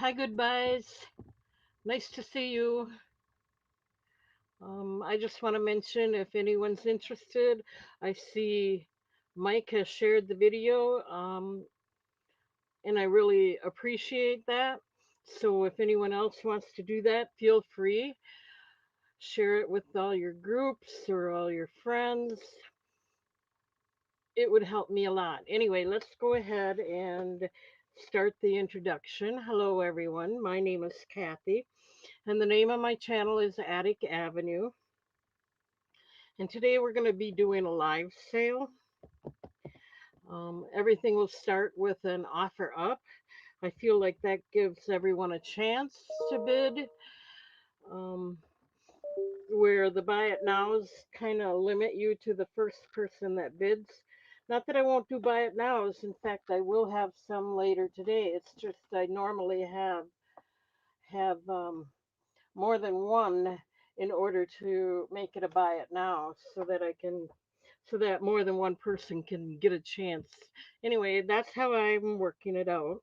Hi, goodbyes. Nice to see you. I just want to mention if anyone's interested, I see Mike has shared the video, and I really appreciate that. So if anyone else wants to do that, feel free. Share it with all your groups or all your friends. It would help me a lot. Anyway, let's go ahead and start the introduction. Hello, everyone. My name is Kathy, and the name of my channel is Attic Avenue. And today we're going to be doing a live sale. Everything will start with an offer up. I feel like that gives everyone a chance to bid, um, where the buy it nows kind of limit you to the first person that bids. Not that I won't do buy it nows. In fact, I will have some later today. It's just I normally have more than one in order to make it a buy it now so that more than one person can get a chance. Anyway, that's how I'm working it out.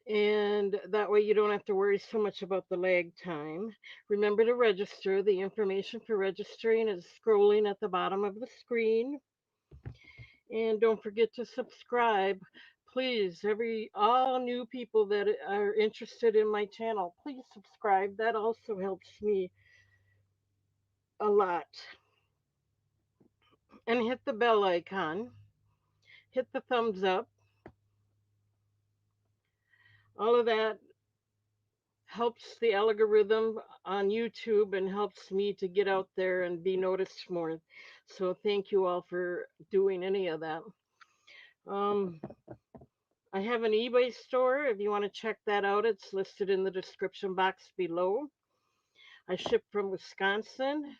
And that way you don't have to worry so much about the lag time. Remember to register. The information for registering is scrolling at the bottom of the screen. And don't forget to subscribe. Please, all new people that are interested in my channel, please subscribe. That also helps me a lot. And hit the bell icon, hit the thumbs up. All of that helps the algorithm on YouTube and helps me to get out there and be noticed more. So thank you all for doing any of that. Um, I have an eBay store. If you want to check that out, it's listed in the description box below. I ship from Wisconsin.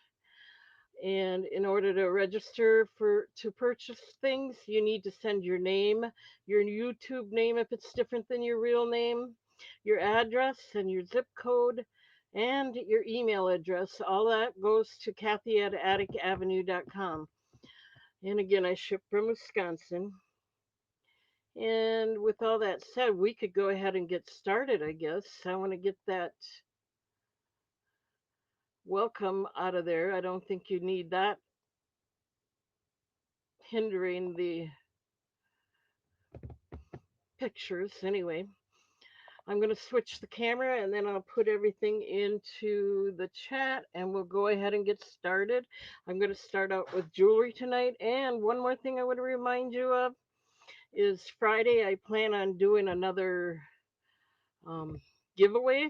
And in order to register to purchase things, you need to send your name, your YouTube name if it's different than your real name, your address and your zip code, and your email address. All that goes to Kathy at atticavenue.com. And again, I ship from Wisconsin. And with all that said, we could go ahead and get started, I guess. I want to get that welcome out of there. I don't think you need that hindering the pictures. Anyway, I'm going to switch the camera and then I'll put everything into the chat and we'll go ahead and get started. I'm going to start out with jewelry tonight. And one more thing I want to remind you of is Friday, I plan on doing another um, giveaway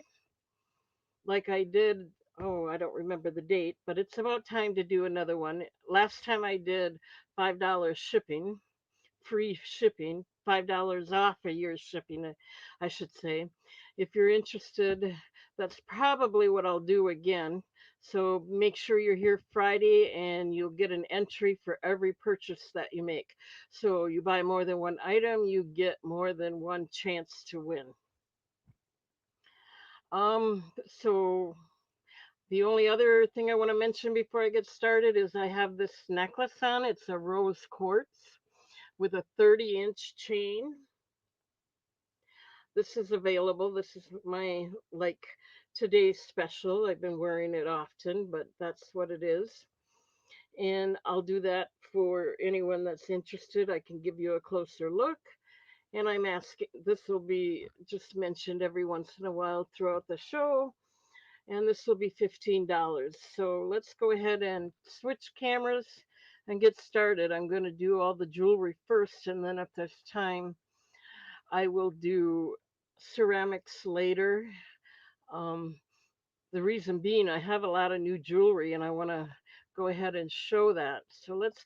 like I did. Oh, I don't remember the date, but it's about time to do another one. Last time I did $5 shipping, free shipping, $5 off a year's shipping, I should say. If you're interested, that's probably what I'll do again. So make sure you're here Friday and you'll get an entry for every purchase that you make. So you buy more than one item, you get more than one chance to win. So the only other thing I want to mention before I get started is I have this necklace on. It's a rose quartz with a 30-inch chain. This is available. This is my like today's special. I've been wearing it often, but that's what it is. And I'll do that for anyone that's interested. I can give you a closer look. And I'm asking, this will be just mentioned every once in a while throughout the show. And this will be $15. So let's go ahead and switch cameras and get started. I'm going to do all the jewelry first, and then if there's time, I will do ceramics later. Um, the reason being, I have a lot of new jewelry and I want to go ahead and show that. So let's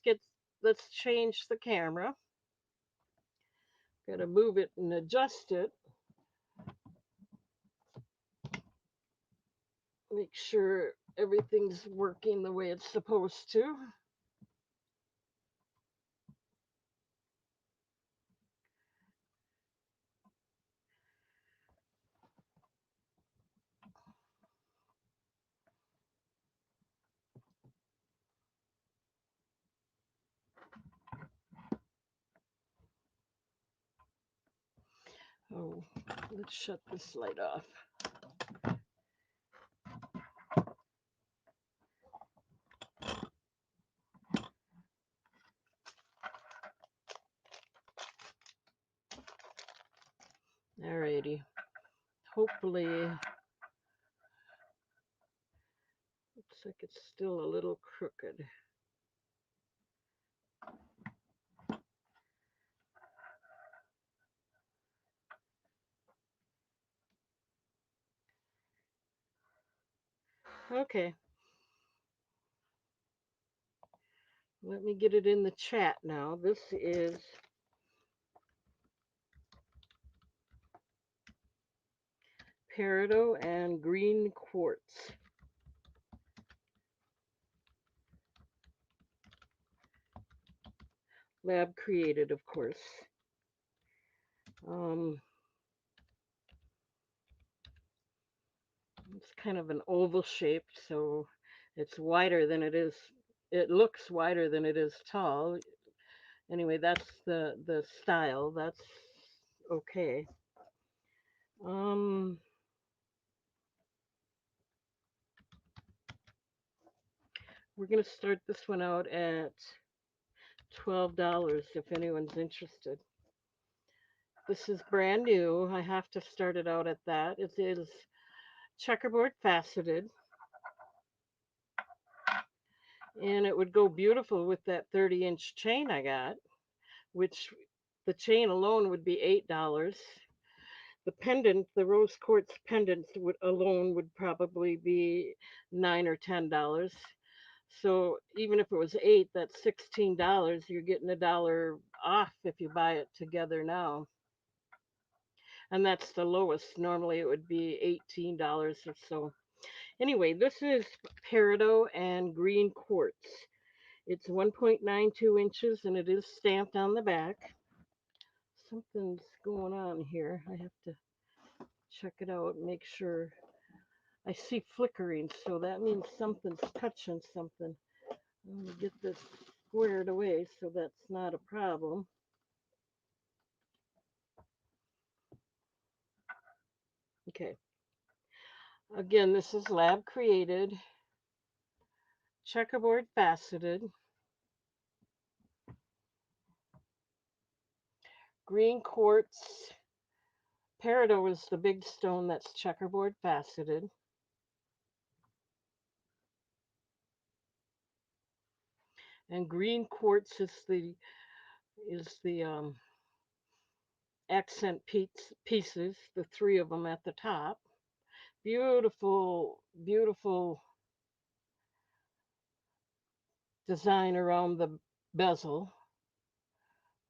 change the camera. Got to move it and adjust it. Make sure everything's working the way it's supposed to. Oh, Let's shut this light off. Alrighty. Hopefully, looks like it's still a little crooked. Okay. Let me get it in the chat now. This is peridot and green quartz. Lab created, of course. Um, it's kind of an oval shape, so it's wider than it is. It looks wider than it is tall. Anyway, that's the style. That's okay. Um, we're gonna start this one out at $12 if anyone's interested. This is brand new. I have to start it out at that. It is checkerboard faceted, and it would go beautiful with that 30-inch chain I got, which the chain alone would be $8. The pendant, the rose quartz pendant alone would probably be $9 or $10. So even if it was 8, that's $16. You're getting $1 off if you buy it together now. And that's the lowest. Normally it would be $18 or so. Anyway, this is peridot and green quartz. It's 1.92 inches and it is stamped on the back. Something's going on here. I have to check it out, make sure. I see flickering, so that means something's touching something. Let me get this squared away so that's not a problem. Okay. Again, this is lab created, checkerboard faceted, green quartz. Peridot is the big stone that's checkerboard faceted. And green quartz is the accent pieces, the three of them at the top. Beautiful, beautiful design around the bezel.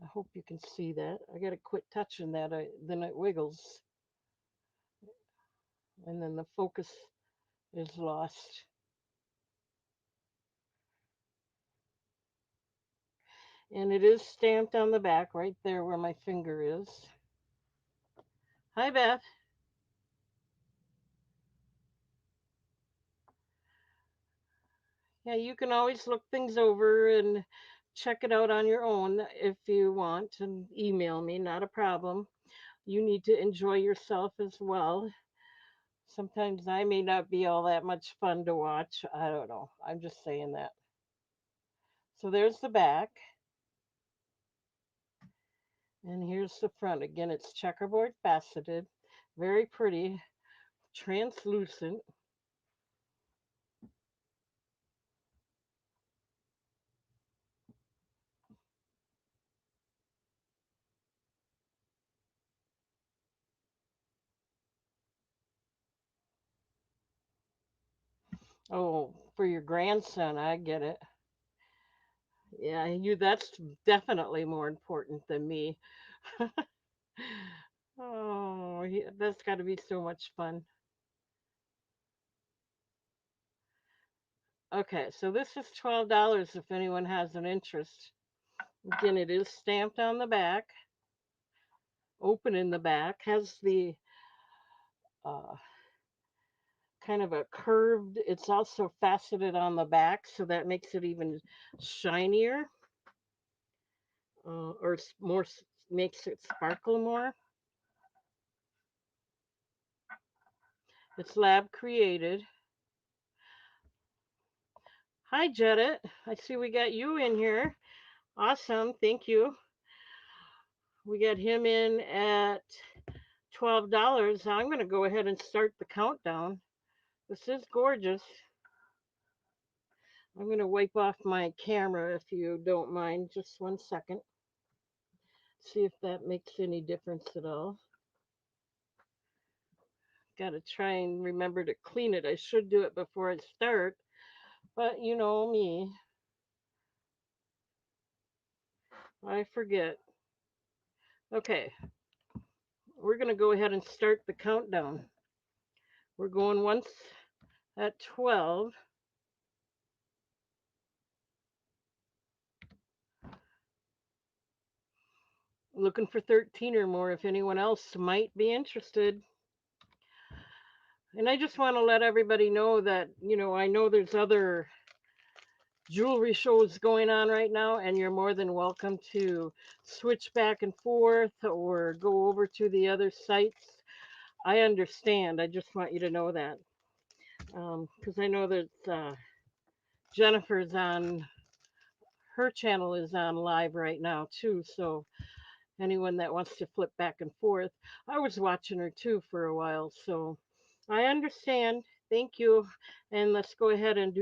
I hope you can see that. I got to quit touching that, then it wiggles, and then the focus is lost. And it is stamped on the back right there where my finger is. Hi, Beth. Yeah, you can always look things over and check it out on your own if you want and email me, not a problem. You need to enjoy yourself as well. Sometimes I may not be all that much fun to watch. I don't know. I'm just saying that. So there's the back. And here's the front. Again, it's checkerboard faceted. Very pretty. Translucent. Oh, for your grandson, I get it. Yeah, that's definitely more important than me. Oh, that's got to be so much fun. Okay, so this is $12 if anyone has an interest. Again, it is stamped on the back, open in the back, has the uh, kind of a curved, it's also faceted on the back, so that makes it even shinier, or more, makes it sparkle more. It's lab created. Hi, Jedit. I see we got you in here. Awesome. Thank you. We got him in at $12. I'm going to go ahead and start the countdown. This is gorgeous. I'm going to wipe off my camera if you don't mind. Just 1 second. See if that makes any difference at all. Got to try and remember to clean it. I should do it before I start, but you know me, I forget. Okay, we're going to go ahead and start the countdown. We're going once at 12. Looking for 13 or more if anyone else might be interested. And I just want to let everybody know that, I know there's other jewelry shows going on right now, and you're more than welcome to switch back and forth or go over to the other sites. I understand. I just want you to know that. Because I know that Jennifer's on, her channel is on live right now too. So anyone that wants to flip back and forth, I was watching her too for a while. So I understand. Thank you. And let's go ahead and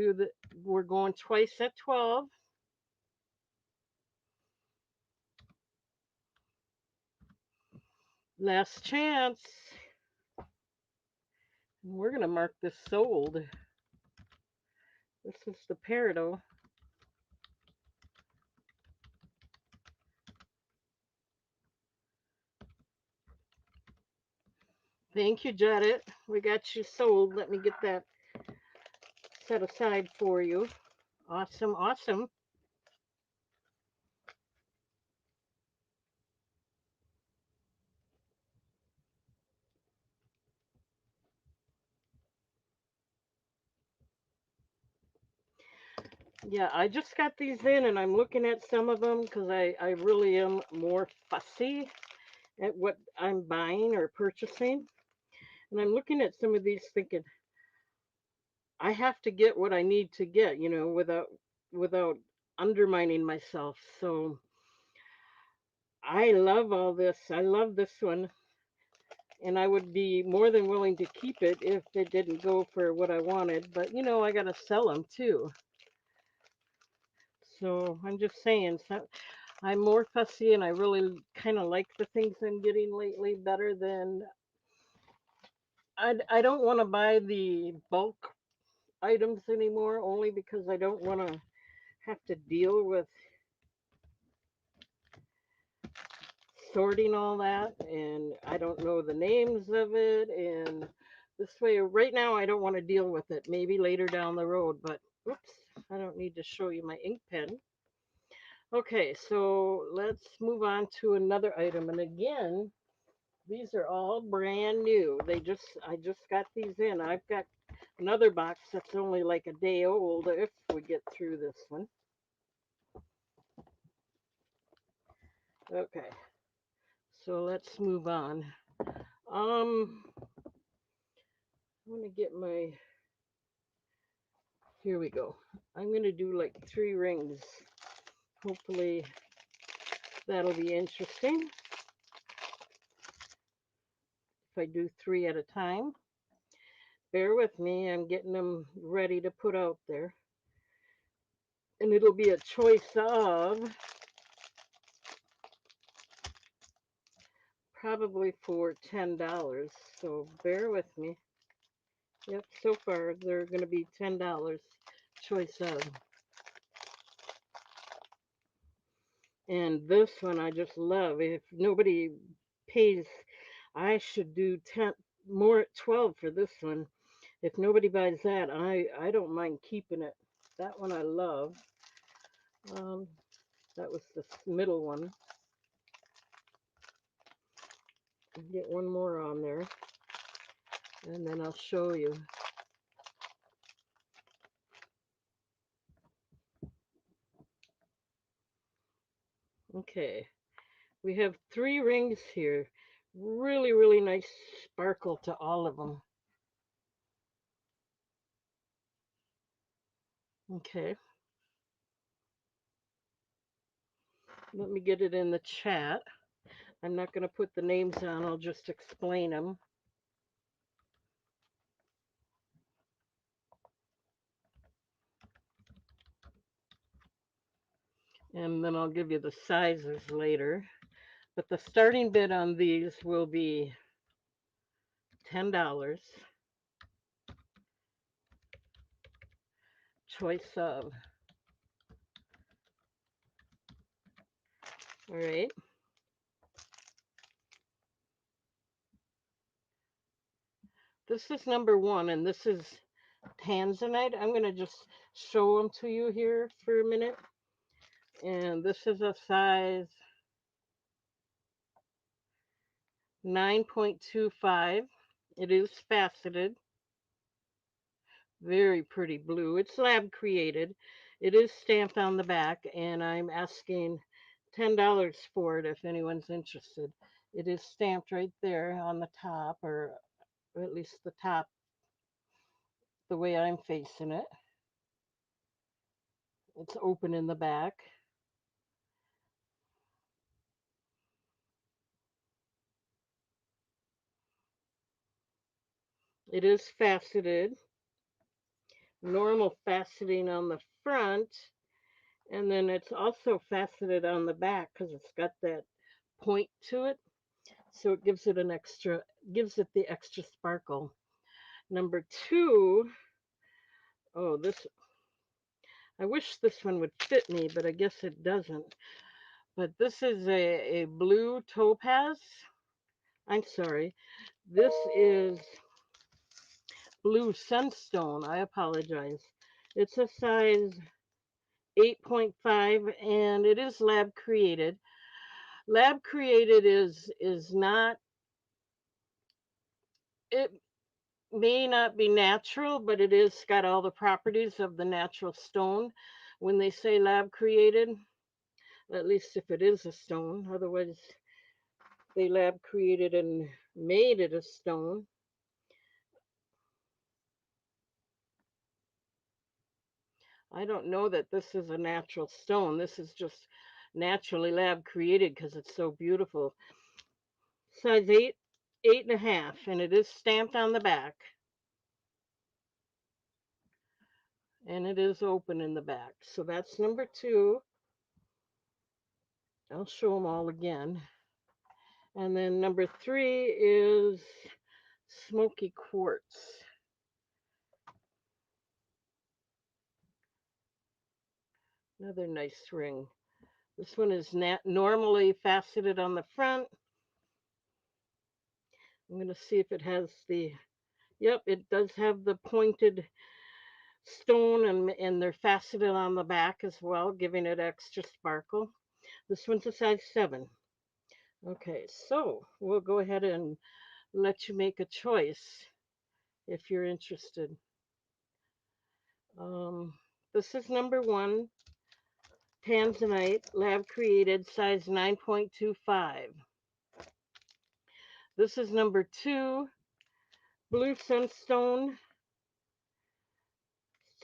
we're going twice at 12. Last chance. We're going to mark this sold. This is the peridot. Thank you, Judith. We got you sold. Let me get that set aside for you. Awesome, awesome. Yeah, I just got these in and I'm looking at some of them because I really am more fussy at what I'm buying or purchasing. And I'm looking at some of these thinking, I have to get what I need to get, without undermining myself. So I love all this. I love this one. And I would be more than willing to keep it if it didn't go for what I wanted. But I got to sell them too. So I'm just saying, so I'm more fussy and I really kind of like the things I'm getting lately better than I don't want to buy the bulk items anymore only because I don't want to have to deal with sorting all that and I don't know the names of it and this way right now I don't want to deal with it maybe later down the road but oops I don't need to show you my ink pen. Okay, so let's move on to another item and again these are all brand new. I just got these in. I've got another box that's only like a day old if we get through this one. Okay. So let's move on. I'm gonna get my here we go. I'm gonna do like 3 rings. Hopefully that'll be interesting. If I do 3 at a time. Bear with me, I'm getting them ready to put out there. And it'll be a choice of probably for $10. So bear with me. Yep, so far they're going to be $10 choice of. And this one I just love. If nobody pays, I should do 10 more at 12 for this one. If nobody buys that, I don't mind keeping it. That one I love. Um, that was the middle one. Get one more on there, and then I'll show you. Okay, we have 3 rings here. Really, really nice sparkle to all of them. Okay, let me get it in the chat. I'm not going to put the names on, I'll just explain them. And then I'll give you the sizes later. But the starting bid on these will be $10. Choice of. All right. This is number one, and this is tanzanite. I'm going to just show them to you here for a minute. And this is a size 9.25. It is faceted. Very pretty blue. It's lab created. It is stamped on the back, and I'm asking $10 for it if anyone's interested. It is stamped right there on the top, or at least the top, the way I'm facing it. It's open in the back. It is faceted, normal faceting on the front, and then it's also faceted on the back because it's got that point to it. So it gives it gives it the extra sparkle. Number two, oh, I wish this one would fit me, but I guess it doesn't. But this is a blue topaz. I'm sorry. This is blue sunstone. I apologize. It's a size 8.5 and it is lab created. Lab created is not, it may not be natural, but it is got all the properties of the natural stone. When they say lab created, at least if it is a stone, otherwise they lab created and made it a stone. I don't know that this is a natural stone. This is just naturally lab created because it's so beautiful. Size 8, 8.5, and it is stamped on the back. And it is open in the back. So that's number two. I'll show them all again. And then number three is smoky quartz. Another nice ring. This one is normally faceted on the front. I'm going to see if it has yep, it does have the pointed stone and they're faceted on the back as well, giving it extra sparkle. This one's a size 7. Okay, so we'll go ahead and let you make a choice if you're interested. Um, this is number one, Tanzanite, lab created, size 9.25. This is number two, Blue Sunstone,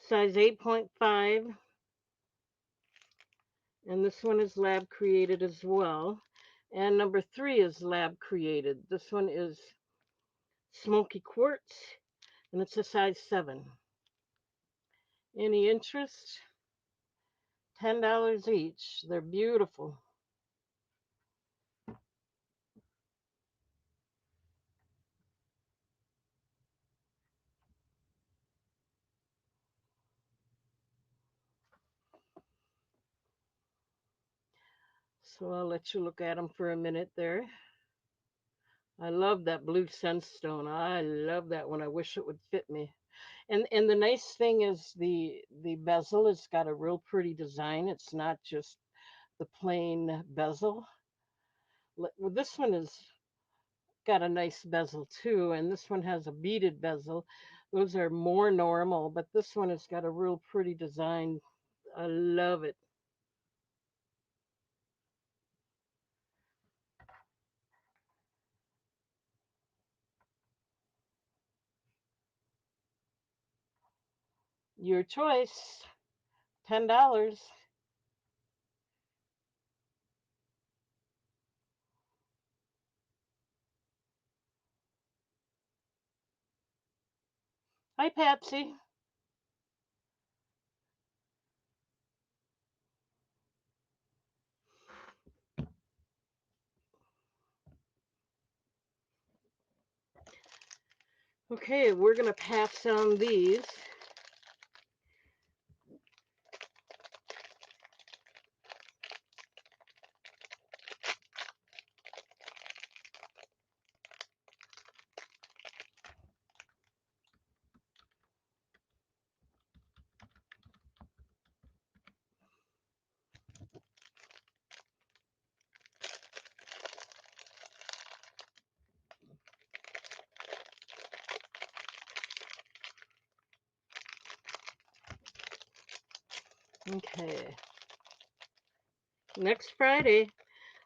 size 8.5. And this one is lab created as well. And number three is lab created. This one is Smoky Quartz, and it's a size 7. Any interest? $10 each. They're beautiful. So I'll let you look at them for a minute there. I love that blue sunstone. I love that one. I wish it would fit me. And the nice thing is the bezel has got a real pretty design. It's not just the plain bezel. Well, this one is got a nice bezel too, and this one has a beaded bezel. Those are more normal, but this one has got a real pretty design. I love it. Your choice. $10. Hi, Patsy. Okay, we're going to pass on these. Okay. Next Friday,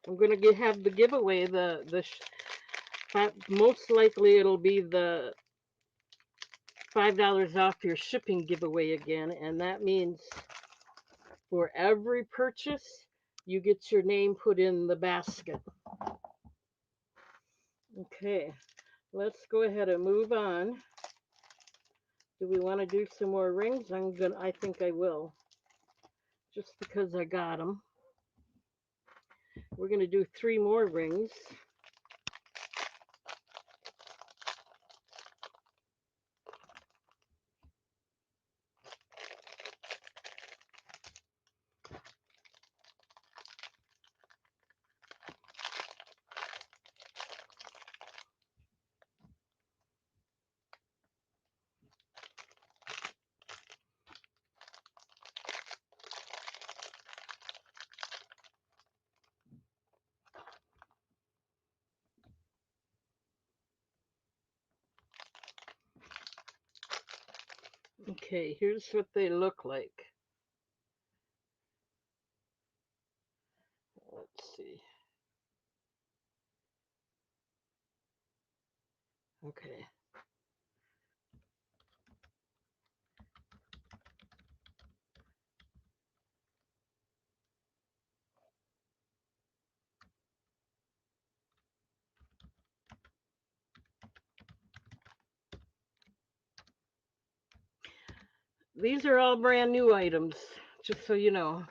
I'm going to have the giveaway. Most likely it'll be the $5 off your shipping giveaway again, and that means for every purchase, you get your name put in the basket. Okay, let's go ahead and move on. Do we want to do some more rings? I think I will, just because I got them. We're gonna do 3 more rings. Okay, here's what they look like. Let's see. Okay. These are all brand new items, just so you know.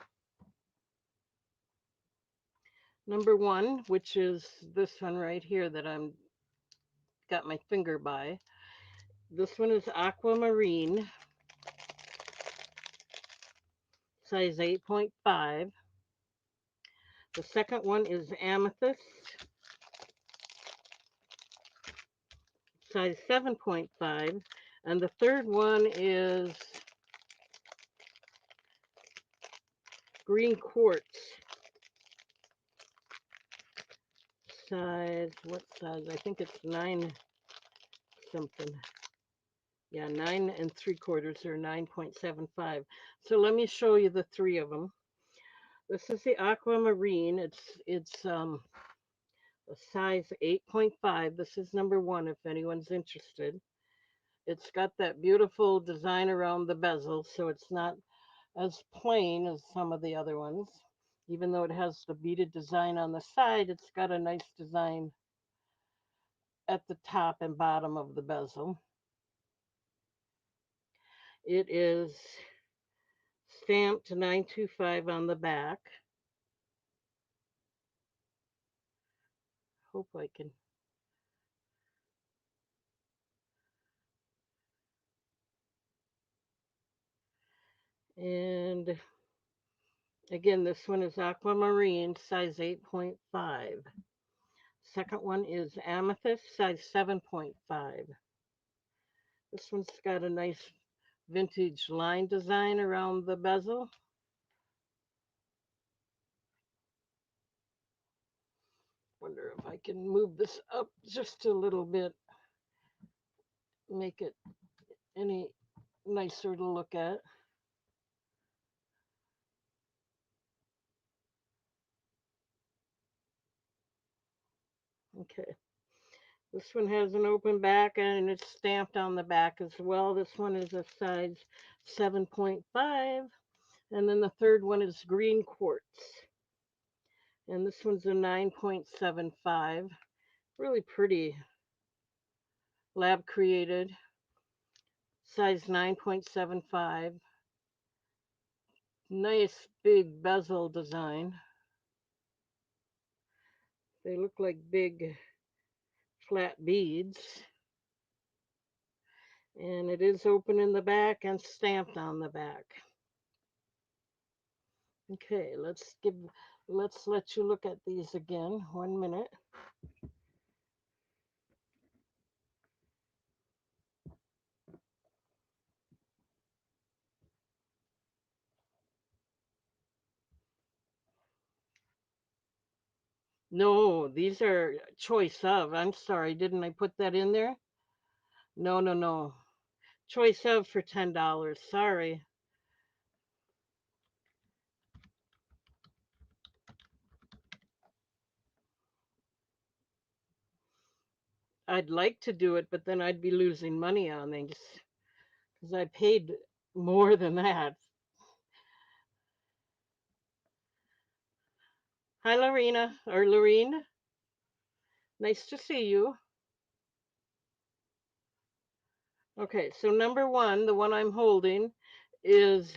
Number 1, which is this one right here that I'm got my finger by. This one is aquamarine, size 8.5. The second one is amethyst, size 7.5. And the third one is green quartz, size, what size? I think it's 9 something. Yeah, 9 3/4 or 9.75. So let me show you the 3 of them. This is the aquamarine. It's a size 8.5. This is number 1 if anyone's interested. It's got that beautiful design around the bezel, so it's not as plain as some of the other ones. Even though it has the beaded design on the side, it's got a nice design at the top and bottom of the bezel. It is stamped 925 on the back. Hope I can. And again, this one is aquamarine, size 8.5. Second one is amethyst, size 7.5. This one's got a nice vintage line design around the bezel. Wonder if I can move this up just a little bit, make it any nicer to look at. Okay. This one has an open back and it's stamped on the back as well. This one is a size 7.5. And then the third one is green quartz. And this one's a 9.75. Really pretty. Lab created. Size 9.75. Nice big bezel design. They look like big flat beads. And it is open in the back and stamped on the back. Okay, let's let you look at these again. 1 minute. No, these are choice of. I'm sorry, didn't I put that in there? No, no, no. Choice of for $10. Sorry. I'd like to do it, but then I'd be losing money on these because I paid more than that. Hi, Lorena or Lorene. Nice to see you. Okay, so number one, the one I'm holding, is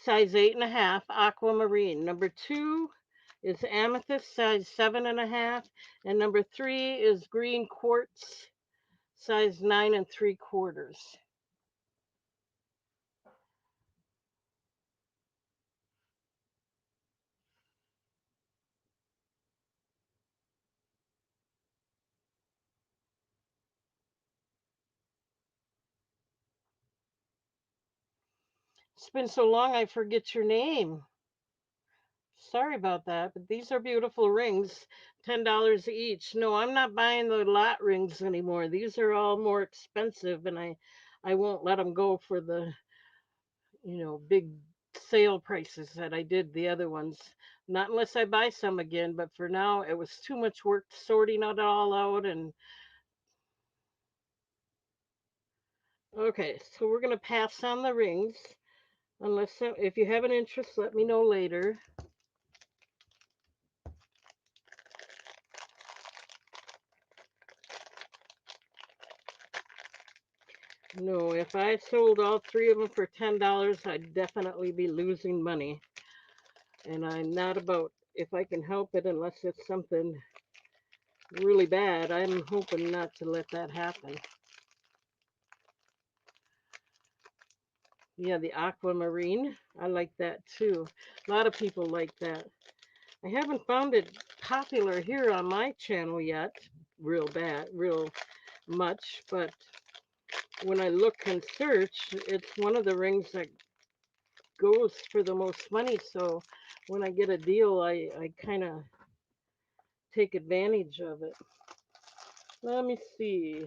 size 8.5, aquamarine. Number two is amethyst, size 7.5, and number three is green quartz, size 9 3/4. It's been so long I forget your name. Sorry about that, but these are beautiful rings, $10 each. No, I'm not buying the lot rings anymore. These are all more expensive, and I won't let them go for the big sale prices that I did the other ones. Not unless I buy some again, but for now it was too much work sorting it all out. And okay, so we're gonna pass on the rings. Unless if you have an interest, let me know later. No, if I sold all three of them for $10, I'd definitely be losing money. And I'm not about, if I can help it, unless it's something really bad, I'm hoping not to let that happen. Yeah, the aquamarine. I like that too. A lot of people like that. I haven't found it popular here on my channel yet, real much, but when I look and search, it's one of the rings that goes for the most money. So when I get a deal, I kind of take advantage of it. Let me see.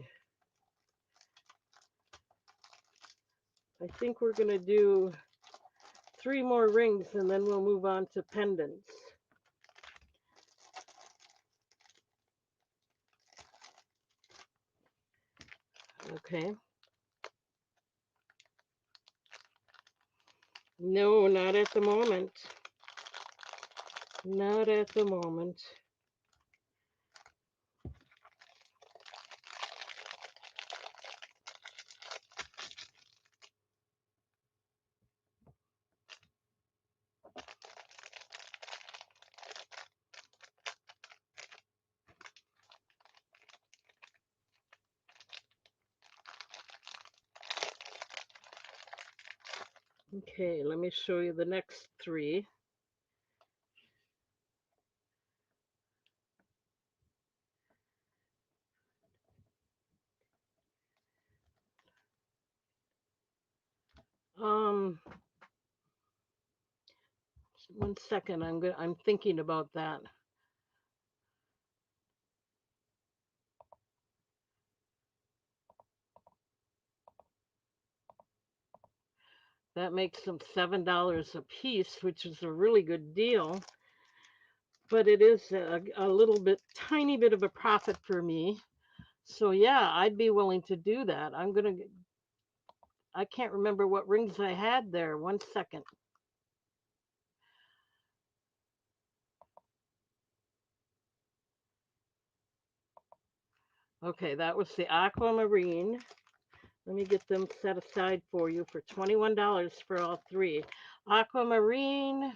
I think we're going to do three more rings and then we'll move on to pendants. Okay. No, not at the moment. Not at the moment. Okay, let me show you the next three. Um, 1 second. I'm thinking about that. That makes them $7 a piece, which is a really good deal. But it is a little bit, tiny bit of a profit for me. So yeah, I'd be willing to do that. I can't remember what rings I had there. 1 second. Okay, that was the aquamarine. Let me get them set aside for you for $21 for all three. Aquamarine,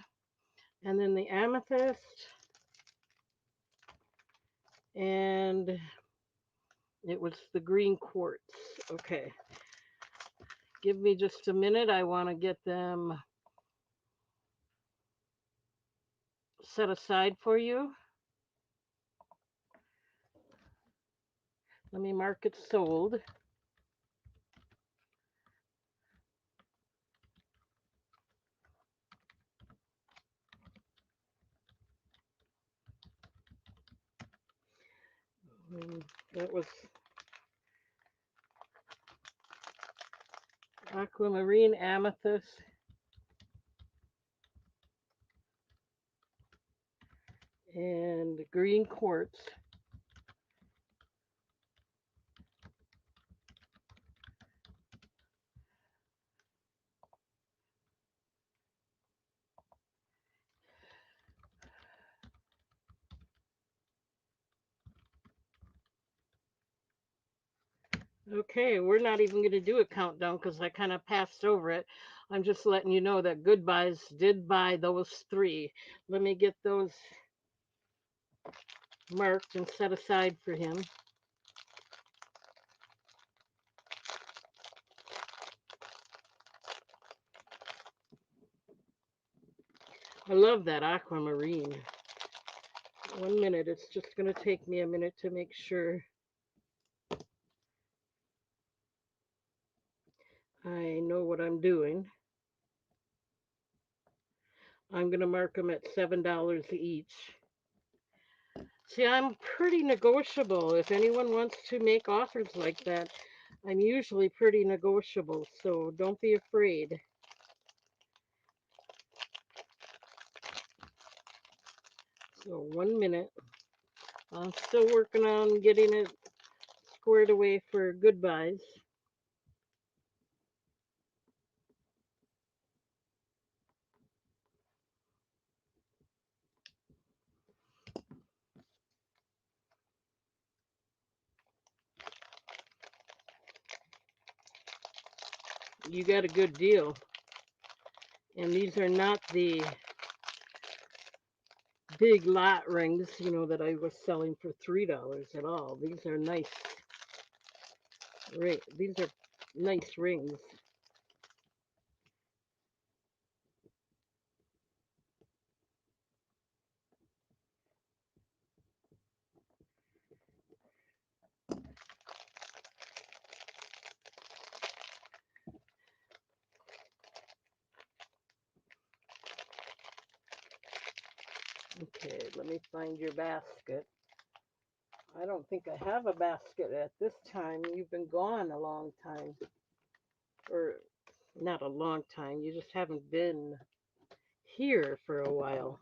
and then the amethyst, and it was the green quartz. Okay, give me just a minute. I want to get them set aside for you. Let me mark it sold. That was aquamarine, amethyst, and green quartz. Okay, we're not even going to do a countdown because I kind of passed over it. I'm just letting you know that Goodbyes did buy those three. Let me get those marked and set aside for him. I love that aquamarine. 1 minute. It's just going to take me a minute to make sure I know what I'm doing. I'm going to mark them at $7 each. See, I'm pretty negotiable. If anyone wants to make offers like that, I'm usually pretty negotiable, so don't be afraid. So 1 minute. I'm still working on getting it squared away for Goodbyes. You got a good deal. And these are not the big lot rings, that I was selling for $3 at all. These are nice These are nice rings. Okay, let me find your basket. I don't think I have a basket at this time. You've been gone a long time. Or not a long time. You just haven't been here for a while.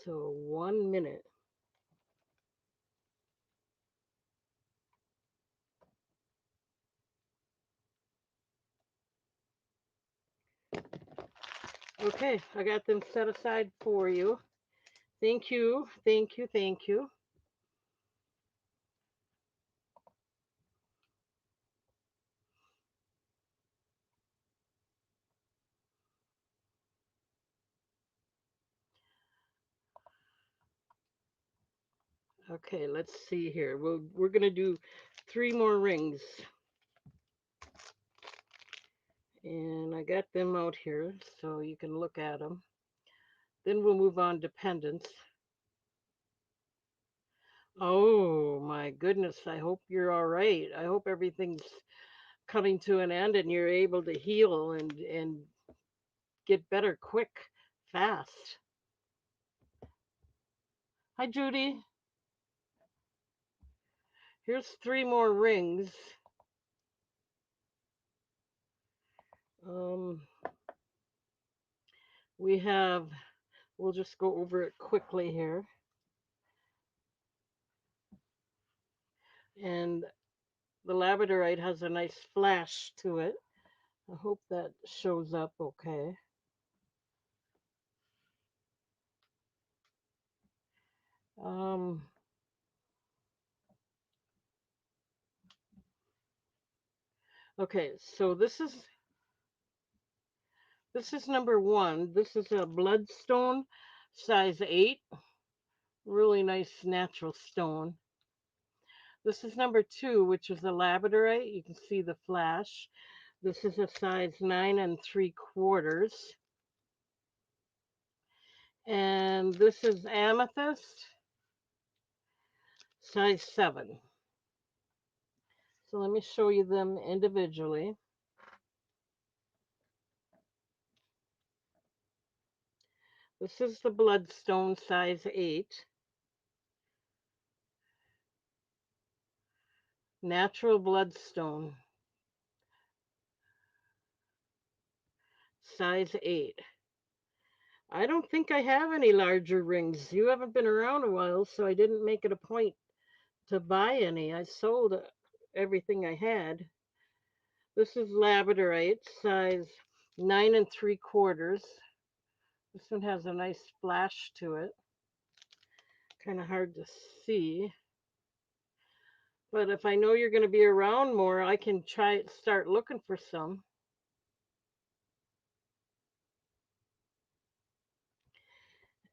So 1 minute. Okay, I got them set aside for you. Thank you, thank you, thank you. Okay, let's see here. We're going to do 3 more rings. And I got them out here so you can look at them. Then we'll move on to pendants. Oh my goodness, I hope you're all right. I hope everything's coming to an end and you're able to heal and get better quick, fast. Hi, Judy. Here's 3 more rings. Um, we have, we'll just go over it quickly here. And The labradorite has a nice flash to it. I hope that shows up okay. Um, okay, so this is number one. This is a bloodstone, size 8. Really nice natural stone. This is number two, which is a labradorite. You can see the flash. This is a size 9 3/4. And this is amethyst, size 7. So let me show you them individually. This is the bloodstone, size 8. Natural bloodstone, size 8. I don't think I have any larger rings. You haven't been around a while, so I didn't make it a point to buy any. I sold everything I had. This is labradorite, size 9 3/4. This one has a nice flash to it. Kind of hard to see. But if I know you're going to be around more, I can start looking for some.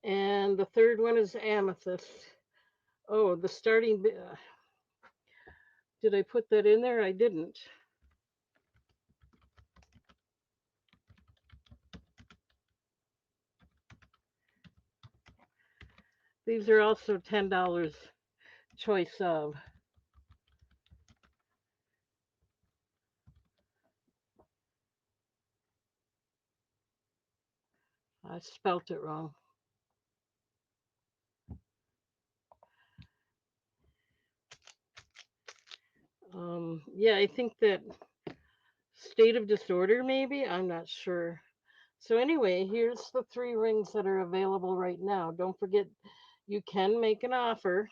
And the third one is amethyst. Oh, the starting. Did I put that in there? I didn't. These are also $10 choice of. I spelt it wrong. Yeah, I think that state of disorder, maybe. I'm not sure. So anyway, here's the 3 rings that are available right now. Don't forget, you can make an offer.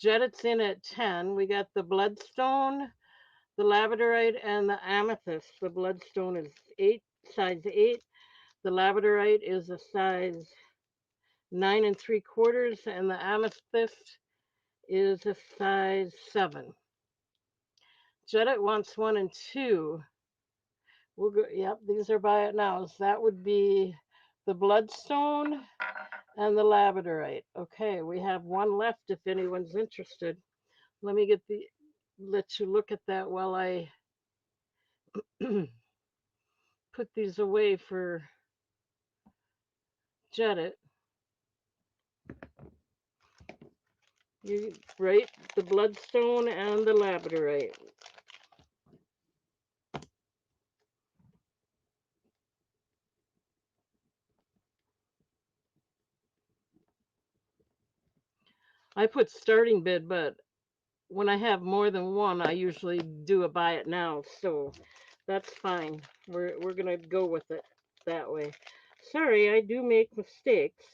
Jet's in at 10. We got the bloodstone, the labradorite, and the amethyst. The bloodstone is 8, size 8. The labradorite is a size 9 3/4, and the amethyst is a size 7. Jet wants 1 and 2. We'll go. Yep, these are buy it nows. That would be the bloodstone and the labradorite. Okay, we have one left if anyone's interested. Let me let you look at that while I put these away for Jet. You right, the bloodstone and the labradorite. I put starting bid, but when I have more than one, I usually do a buy it now. So that's fine. We're gonna go with it that way. Sorry, I do make mistakes,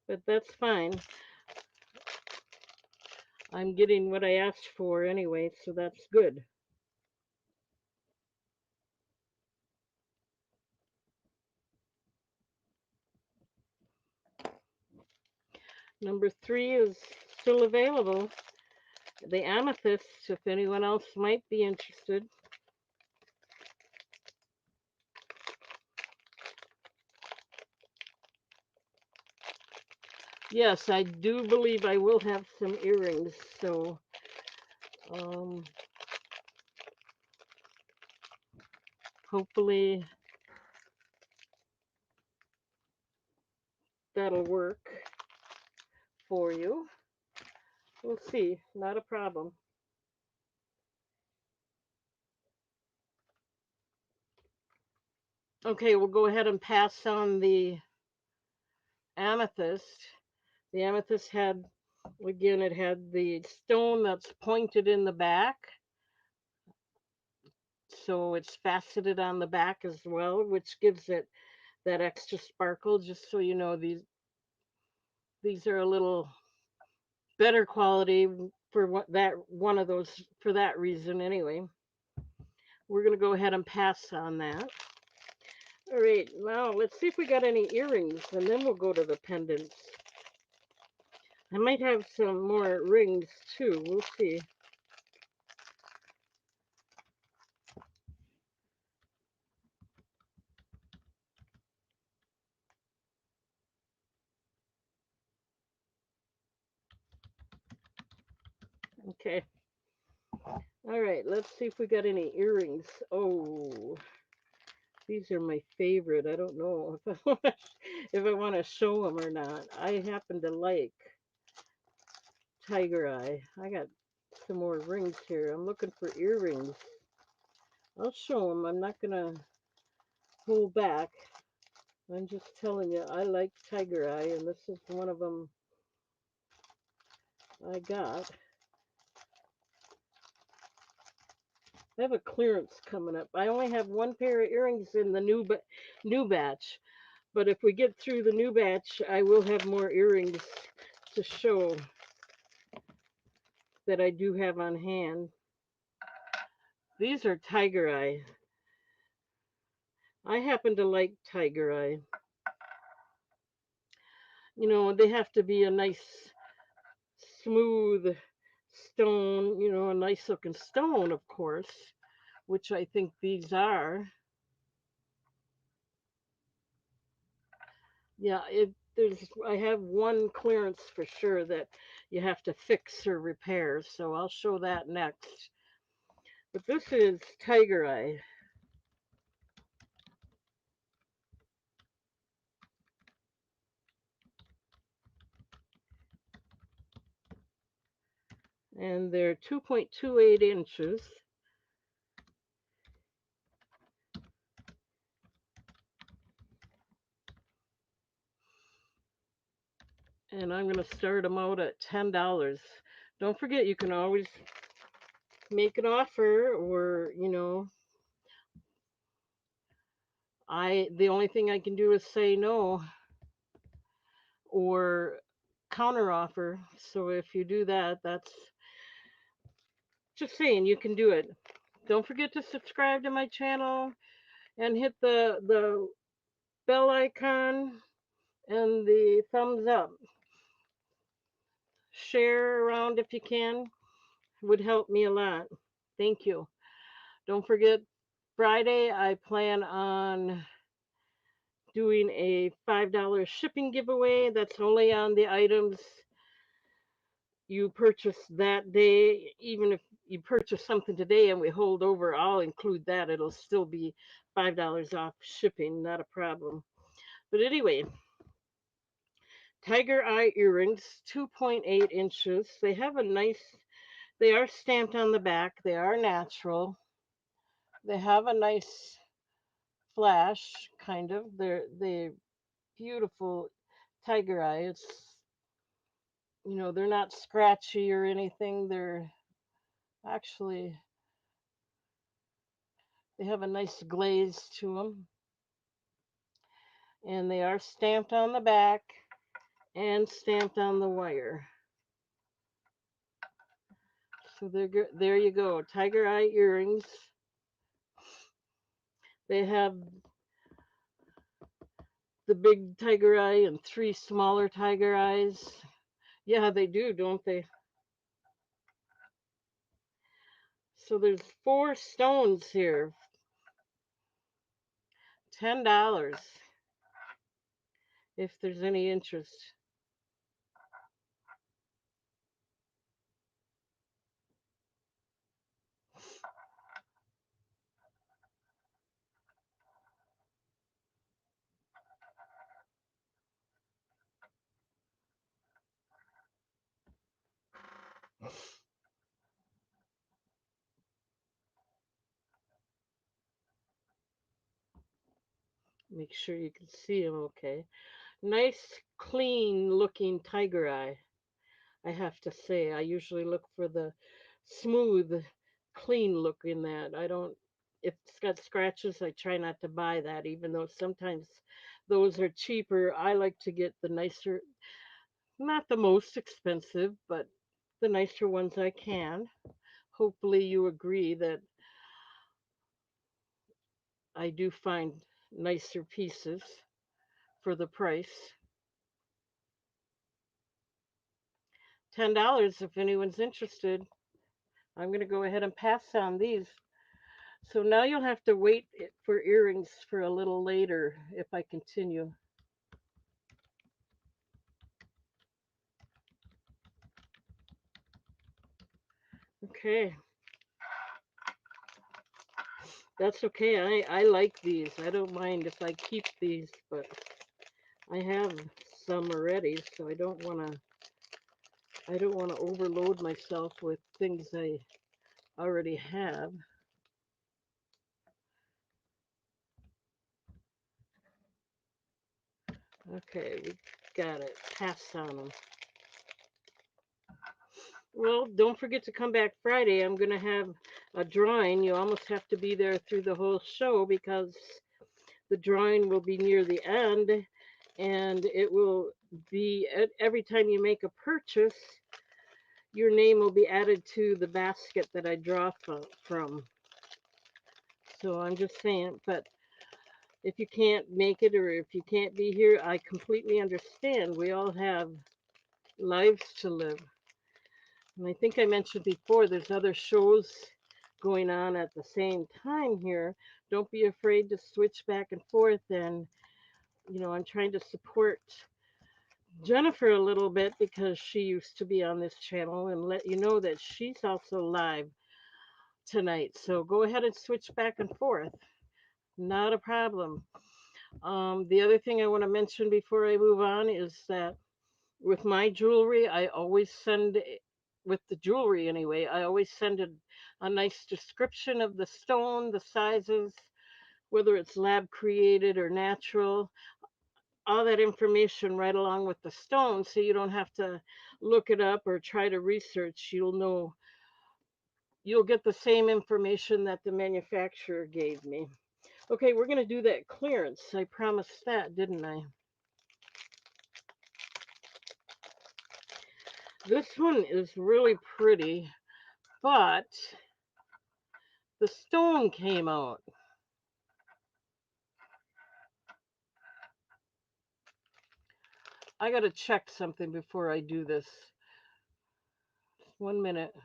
but that's fine. I'm getting what I asked for anyway, so that's good. Number 3 is still available. The amethyst, if anyone else might be interested. Yes, I do believe I will have some earrings, so um, hopefully that'll work for you. We'll see, not a problem. Okay, we'll go ahead and pass on the amethyst. The amethyst had, again, it had the stone that's pointed in the back, so it's faceted on the back as well, which gives it that extra sparkle. Just so you know, These are a little better quality for what that one of those for that reason anyway. We're gonna go ahead and pass on that. All right, now let's see if we got any earrings, and then we'll go to the pendants. I might have some more rings too. We'll see. Okay. All right, let's see if we got any earrings. Oh, these are my favorite. I don't know if I want to, if I want to show them or not. I happen to like Tiger Eye. I got some more rings here. I'm looking for earrings. I'll show them. I'm not gonna hold back. I'm just telling you, I like Tiger Eye, and this is one of them I got. I have a clearance coming up. I only have one pair of earrings in the new batch, but if we get through the new batch, I will have more earrings to show that I do have on hand. These are Tiger Eye. I happen to like Tiger Eye. They have to be a nice, smooth stone, a nice looking stone, of course, which I think these are. Yeah, I have one clearance for sure that you have to fix or repair, so I'll show that next. But this is Tiger Eye, and they're 2.28 inches. And I'm going to start them out at $10. Don't forget, you can always make an offer, or the only thing I can do is say no or counter offer. So if you do that, that's just saying you can do it. Don't forget to subscribe to my channel and hit the bell icon and the thumbs up. Share around if you can. Would help me a lot. Thank you. Don't forget, Friday I plan on doing a $5 shipping giveaway. That's only on the items you purchase that day. Even if you purchase something today and we hold over, I'll include that. It'll still be $5 off shipping, not a problem. But anyway, Tiger Eye earrings, 2.8 inches. They are stamped on the back. They are natural. They have a nice flash, kind of. They're beautiful Tiger Eye. They're not scratchy or anything. Actually, they have a nice glaze to them. And they are stamped on the back and stamped on the wire. So there you go, Tiger Eye earrings. They have the big Tiger Eye and three smaller Tiger Eyes. Yeah, they do, don't they? So there's four stones here. $10 if there's any interest. Make sure you can see them okay. Nice, clean looking Tiger Eye, I have to say. I usually look for the smooth, clean look in that. I don't, if it's got scratches, I try not to buy that, even though sometimes those are cheaper. I like to get the nicer, Not the most expensive, but the nicer ones I can. Hopefully, you agree that I do find nicer pieces for the price. $10 if anyone's interested. I'm going to go ahead and pass on these. So now you'll have to wait for earrings for a little later if I continue. Okay, that's okay. I like these. I don't mind if I keep these, but I have some already, so I don't want to overload myself with things I already have. Okay, we got it. Pass on them. Well, don't forget to come back Friday. I'm going to have a drawing. You almost have to be there through the whole show because the drawing will be near the end and it will be every time you make a purchase, your name will be added to the basket that I draw from. So I'm just saying, but if you can't make it or if you can't be here, I completely understand. We all have lives to live. And I think I mentioned before, there's other shows going on at the same time here. Don't be afraid to switch back and forth. And, I'm trying to support Jennifer a little bit because she used to be on this channel and let you know that she's also live tonight. So go ahead and switch back and forth. Not a problem. The other thing I want to mention before I move on is that with my jewelry, I always with the jewelry anyway, I always send a nice description of the stone, the sizes, whether it's lab created or natural, all that information right along with the stone so you don't have to look it up or try to research. You'll get the same information that the manufacturer gave me. Okay, we're going to do that clearance. I promised that, didn't I? This one is really pretty, but the stone came out. I got to check something before I do this. Just 1 minute.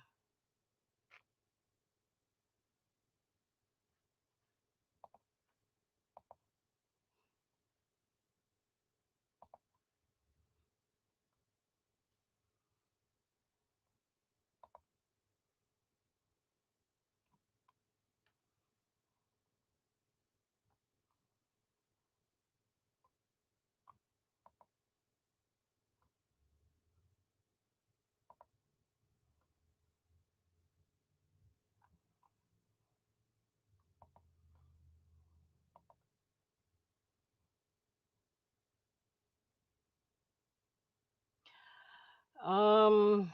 Um,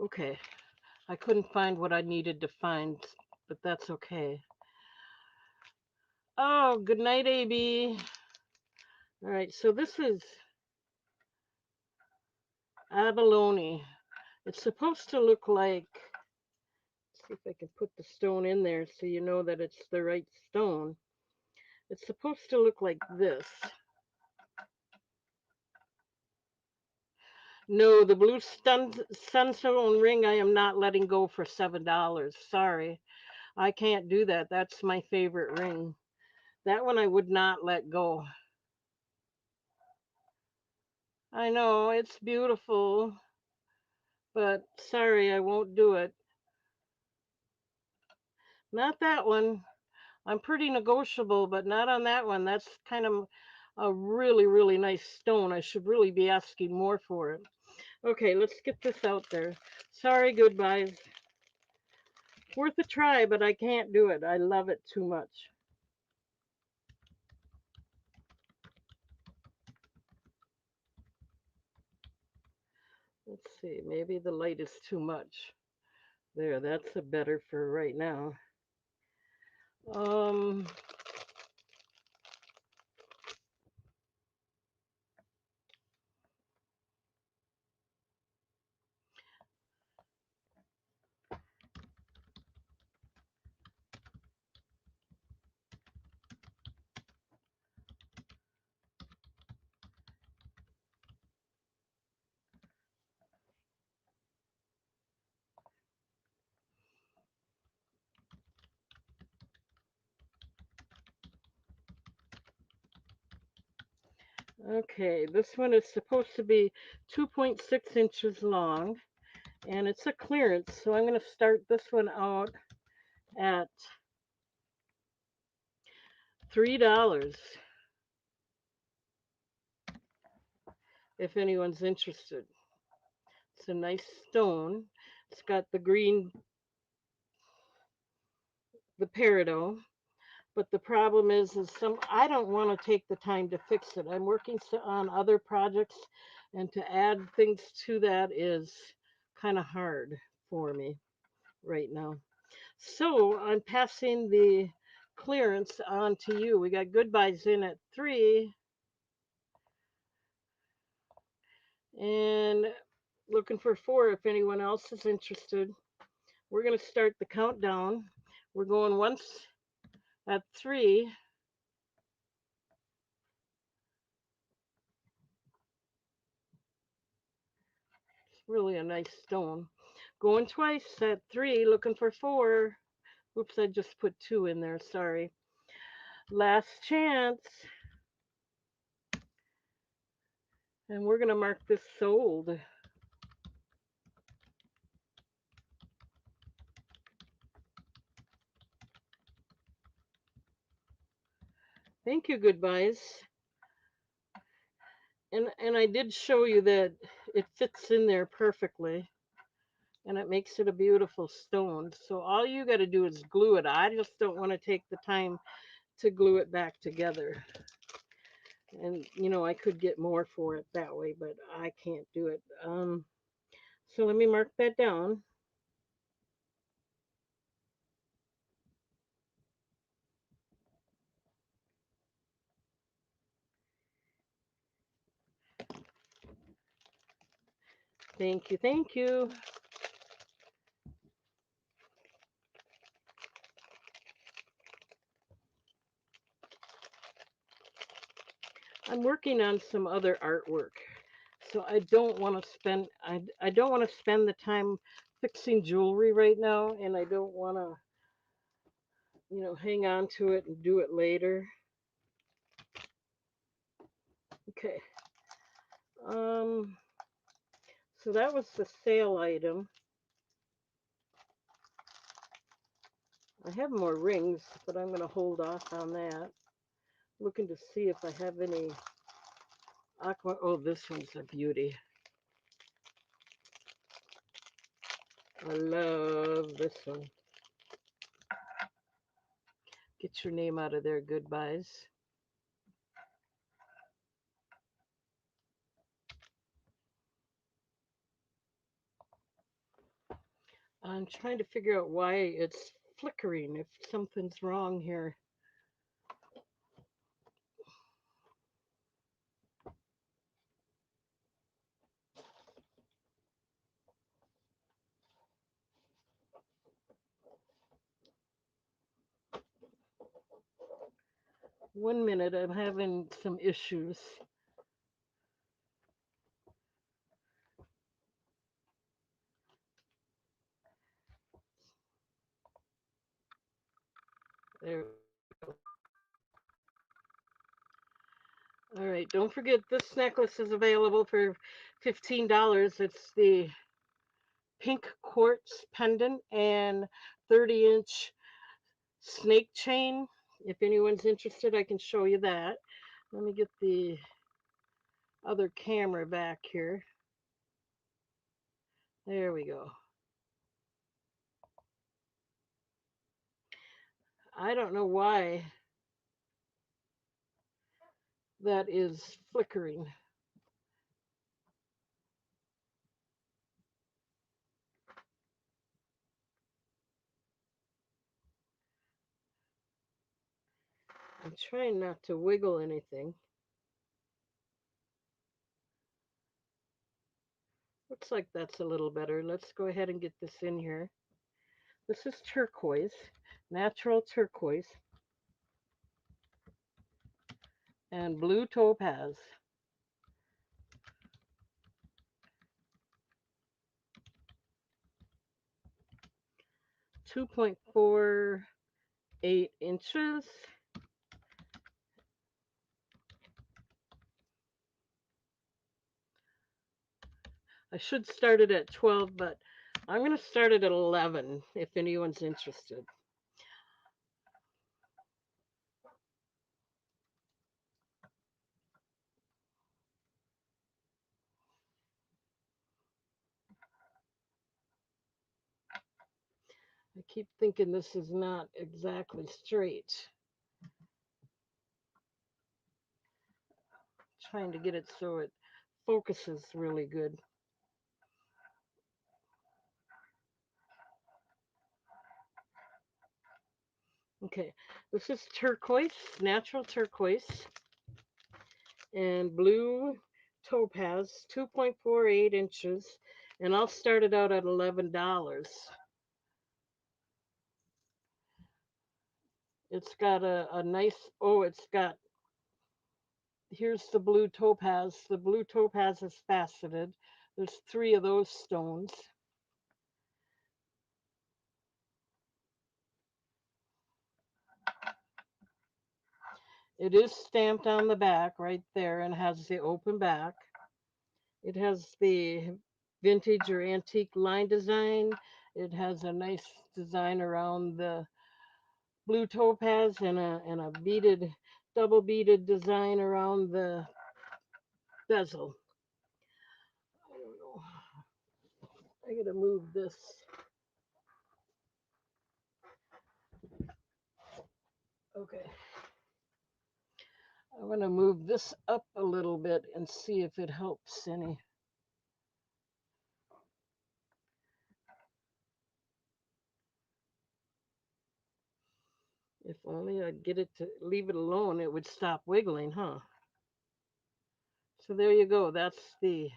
okay. I couldn't find what I needed to find, but that's okay. Oh, good night, AB. All right, so this is abalone. It's supposed to look like, let's see if I can put the stone in there so you know that it's the right stone. It's supposed to look like this. No, the blue sunstone ring I am not letting go for $7. Sorry. I can't do that. That's my favorite ring. That one I would not let go. I know, it's beautiful, but sorry, I won't do it. Not that one. I'm pretty negotiable, but not on that one. That's kind of a really, really nice stone. I should really be asking more for it. Okay, let's get this out there. Sorry, goodbyes. Worth a try, but I can't do it. I love it too much. Let's see, maybe the light is too much. There, that's a better for right now. Um, okay, this one is supposed to be 2.6 inches long, and it's a clearance, so I'm going to start this one out at $3 if anyone's interested. It's a nice stone. It's got the green, the peridot, but the problem is some I don't want to take the time to fix it. I'm working on other projects, and to add things to that is kind of hard for me right now. So I'm passing the clearance on to you. We got goodbyes in at 3, and looking for 4 if anyone else is interested. We're going to start the countdown. We're going once at 3. It's really a nice stone. Going twice at 3, looking for 4. Oops, I just put 2 in there. Sorry. Last chance. And we're going to mark this sold. Thank you, goodbyes. And I did show you that it fits in there perfectly, and it makes it a beautiful stone. So all you got to do is glue it. I just don't want to take the time to glue it back together. And I could get more for it that way, but I can't do it. So let me mark that down. Thank you, thank you. I'm working on some other artwork, so I don't want to spend the time fixing jewelry right now, and I don't want to hang on to it and do it later. Okay. Um, so that was the sale item. I have more rings, but I'm going to hold off on that. Looking to see if I have any aqua. Oh, this one's a beauty. I love this one. Get your name out of there, goodbyes. I'm trying to figure out why it's flickering, if something's wrong here. One minute, I'm having some issues. There. All right, don't forget this necklace is available for $15. It's the pink quartz pendant and 30-inch snake chain. If anyone's interested, I can show you that. Let me get the other camera back here. There we go. I don't know why that is flickering. I'm trying not to wiggle anything. Looks like that's a little better. Let's go ahead and get this in here. This is turquoise, natural turquoise, and blue topaz. 2.48 inches. I should start it at 12, but I'm going to start it at 11 if anyone's interested. I keep thinking this is not exactly straight. Trying to get it so it focuses really good. Okay, this is turquoise, natural turquoise, and blue topaz, 2.48 inches, and I'll start it out at $11. It's got a nice, oh, it's got, here's the blue topaz. The blue topaz is faceted. There's three of those stones. It is stamped on the back right there and has the open back. It has the vintage or antique line design. It has a nice design around the blue topaz and a beaded, double beaded design around the bezel. I don't know. I gotta move this. Okay. I'm gonna move this up a little bit and see if it helps any. If only I'd get it to leave it alone, it would stop wiggling, huh? So there you go. That's the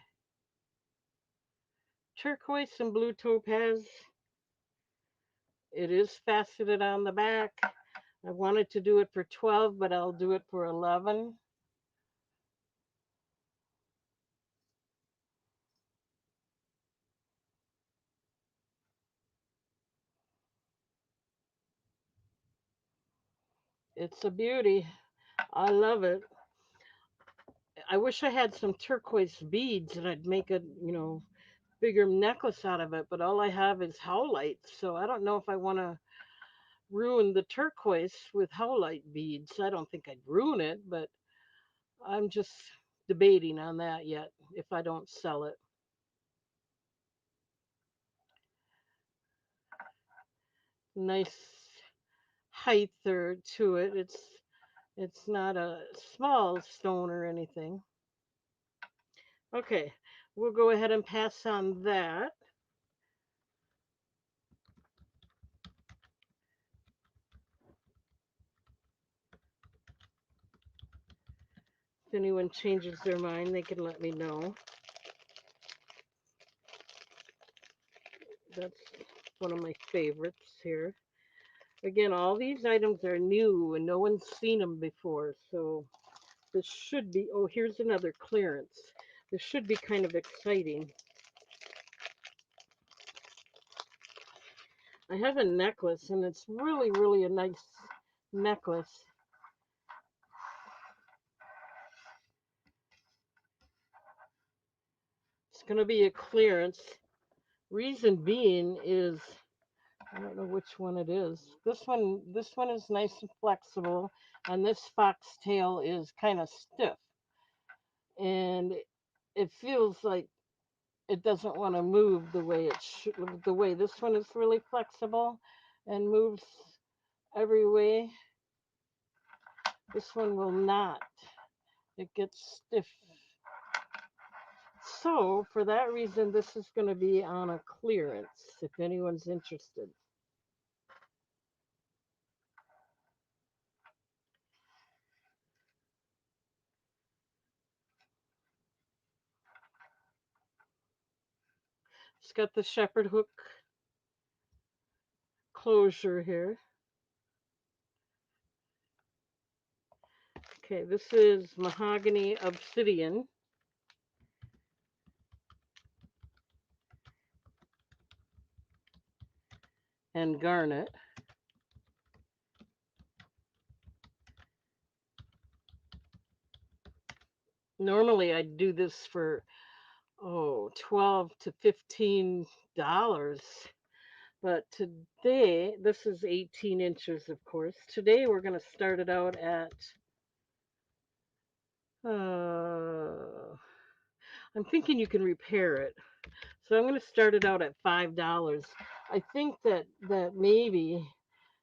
turquoise and blue topaz. It is faceted on the back. I wanted to do it for 12, but I'll do it for 11. It's a beauty. I love it. I wish I had some turquoise beads and I'd make a, bigger necklace out of it, but all I have is howlite. So I don't know if I want to ruin the turquoise with howlite beads. I don't think I'd ruin it, but I'm just debating on that yet if I don't sell it. Nice height there to it. It's not a small stone or anything. Okay, we'll go ahead and pass on that. If anyone changes their mind, they can let me know. That's one of my favorites here. Again, all these items are new and no one's seen them before, so this should be, oh, here's another clearance. This should be kind of exciting. I have a necklace and it's really, really a nice necklace. It's going to be a clearance. Reason being is I don't know which one it is. This one is nice and flexible, and this foxtail is kind of stiff, and it feels like it doesn't want to move the way it should. The way this one is really flexible, and moves every way. This one will not. It gets stiff. So for that reason, this is going to be on a clearance. If anyone's interested. It's got the shepherd hook closure here. Okay, this is mahogany obsidian and garnet. Normally I'd do this for 12 to $15. But today, this is 18 inches, of course. Today we're going to start it out at, I'm thinking you can repair it. So I'm going to start it out at $5. I think that maybe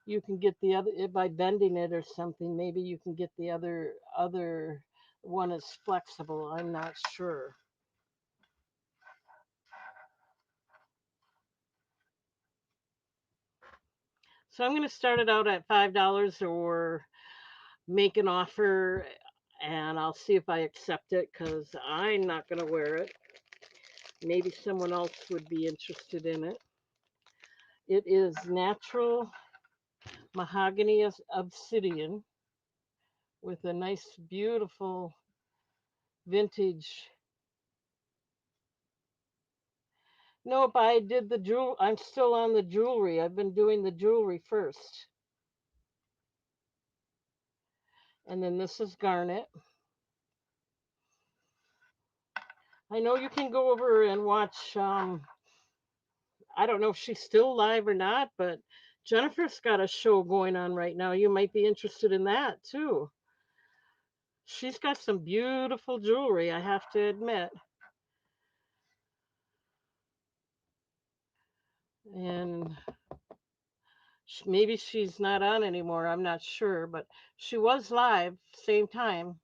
you can get the other by bending it or something. Maybe you can get the other one is flexible. I'm not sure. So I'm going to start it out at $5 or make an offer and I'll see if I accept it because I'm not going to wear it. Maybe someone else would be interested in it. It is natural mahogany obsidian with a nice, beautiful vintage. Nope, I did the jewel. I'm still on the jewelry. I've been doing the jewelry first. And then this is garnet. I know you can go over and watch. I don't know if she's still live or not, but Jennifer's got a show going on right now. You might be interested in that too. She's got some beautiful jewelry, I have to admit. And maybe she's not on anymore. I'm not sure, but she was live same time.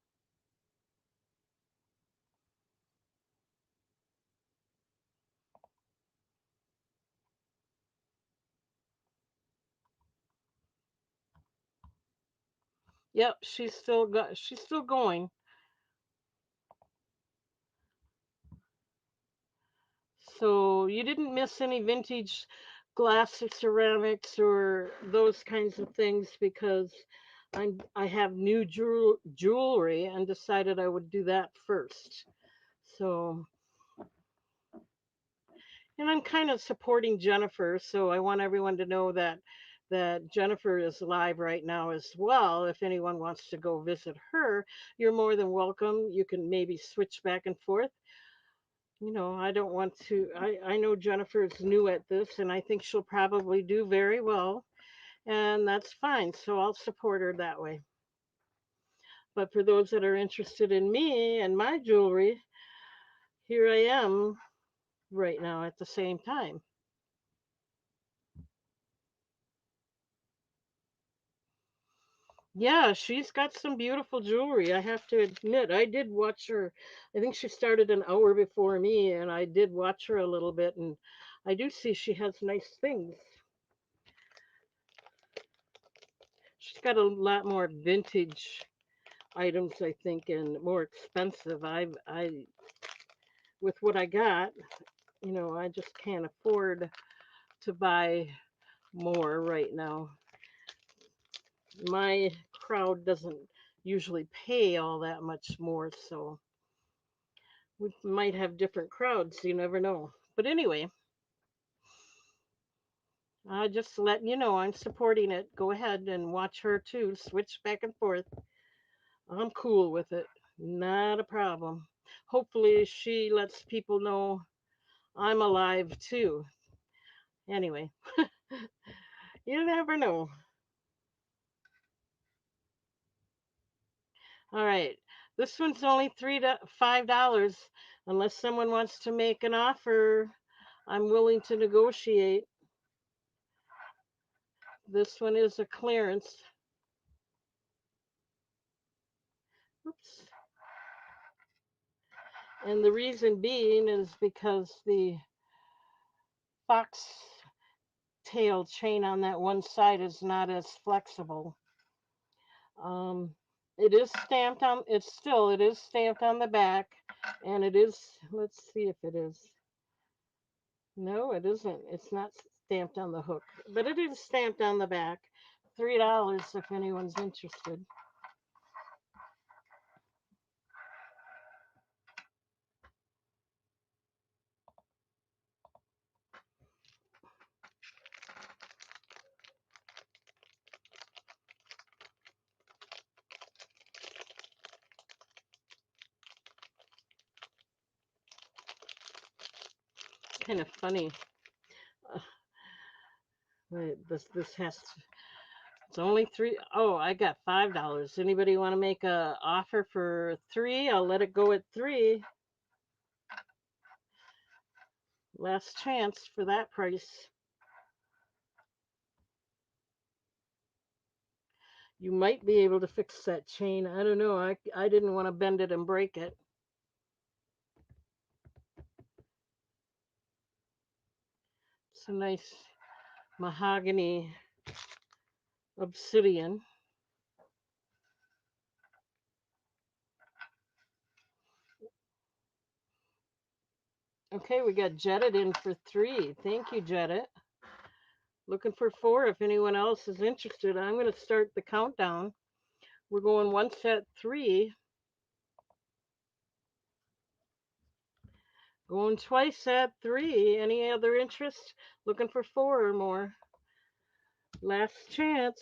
Yep, she's still going. So you didn't miss any vintage glass or ceramics or those kinds of things because I have new jewelry and decided I would do that first. So, and I'm kind of supporting Jennifer, so I want everyone to know that Jennifer is live right now as well. If anyone wants to go visit her, you're more than welcome. You can maybe switch back and forth. I don't want to. I know Jennifer's new at this, and I think she'll probably do very well, and that's fine. So I'll support her that way. But for those that are interested in me and my jewelry, here I am right now at the same time. Yeah, she's got some beautiful jewelry. I have to admit, I did watch her. I think she started an hour before me, and I did watch her a little bit, and I do see she has nice things. She's got a lot more vintage items, I think, and more expensive. I with what I got, I just can't afford to buy more right now. My crowd doesn't usually pay all that much more, so we might have different crowds. You never know. But anyway, just letting you know I'm supporting it. Go ahead and watch her too. Switch back and forth. I'm cool with it. Not a problem. Hopefully, she lets people know I'm alive too. Anyway, you never know. All right. This one's only $5. Unless someone wants to make an offer, I'm willing to negotiate. This one is a clearance. Oops. And the reason being is because the fox tail chain on that one side is not as flexible. Um, it is stamped on, it is stamped on the back, and it is, let's see if it is. No, it isn't. It's not stamped on the hook, but it is stamped on the back. $3 if anyone's interested. Kind of funny. Uh, wait, this has to, it's only three. Oh, I got $5. Anybody want to make a offer for three? I'll let it go at three. Last chance for that price. You might be able to fix that chain. I don't know. I didn't want to bend it and break it. It's a nice mahogany obsidian. Okay, we got Jetted in for three. Thank you, Jetted. Looking for four if anyone else is interested. I'm going to start the countdown. We're going once at three, going twice at three. Any other interest? Looking for four or more. Last chance.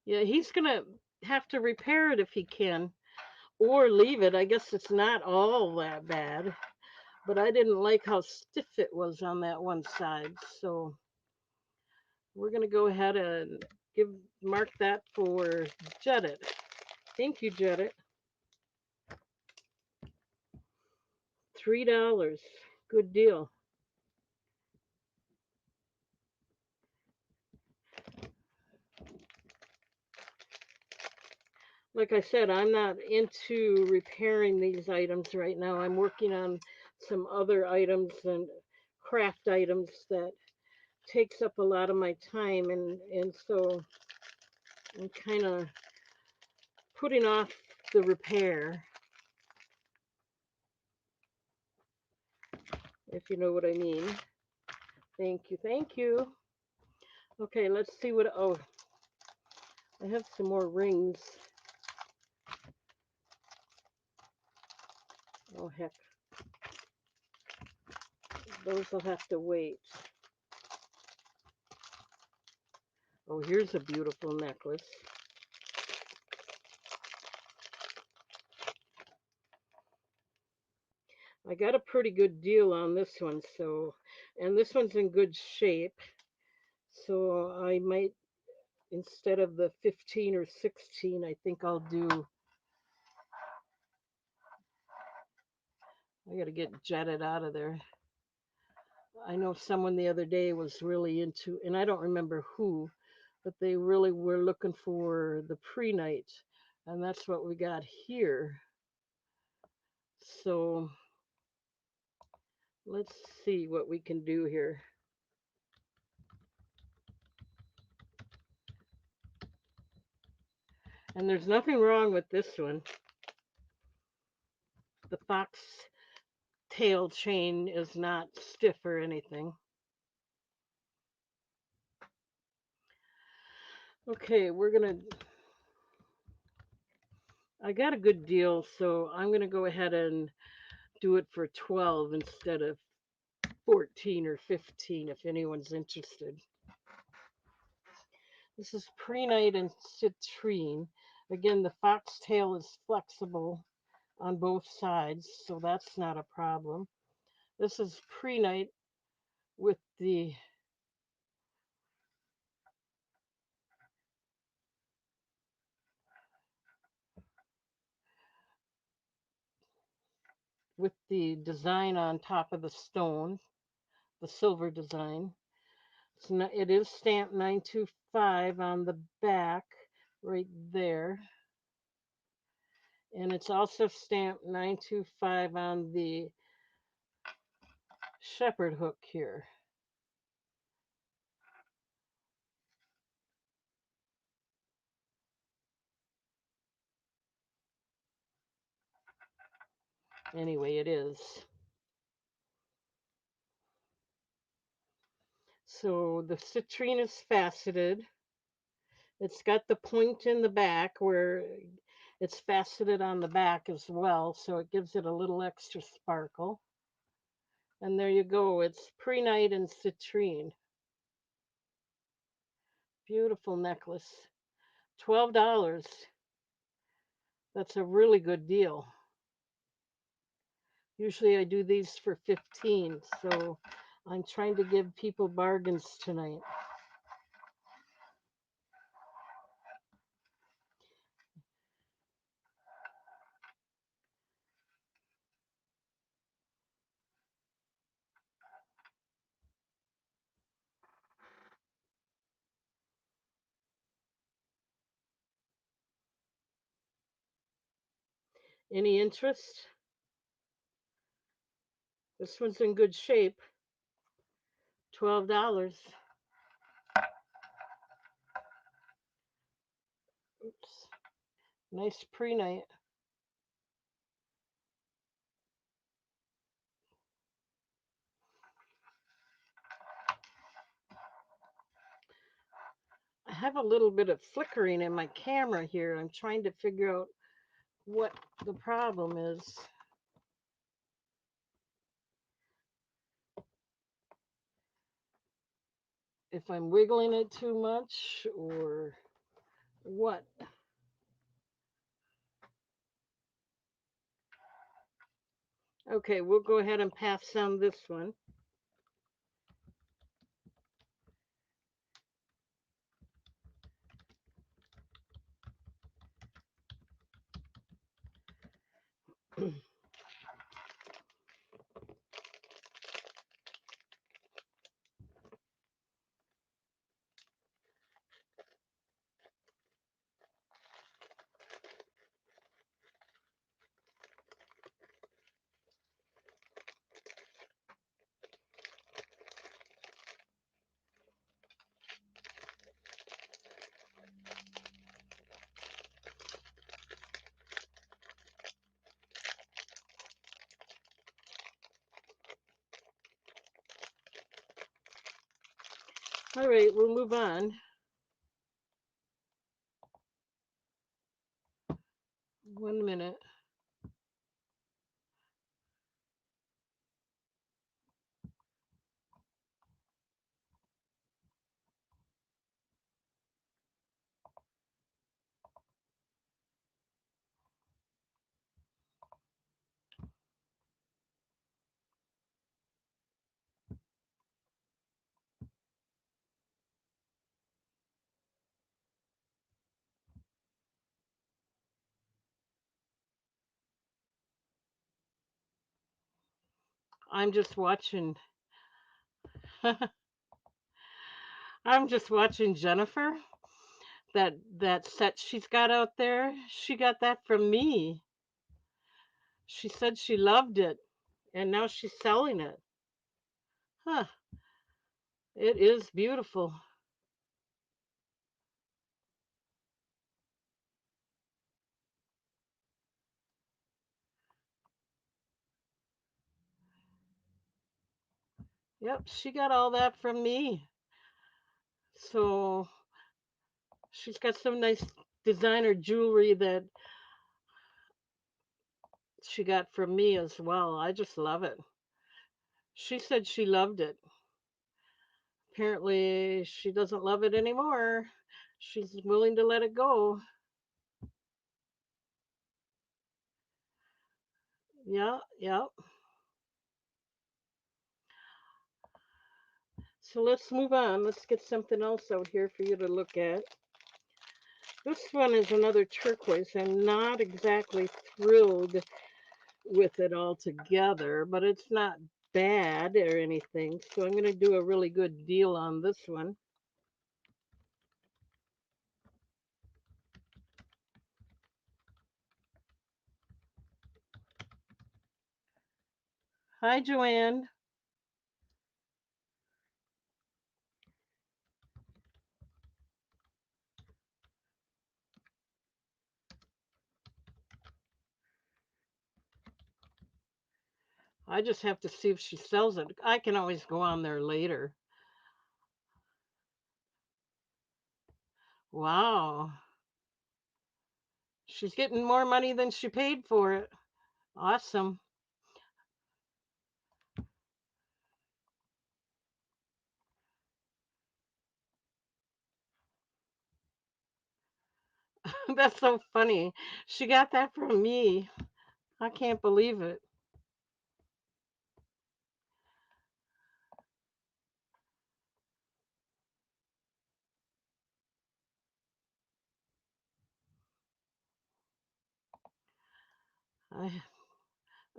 Yeah, he's going to have to repair it if he can, or leave it. I guess it's not all that bad, but I didn't like how stiff it was on that one side. So we're going to go ahead and give mark that for Jetted. Thank you, Jetted. $3. Good deal. Like I said, I'm not into repairing these items right now. I'm working on some other items and craft items that takes up a lot of my time, and so I'm kind of putting off the repair, if you know what I mean. Thank you, thank you. Okay, let's see what. Oh, I have some more rings. Oh heck, those will have to wait. Oh, here's a beautiful necklace. I got a pretty good deal on this one, so, and this one's in good shape. So I might, instead of the 15 or 16, I think I'll do, I got to get Jetted out of there. I know someone the other day was really into, and I don't remember who, but they really were looking for the pre-night, and that's what we got here. So let's see what we can do here. And there's nothing wrong with this one. The fox tail chain is not stiff or anything. Okay, we're gonna, I got a good deal, so I'm gonna go ahead and do it for 12 instead of 14 or 15 if anyone's interested. This is Prenite and Citrine. Again, the foxtail is flexible on both sides, so that's not a problem. This is Prenite with the with the design on top of the stone, the silver design. It is stamped 925 on the back right there. And it's also stamped 925 on the shepherd hook here. Anyway, it is. So the citrine is faceted. It's got the point in the back where it's faceted on the back as well, so it gives it a little extra sparkle. And there you go. It's prehnite and citrine. Beautiful necklace. $12. That's a really good deal. Usually I do these for 15, so I'm trying to give people bargains tonight. Any interest? This one's in good shape. $12. Oops. Nice prehnite. I have a little bit of flickering in my camera here. I'm trying to figure out what the problem is. If I'm wiggling it too much or what. Okay, we'll go ahead and pass on this one. All right, we'll move on. One minute. I'm just watching. I'm just watching Jennifer. That set she's got out there. She got that from me. She said she loved it, and now she's selling it. Huh. It is beautiful. Yep, she got all that from me. So she's got some nice designer jewelry that she got from me as well. I just love it. She said she loved it. Apparently, she doesn't love it anymore. She's willing to let it go. Yeah, yeah. So let's move on. Let's get something else out here for you to look at. This one is another turquoise. I'm not exactly thrilled with it all together, but it's not bad or anything. So I'm going to do a really good deal on this one. Hi, Joanne. I just have to see if she sells it. I can always go on there later. Wow. She's getting more money than she paid for it. Awesome. That's so funny. She got that from me. I can't believe it. I,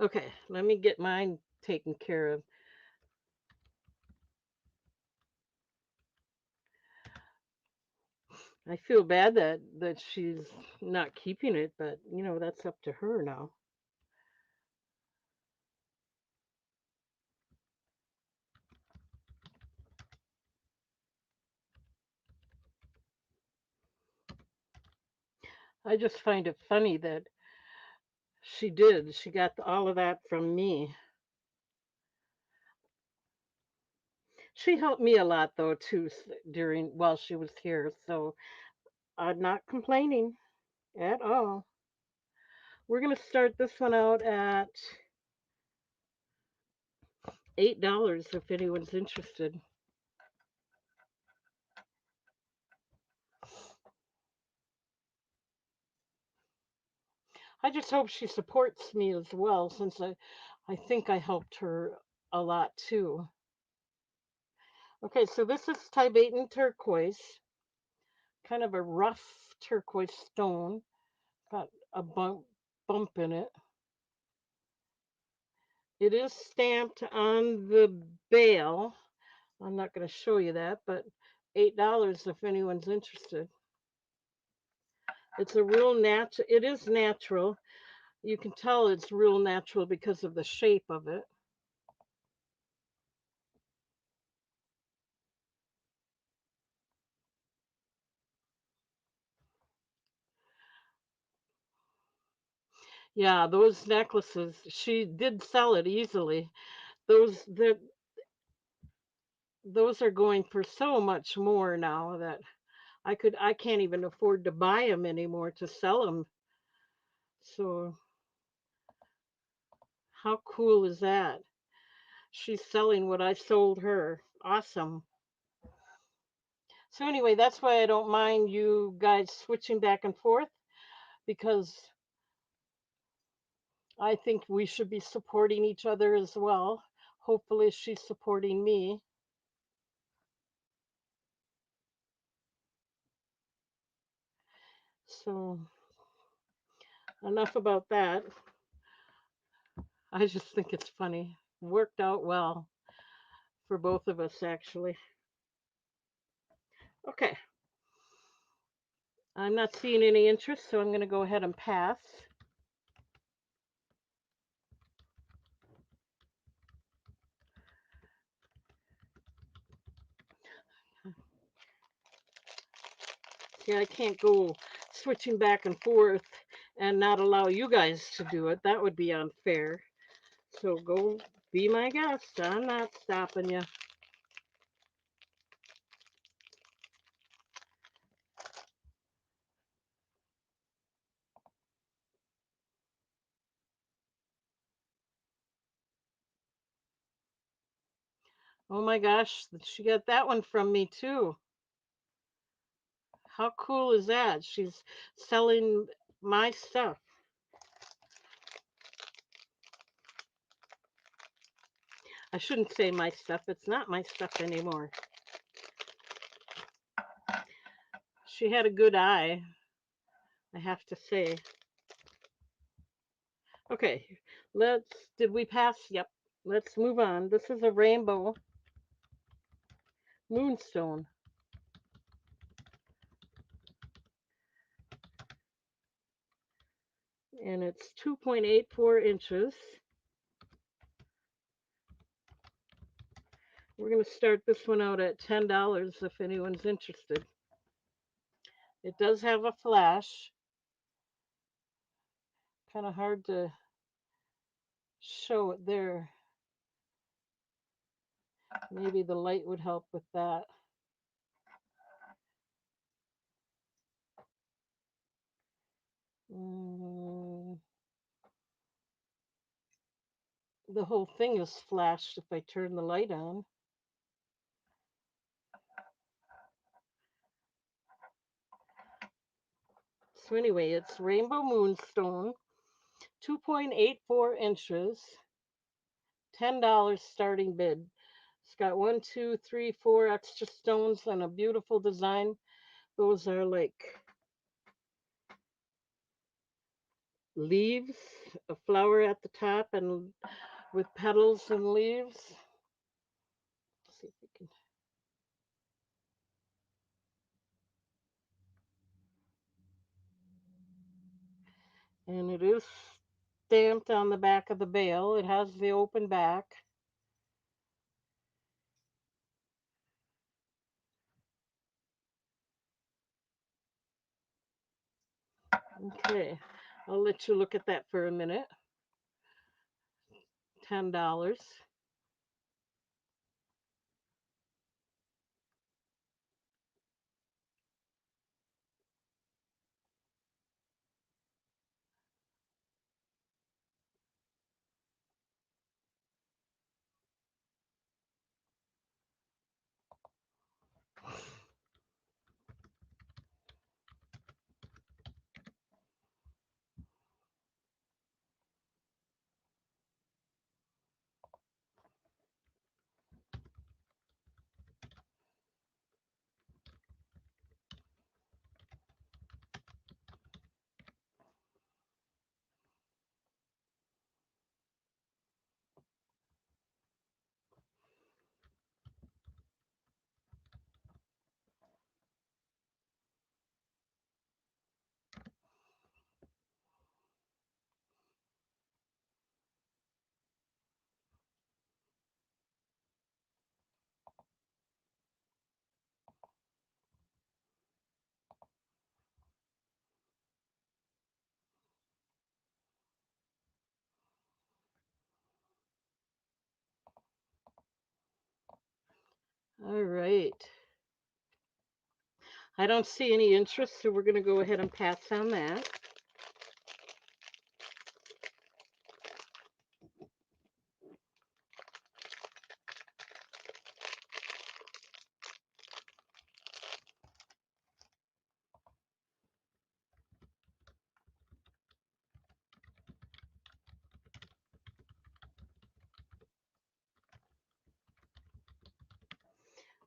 okay, let me get mine taken care of. I feel bad that she's not keeping it, but that's up to her now. I just find it funny that she did. She got all of that from me. She helped me a lot though too during while she was here, so I'm not complaining at all. We're gonna start this one out at $8 if anyone's interested. I just hope she supports me as well, since I think I helped her a lot too. Okay, so this is Tibetan turquoise, kind of a rough turquoise stone, got a bump in it. It is stamped on the bale. I'm not going to show you that, but $8 if anyone's interested. It's a real natural. It is natural. You can tell it's real natural because of the shape of it. Yeah, those necklaces, she did sell it easily. Those that those are going for so much more now that I can't even afford to buy them anymore to sell them. So how cool is that? She's selling what I sold her. Awesome. So anyway, that's why I don't mind you guys switching back and forth, because I think we should be supporting each other as well. Hopefully she's supporting me. So enough about that. I just think it's funny. Worked out well for both of us, actually. Okay, I'm not seeing any interest, so I'm going to go ahead and pass. See, I can't go switching back and forth and not allow you guys to do it. That would be unfair. So go be my guest. I'm not stopping you. Oh my gosh, she got that one from me too. How cool is that? She's selling my stuff. I shouldn't say my stuff. It's not my stuff anymore. She had a good eye, I have to say. Okay, Did we pass? Yep. Let's move on. This is a rainbow moonstone, and it's 2.84 inches. We're going to start this one out at $10 if anyone's interested. It does have a flash. Kind of hard to show it there. Maybe the light would help with that. Mm, the whole thing is flashed if I turn the light on. So anyway, it's Rainbow Moonstone, 2.84 inches, $10 starting bid. It's got one, two, three, four extra stones and a beautiful design. Those are like leaves, a flower at the top, and with petals and leaves. Let's see if we can. And it is stamped on the back of the bale. It has the open back. Okay, I'll let you look at that for a minute. $10. All right. I don't see any interest, so we're going to go ahead and pass on that.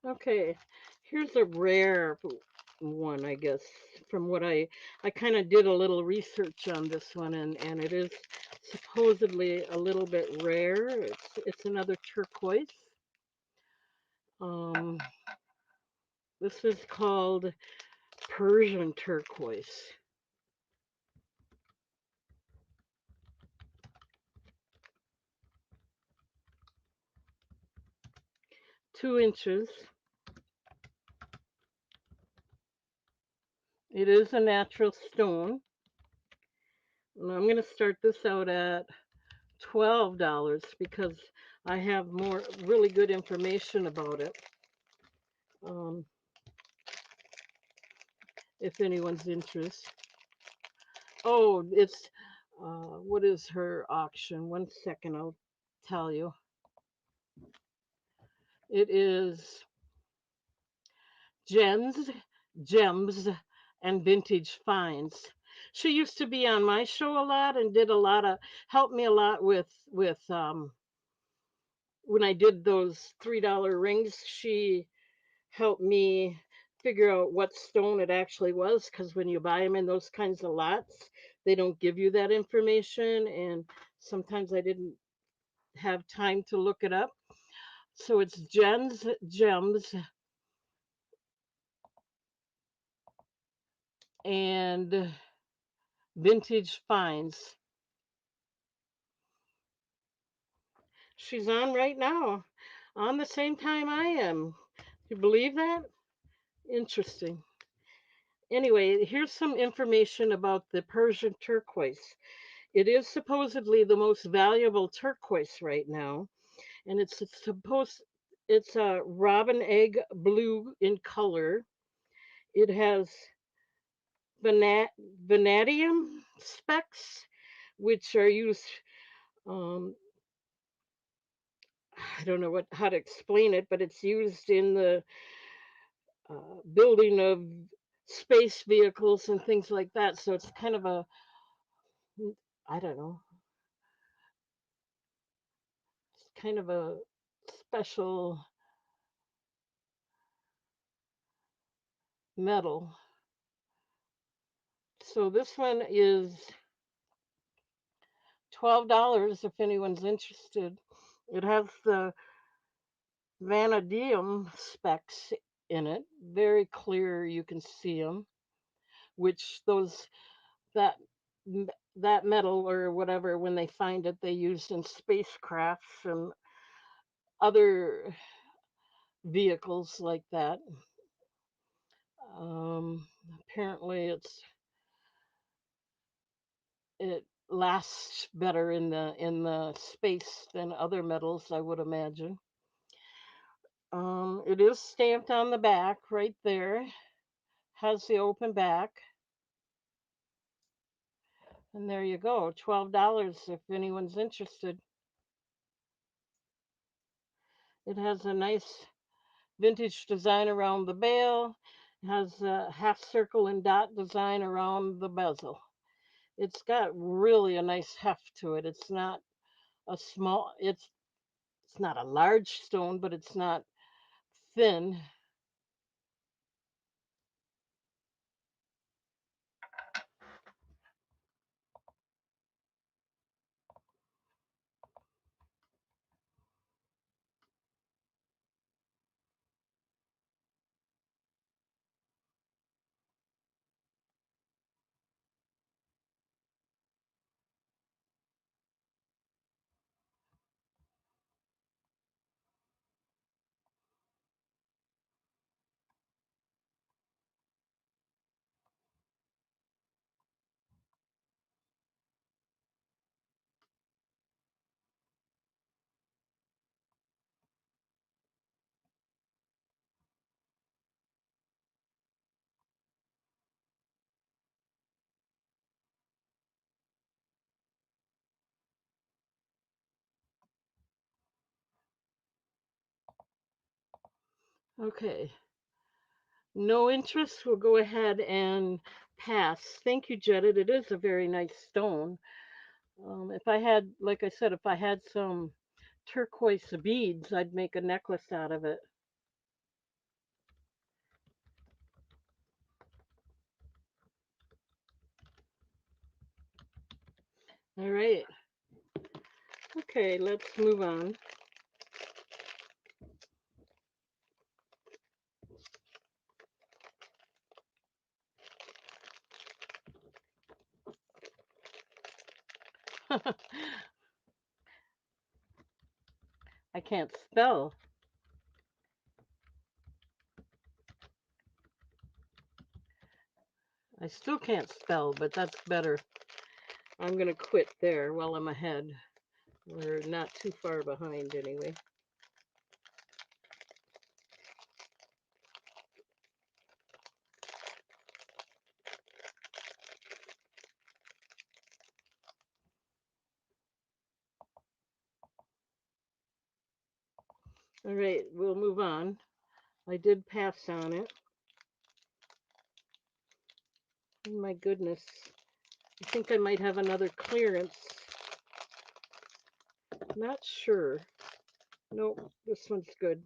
Okay, here's a rare one, I guess, from what I kind of did a little research on this one, and it is supposedly a little bit rare. It's another turquoise. Um, this is called Persian turquoise. 2 inches. It is a natural stone. And I'm going to start this out at $12 because I have more really good information about it. Um, if anyone's interested. Oh, it's what is her auction? 1 second, I'll tell you. It is Gems, Gems, and Vintage Finds. She used to be on my show a lot and did a lot of helped me a lot with when I did those $3 rings. She helped me figure out what stone it actually was because when you buy them in those kinds of lots, they don't give you that information. And Sometimes I didn't have time to look it up. So it's Jen's Gems and Vintage Finds. She's on right now, on the same time I am. You believe that? Interesting. Anyway, here's some information about the Persian turquoise. It is supposedly the most valuable turquoise right now, and it's a robin egg blue in color. It has vanat, vanadium specks, which are used. Um, I don't know how to explain it, but it's used in the building of space vehicles and things like that. So it's kind of a, I don't know, it's kind of a special metal. So this one is $12 if anyone's interested. It has the vanadium specks in it, very clear. You can see them, which those that that metal or whatever, when they find it, they use in spacecrafts and other vehicles like that. Um, Apparently, it lasts better in the space than other metals, I would imagine. It is stamped on the back right there. Has the open back, and there you go. $12 if anyone's interested. It has a nice vintage design around the bail. It has a half circle and dot design around the bezel. It's got really a nice heft to it. It's not a small. It's not a large stone, but it's not thin. Okay. No interest. We'll go ahead and pass. Thank you, Jedit. It is a very nice stone. If I had, like I said, if I had some turquoise beads, I'd make a necklace out of it. All right. Okay, let's move on. I can't spell. I still can't spell, but that's better. I'm going to quit there while I'm ahead. We're not too far behind anyway. All right, we'll move on. I did pass on it. Oh my goodness. I think I might have another clearance. Not sure. Nope, this one's good.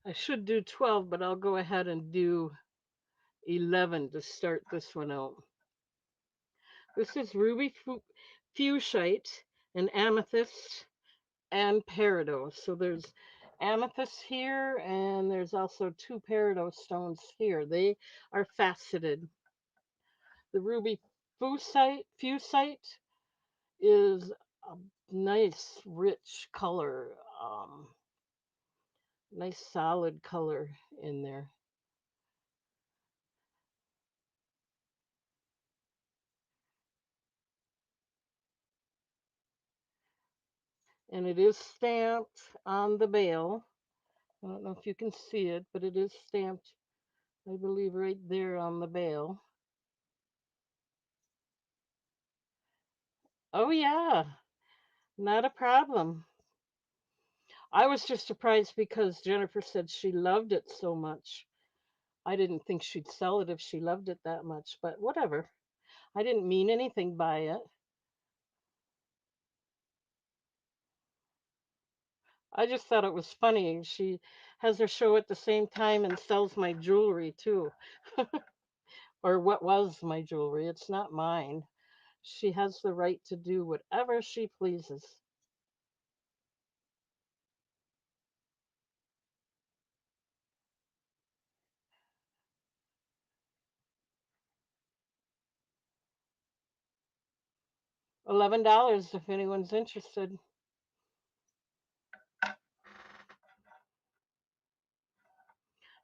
I should do 12, but I'll go ahead and do 11 to start this one out. This is fuchsite and amethyst and peridot. So there's amethyst here, and there's also two peridot stones here. They are faceted. The ruby fusite is a nice, rich color, nice solid color in there. And it is stamped on the bale. I don't know if you can see it, but it is stamped, I believe, right there on the bale. Oh, yeah, not a problem. I was just surprised because Jennifer said she loved it so much. I didn't think she'd sell it if she loved it that much, but whatever. I didn't mean anything by it. I just thought it was funny. She has her show at the same time and sells my jewelry too, or what was my jewelry. It's not mine. She has the right to do whatever she pleases. $11 if anyone's interested.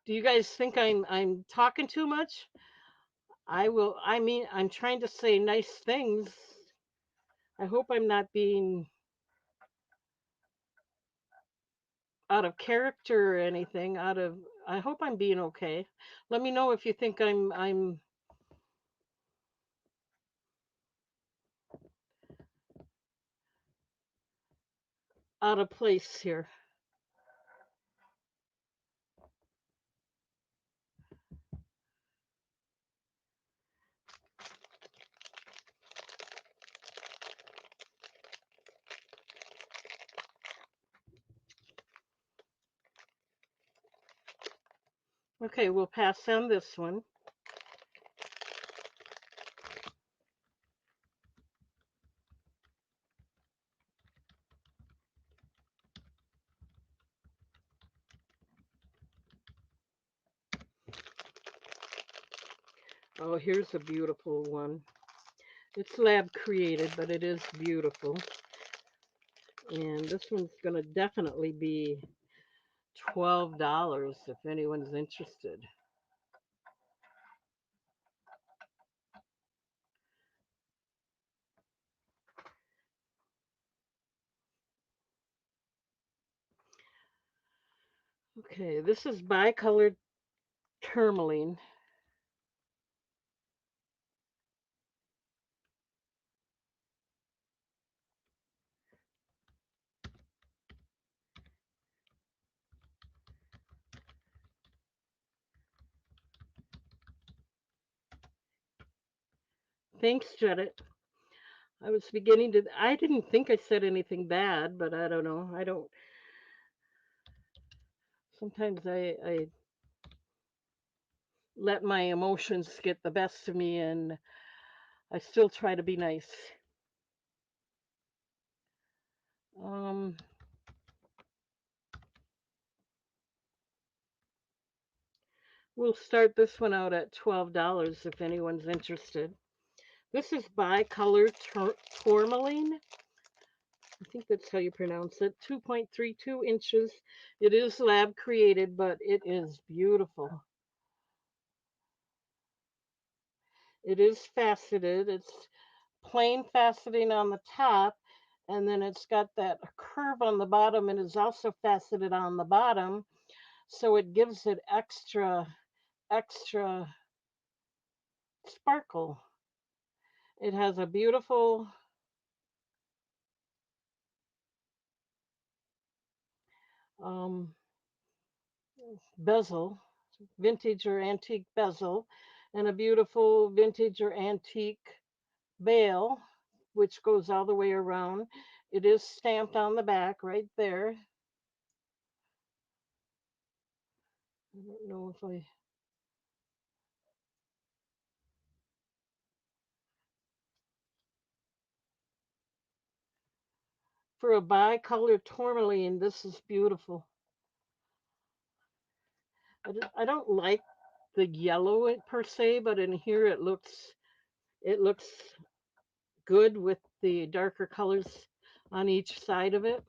Do you guys think I'm talking too much? I mean I'm trying to say nice things. I hope I'm not being out of character or anything. I hope I'm being okay. Let me know if you think I'm out of place here. Okay, we'll pass on this one. Oh, here's a beautiful one. It's lab created, but it is beautiful. And this one's going to definitely be $12 if anyone's interested. Okay, this is bicolored tourmaline. Thanks, Janet. I didn't think I said anything bad, but I don't know. I don't, sometimes I let my emotions get the best of me and I still try to be nice. Um, we'll start this one out at $12 if anyone's interested. This is bicolor tourmaline. I think that's how you pronounce it. 2.32 inches. It is lab created, but it is beautiful. It is faceted. It's plain faceting on the top, and then it's got that curve on the bottom and is also faceted on the bottom. So it gives it extra sparkle. It has a beautiful um, bezel, vintage or antique bezel, and a beautiful vintage or antique bail, which goes all the way around. It is stamped on the back right there. don't know if I, for a bicolor tourmaline, this is beautiful. I don't like the yellow per se, but in here it looks good with the darker colors on each side of it.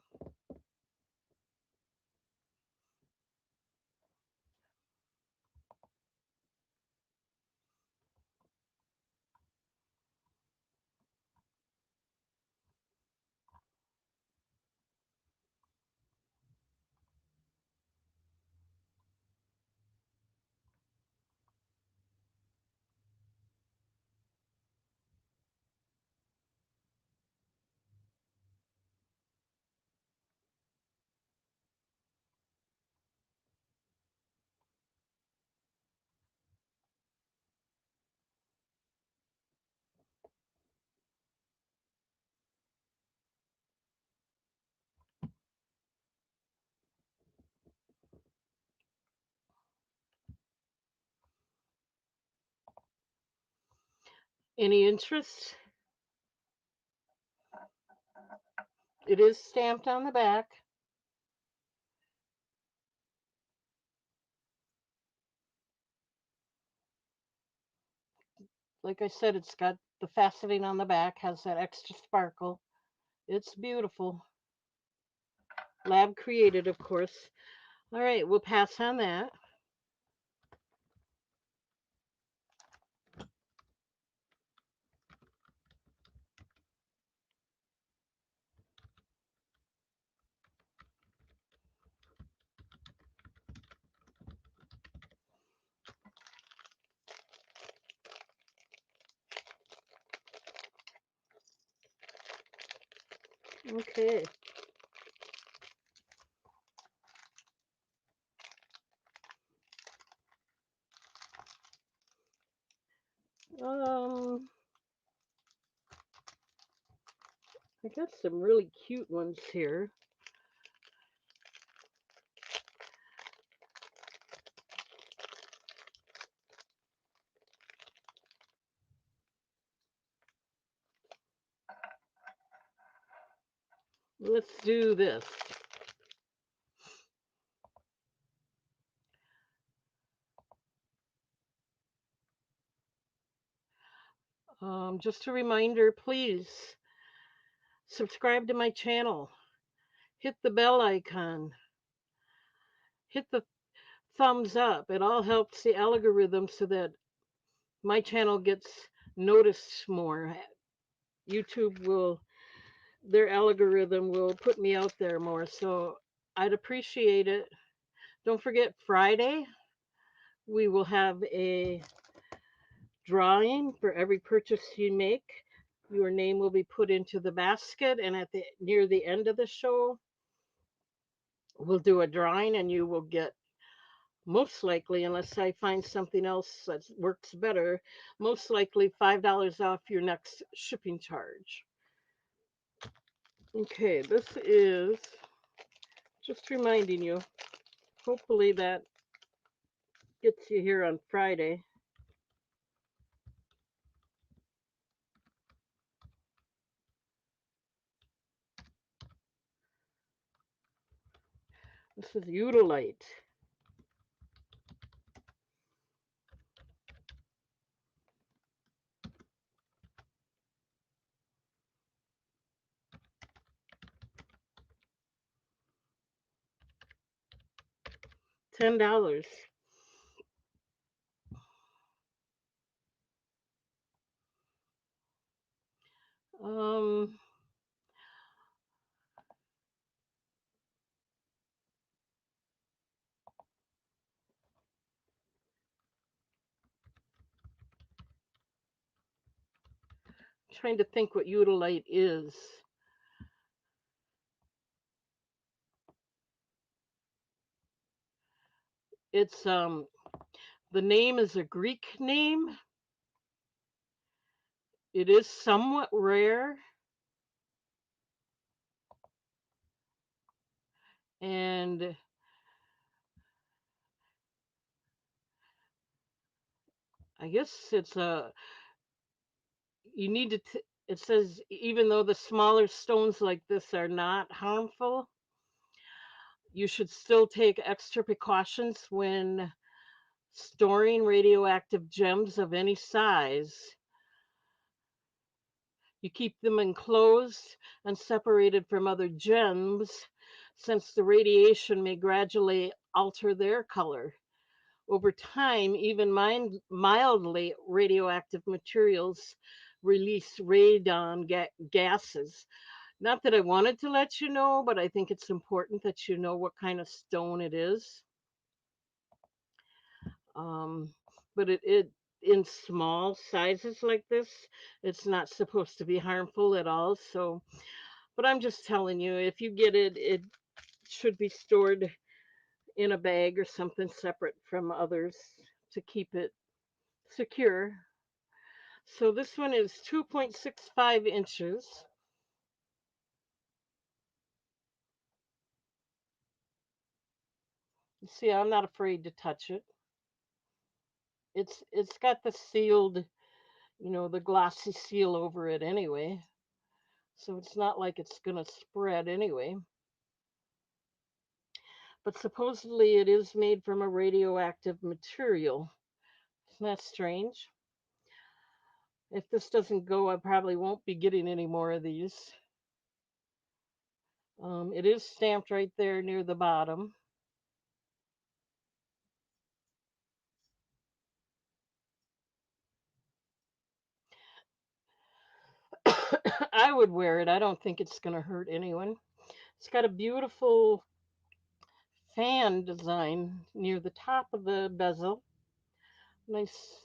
Any interest? It is stamped on the back. Like I said, it's got the faceting on the back, has that extra sparkle. It's beautiful. Lab created, of course. All right, we'll pass on that. Okay. Um, I got some really cute ones here. Let's do this. Just a reminder, please subscribe to my channel. Hit the bell icon. Hit the thumbs up. It all helps the algorithm so that my channel gets noticed more. YouTube will, their algorithm will put me out there more. So I'd appreciate it. Don't forget, Friday, we will have a drawing for every purchase you make. Your name will be put into the basket, and at the near the end of the show, we'll do a drawing, and you will get, most likely, unless I find something else that works better, most likely $5 off your next shipping charge. Okay, this is just reminding you. Hopefully that gets you here on Friday. This is Utilite. $10. Um, Trying to think what Utilite is. It's the name is a Greek name. It is somewhat rare, and I guess it's a you need to it says even though the smaller stones like this are not harmful, you should still take extra precautions when storing radioactive gems of any size. You keep them enclosed and separated from other gems since the radiation may gradually alter their color. Over time, even mildly radioactive materials release radon gases. Not that I wanted to let you know, but I think it's important that you know what kind of stone it is. Um, but it in small sizes like this, it's not supposed to be harmful at all. So, but I'm just telling you, if you get it, it should be stored in a bag or something separate from others to keep it secure. So this one is 2.65 inches. You see, I'm not afraid to touch it. It's got the sealed, the glossy seal over it anyway. So it's not like it's going to spread anyway. But supposedly it is made from a radioactive material. Isn't that strange? If this doesn't go, I probably won't be getting any more of these. It is stamped right there near the bottom. I would wear it. I don't think it's going to hurt anyone. It's got a beautiful fan design near the top of the bezel. Nice,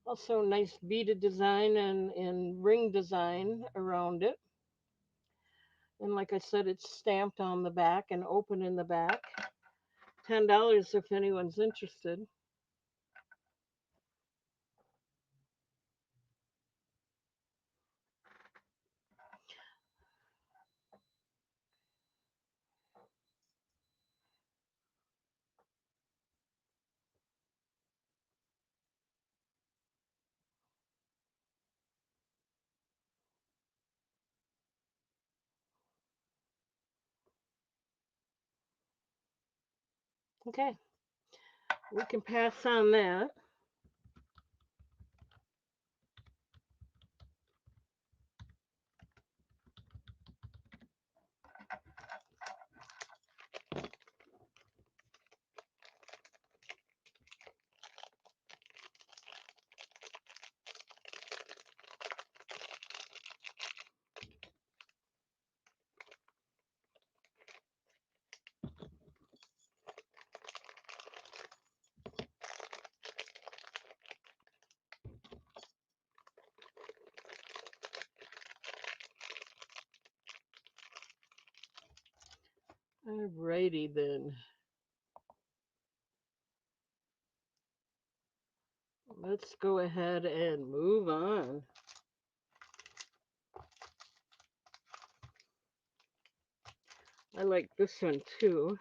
also nice beaded design and ring design around it. And like I said, it's stamped on the back and open in the back. $10 if anyone's interested. Okay, we can pass on that. Alrighty then. Let's go ahead and move on. I like this one too.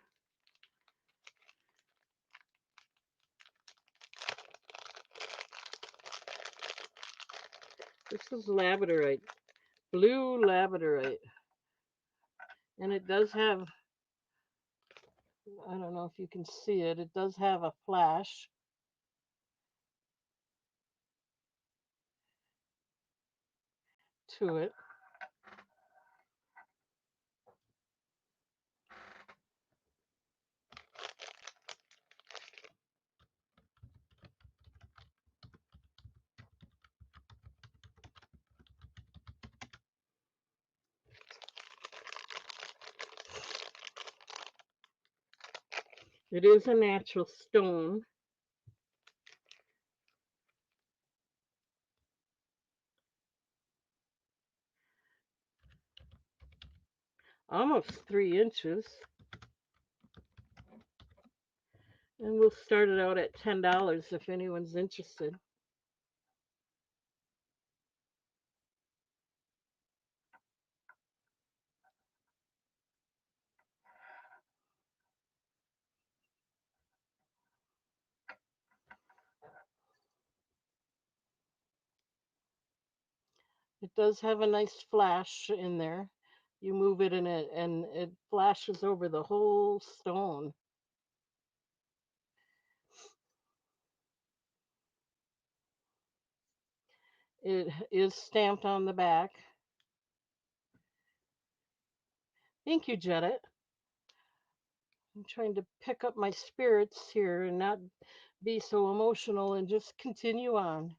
This is labradorite, blue labradorite. And it does have, I don't know if you can see it, it does have a flash to it. It is a natural stone. Almost 3 inches. And we'll start it out at $10 if anyone's interested. It does have a nice flash in there. You move it and it flashes over the whole stone. It is stamped on the back. Thank you, Jedit. I'm trying to pick up my spirits here and not be so emotional and just continue on.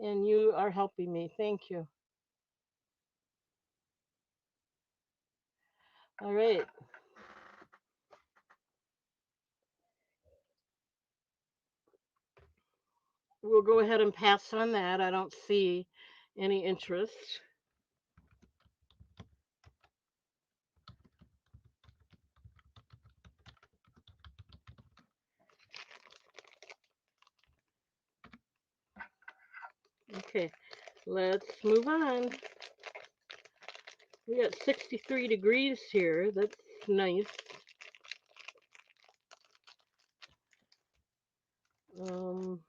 And you are helping me. Thank you. All right. We'll go ahead and pass on that. I don't see any interest. Okay, let's move on. We got 63 degrees here. That's nice. Um,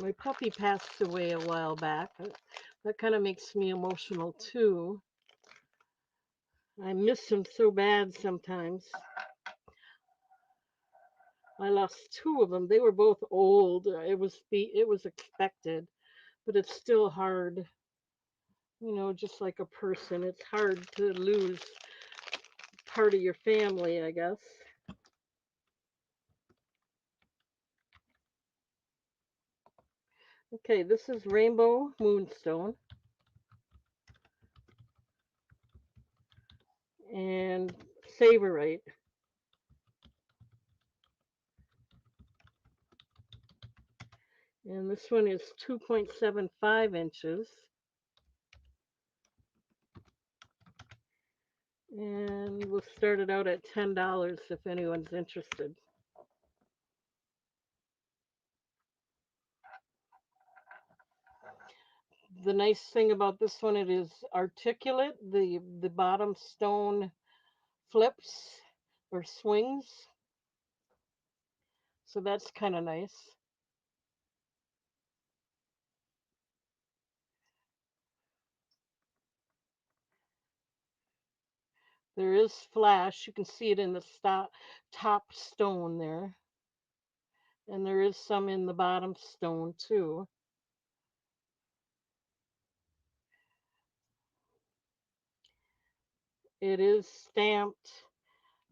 my puppy passed away a while back. That kind of makes me emotional too. I miss him so bad sometimes. I lost two of them. They were both old. It was expected, but it's still hard. Just like a person, it's hard to lose part of your family, I guess. Okay, this is Rainbow Moonstone and Savorite. And this one is 2.75 inches. And we'll start it out at $10 if anyone's interested. The nice thing about this one, it is articulate. The bottom stone flips or swings. So that's kind of nice. There is flash. You can see it in the top stone there. And there is some in the bottom stone too. It is stamped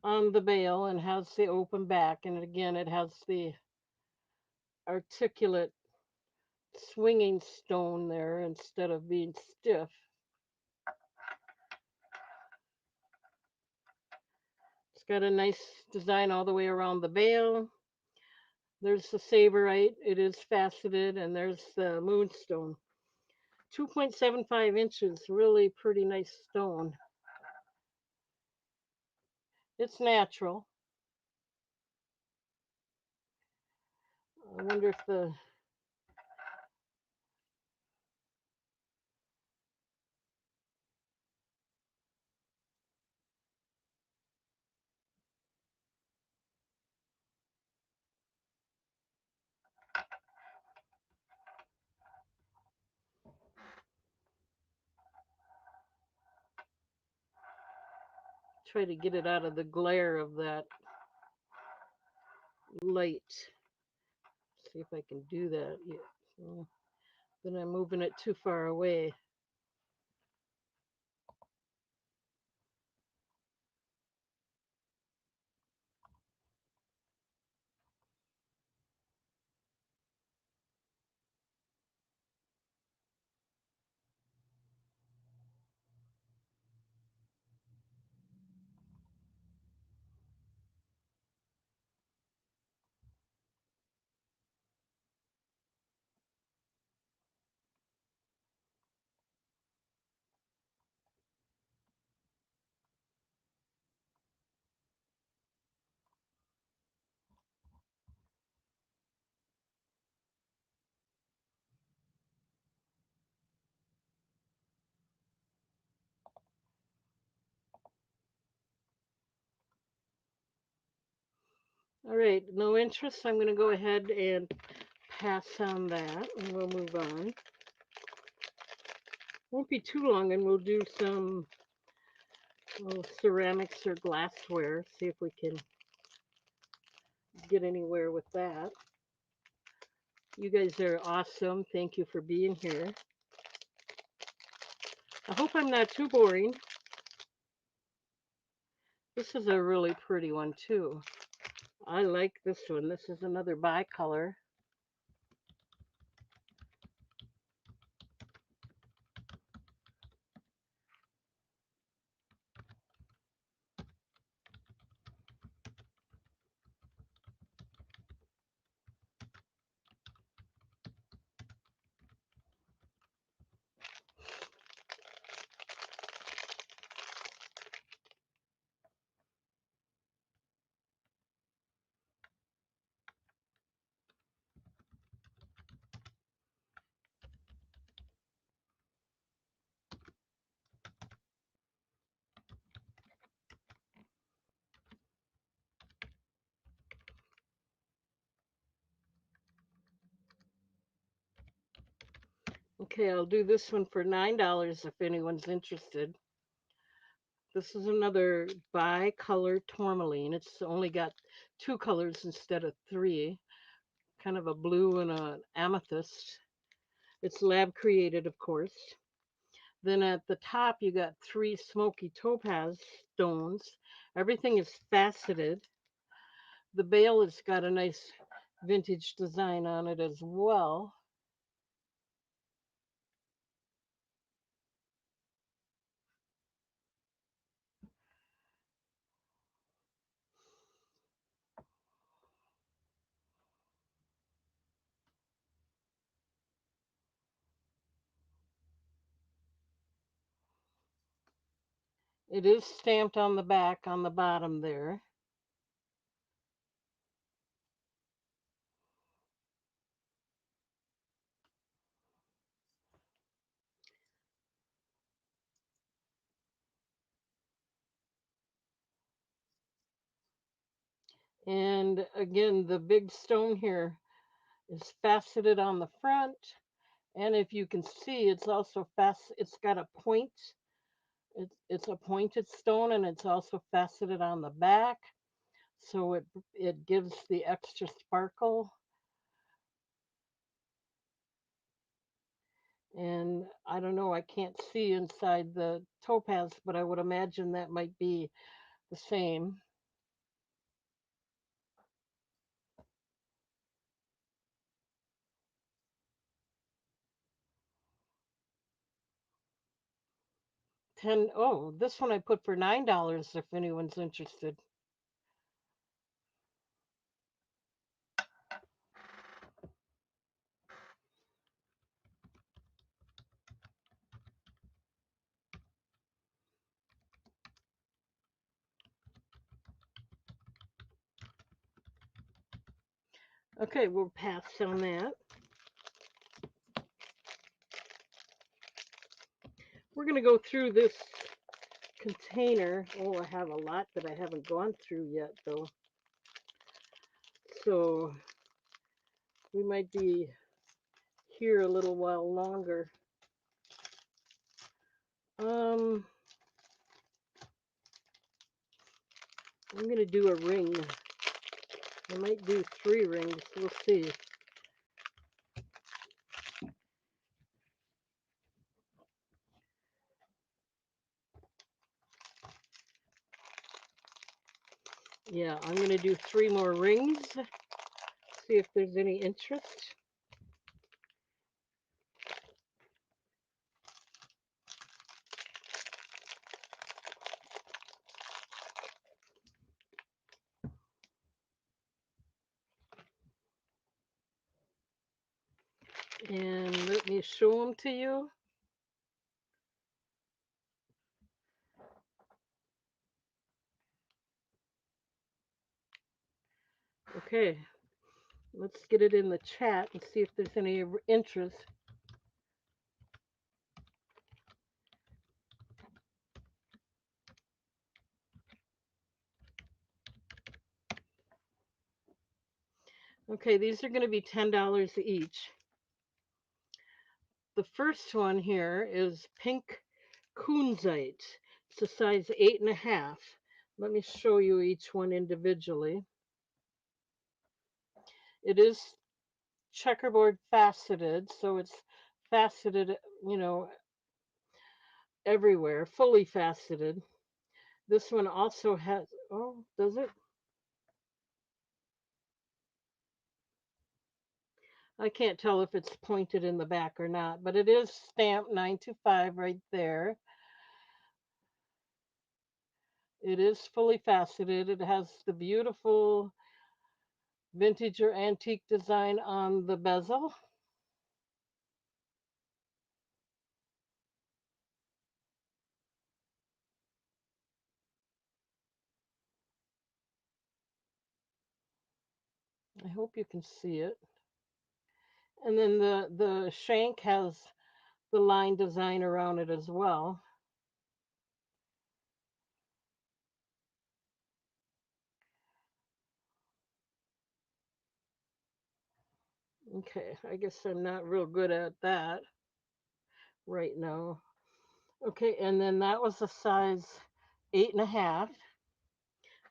on the bale and has the open back. And again, it has the articulate swinging stone there instead of being stiff. It's got a nice design all the way around the bale. There's the saberite. It is faceted, and there's the moonstone. 2.75 inches, really pretty nice stone. It's natural. I wonder if the try to get it out of the glare of that light. See if I can do that. Yeah. Then I'm moving it too far away. All right, no interest. I'm going to go ahead and pass on that, and we'll move on. Won't be too long, and we'll do some ceramics or glassware. See if we can get anywhere with that. You guys are awesome. Thank you for being here. I hope I'm not too boring. This is a really pretty one too. I like this one. This is another bicolor. Okay, I'll do this one for $9 if anyone's interested. This is another bicolor tourmaline. It's only got two colors instead of three, kind of a blue and an amethyst. It's lab created, of course. Then at the top, you got three smoky topaz stones. Everything is faceted. The bale has got a nice vintage design on it as well. It is stamped on the back on the bottom there. And again, the big stone here is faceted on the front. And if you can see, it's also it's got a point. It's a pointed stone and it's also faceted on the back. So it gives the extra sparkle. And I don't know, I can't see inside the topaz, but I would imagine that might be the same. Oh, this one I put for $9 if anyone's interested. Okay, we'll pass on that. We're going to go through this container. Oh, I have a lot that I haven't gone through yet, though. So we might be here a little while longer. Um, I'm going to do a ring. I might do 3 rings. We'll see. Yeah, I'm going to do 3 more rings. See if there's any interest. And let me show them to you. Okay, let's get it in the chat and see if there's any interest. Okay, these are going to be $10 each. The first one here is pink kunzite. It's a size 8.5. Let me show you each one individually. It is checkerboard faceted, so it's faceted, you know, everywhere, fully faceted. This one also has, oh, does it? I can't tell if it's pointed in the back or not, but it is stamped 925 right there. It is fully faceted. It has the beautiful vintage or antique design on the bezel. I hope you can see it. And then the shank has the line design around it as well. Okay, I guess I'm not real good at that right now. Okay, and then that was a size 8.5.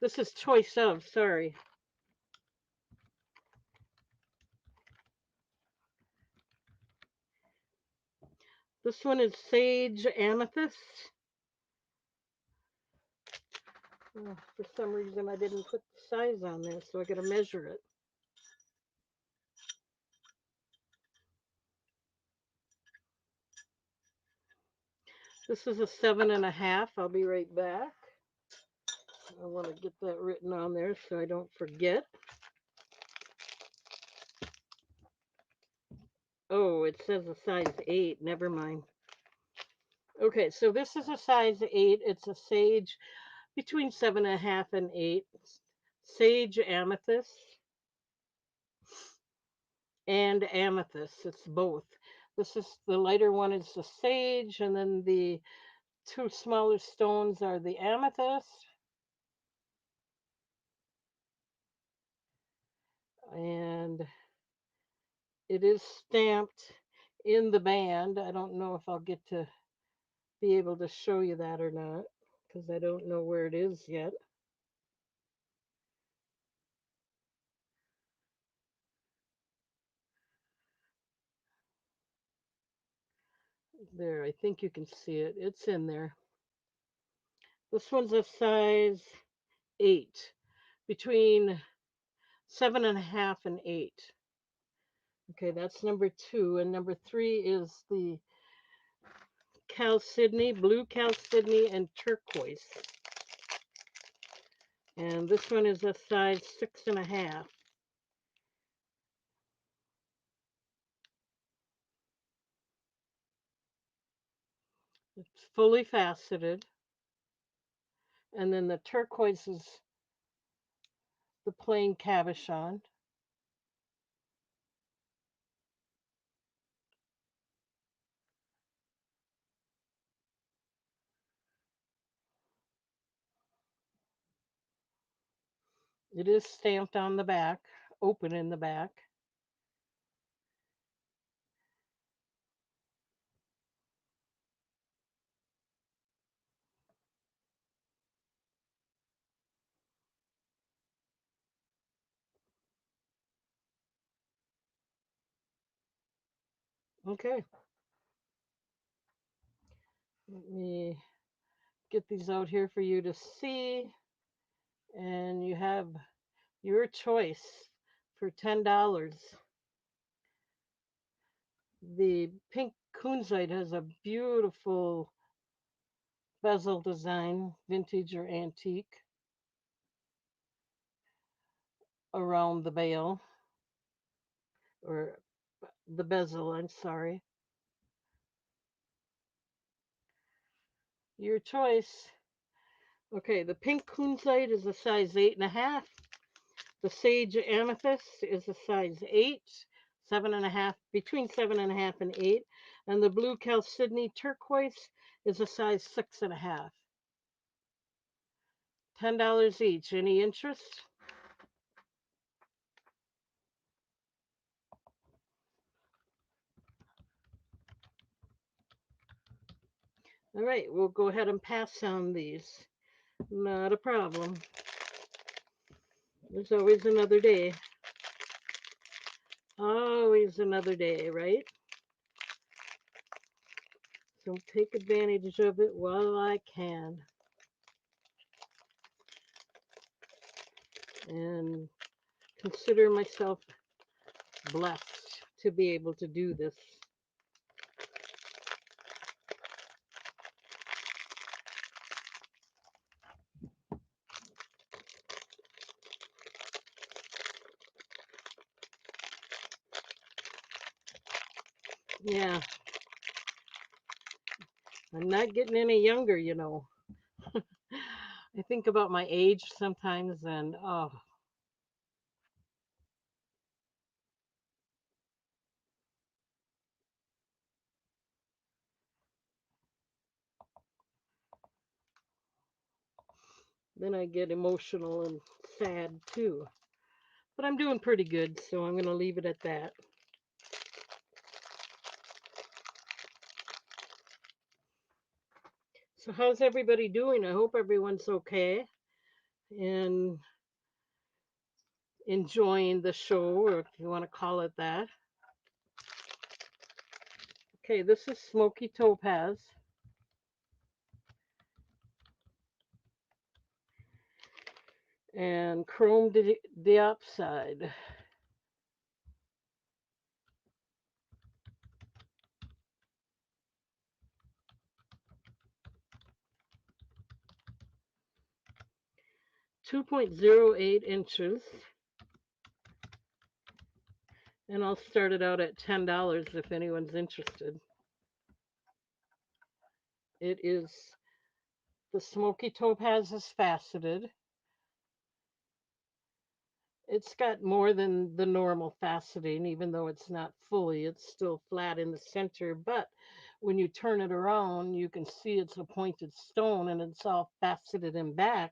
This is choice of, sorry. This one is sage amethyst. Oh, for some reason, I didn't put the size on there, so I got to measure it. This is a 7.5. I'll be right back. I want to get that written on there so I don't forget. Oh, it says a size 8. Never mind. Okay, so this is a size 8. It's a sage between 7.5 and 8. Sage amethyst and amethyst. It's both. This is the lighter one is the sage, and then the two smaller stones are the amethyst. And it is stamped in the band. I don't know if I'll get to be able to show you that or not because I don't know where it is yet. There, I think you can see it. It's in there. This one's a size 8, between 7.5 and 8. Okay, that's number 2. And number 3 is the Chalcedony, blue Chalcedony, and turquoise. And this one is a size 6.5. It's fully faceted. And then the turquoise is the plain cabochon. It is stamped on the back, open in the back. Okay, let me get these out here for you to see. And you have your choice for $10. The pink kunzite has a beautiful bezel design, vintage or antique, around the bail or the bezel, I'm sorry. Your choice. Okay, the pink kunzite is a size 8.5. The sage amethyst is a size 8, 7.5, between 7.5 and 8. And the blue chalcedony turquoise is a size 6.5. $10 each. Any interest? All right, we'll go ahead and pass on these. Not a problem. There's always another day. Always another day, right? So take advantage of it while I can. And consider myself blessed to be able to do this. Yeah, I'm not getting any younger, you know. I think about my age sometimes, and oh, then I get emotional and sad too. But I'm doing pretty good, so I'm going to leave it at that. So, how's everybody doing? I hope everyone's okay and enjoying the show, or if you want to call it that. Okay, this is Smoky Topaz. And chrome diopside. 2.08 inches. And I'll start it out at $10 if anyone's interested. It is the Smoky Topaz is faceted. It's got more than the normal faceting, even though it's not fully, it's still flat in the center. But when you turn it around, you can see it's a pointed stone and it's all faceted in back.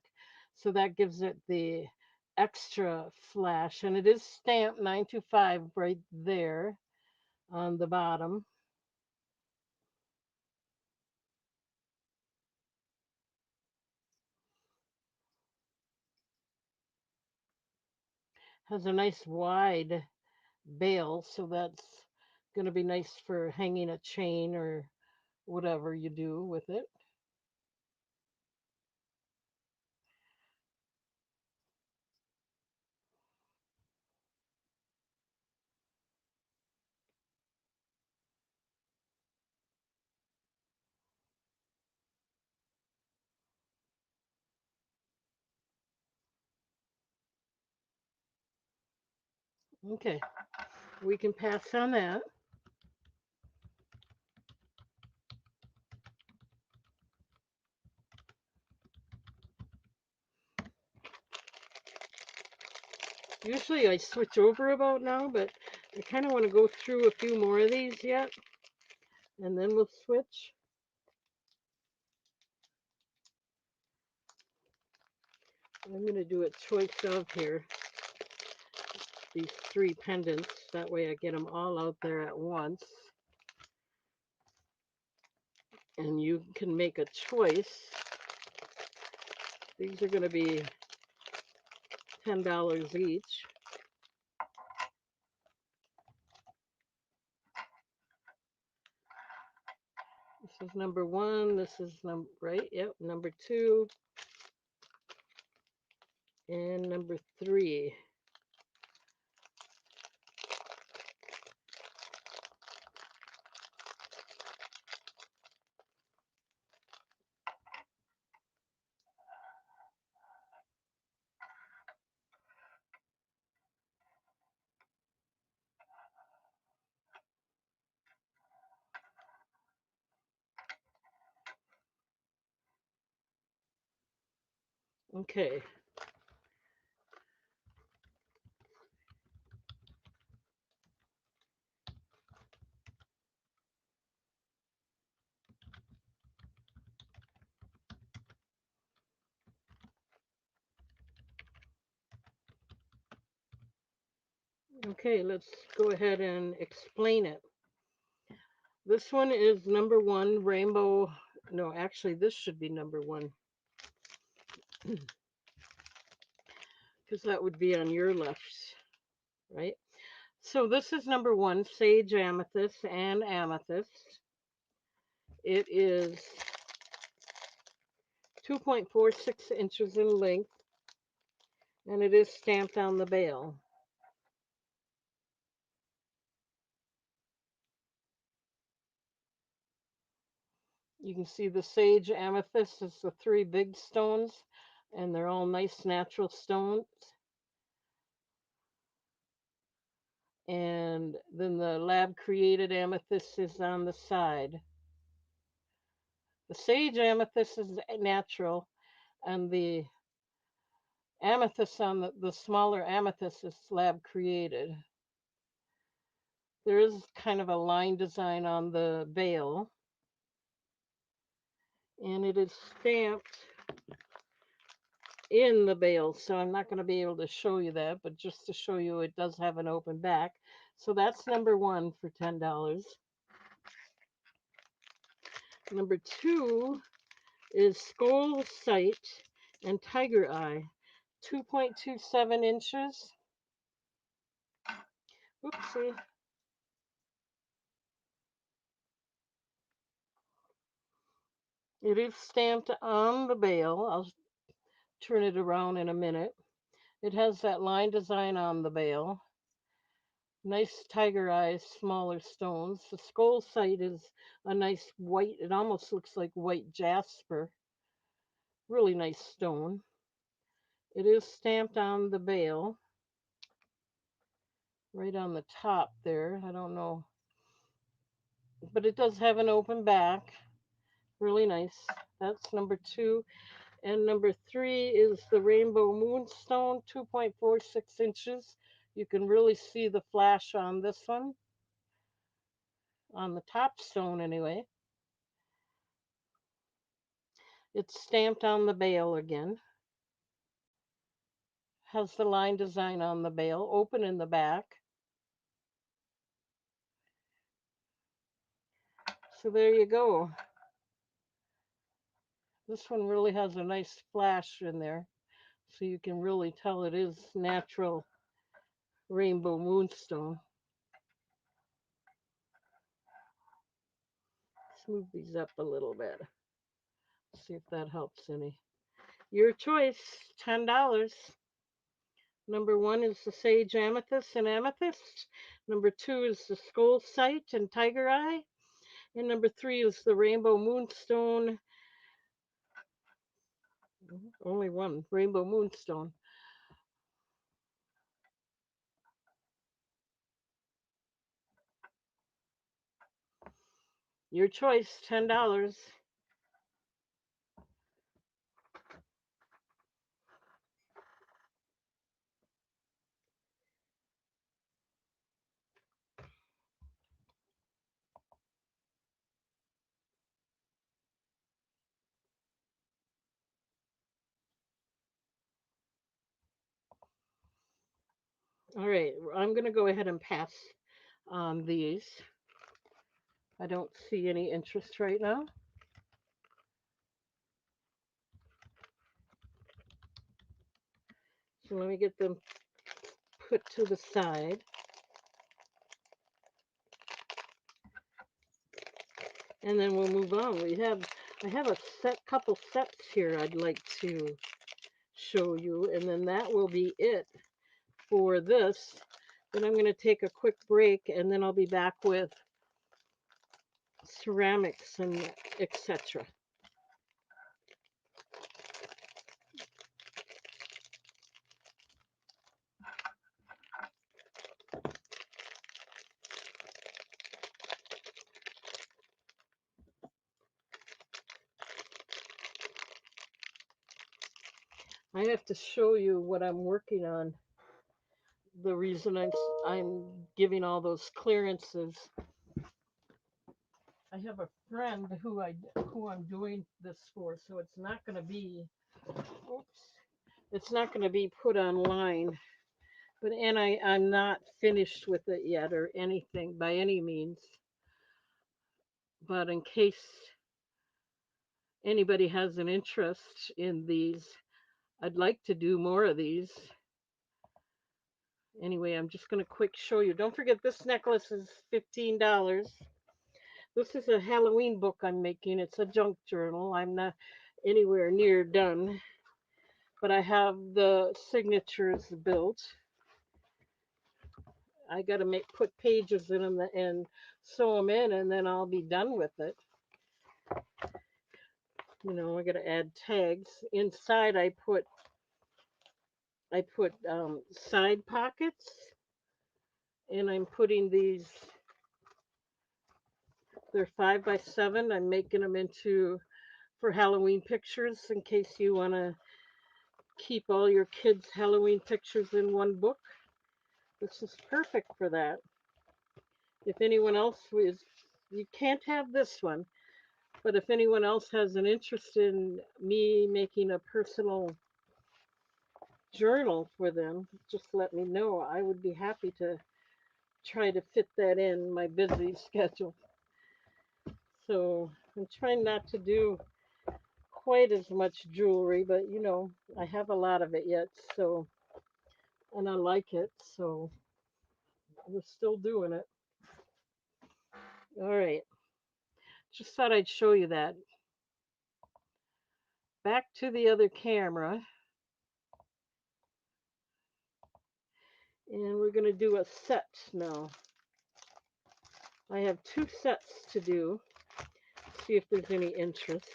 So that gives it the extra flash. And it is stamped 925 right there on the bottom. Has a nice wide bail, so that's going to be nice for hanging a chain or whatever you do with it. Okay, we can pass on that. Usually I switch over about now, but I kind of want to go through a few more of these yet, and then we'll switch. I'm going to do a choice of here, these three pendants. That way I get them all out there at once. And you can make a choice. These are going to be $10 each. This is number one. This is number, right? Yep, number two. And number three. Okay. Okay, let's go ahead and explain it. This one is number one, rainbow No, actually, this should be number one because that would be on your left, right? So this is number one, sage amethyst and amethyst. It is 2.46 inches in length, and it is stamped on the bale. You can see the sage amethyst is the three big stones, and they're all nice natural stones. And then the lab created amethyst is on the side. The sage amethyst is natural, and the amethyst on the smaller amethyst is lab created. There is kind of a line design on the bale, and it is stamped in the bale, so I'm not going to be able to show you that, but just to show you it does have an open back. So that's number one for $10. Number two is skull sight and tiger eye, 2.27 inches. Oopsie. It is stamped on the bale. I'll turn it around in a minute. It has that line design on the bale. Nice tiger eyes, smaller stones. The skull sight is a nice white, it almost looks like white jasper. Really nice stone. It is stamped on the bale, right on the top there. I don't know, but it does have an open back. Really nice. That's number two. And number three is the Rainbow Moonstone, 2.46 inches. You can really see the flash on this one, on the top stone anyway. It's stamped on the bale again. Has the line design on the bale, open in the back. So there you go. This one really has a nice flash in there, so you can really tell it is natural rainbow moonstone. Let's move these up a little bit. See if that helps any. Your choice, $10. Number one is the sage amethyst and amethyst. Number two is the skull sight and tiger eye. And number three is the rainbow moonstone. Only one, rainbow moonstone. Your choice, $10. All right, I'm going to go ahead and pass on these. I don't see any interest right now. So let me get them put to the side. And then we'll move on. I have a couple sets here I'd like to show you, and then that will be it for this. Then I'm going to take a quick break, and then I'll be back with ceramics and etc. I have to show you what I'm working on. The reason I'm giving all those clearances. I have a friend who I'm doing this for, so it's not going to be. Oops, it's not going to be put online. But I'm not finished with it yet or anything by any means. But in case anybody has an interest in these, I'd like to do more of these. Anyway, I'm just going to quick show you. Don't forget this necklace is $15. This is a Halloween book I'm making. It's a junk journal. I'm not anywhere near done, but I have the signatures built. I got to make put pages in them and sew them in, and then I'll be done with it. I got to add tags inside. I put side pockets, and I'm putting these. They're 5 by 7. I'm making them into for Halloween pictures in case you want to keep all your kids' Halloween pictures in one book. This is perfect for that. If anyone else is, you can't have this one, but if anyone else has an interest in me making a personal journal for them, just let me know. I would be happy to try to fit that in my busy schedule. So I'm trying not to do quite as much jewelry, but I have a lot of it yet, so and I like it, so we're still doing it. All right. Just thought I'd show you that. Back to the other camera, and we're going to do a set now. I have 2 sets to do. See if there's any interest.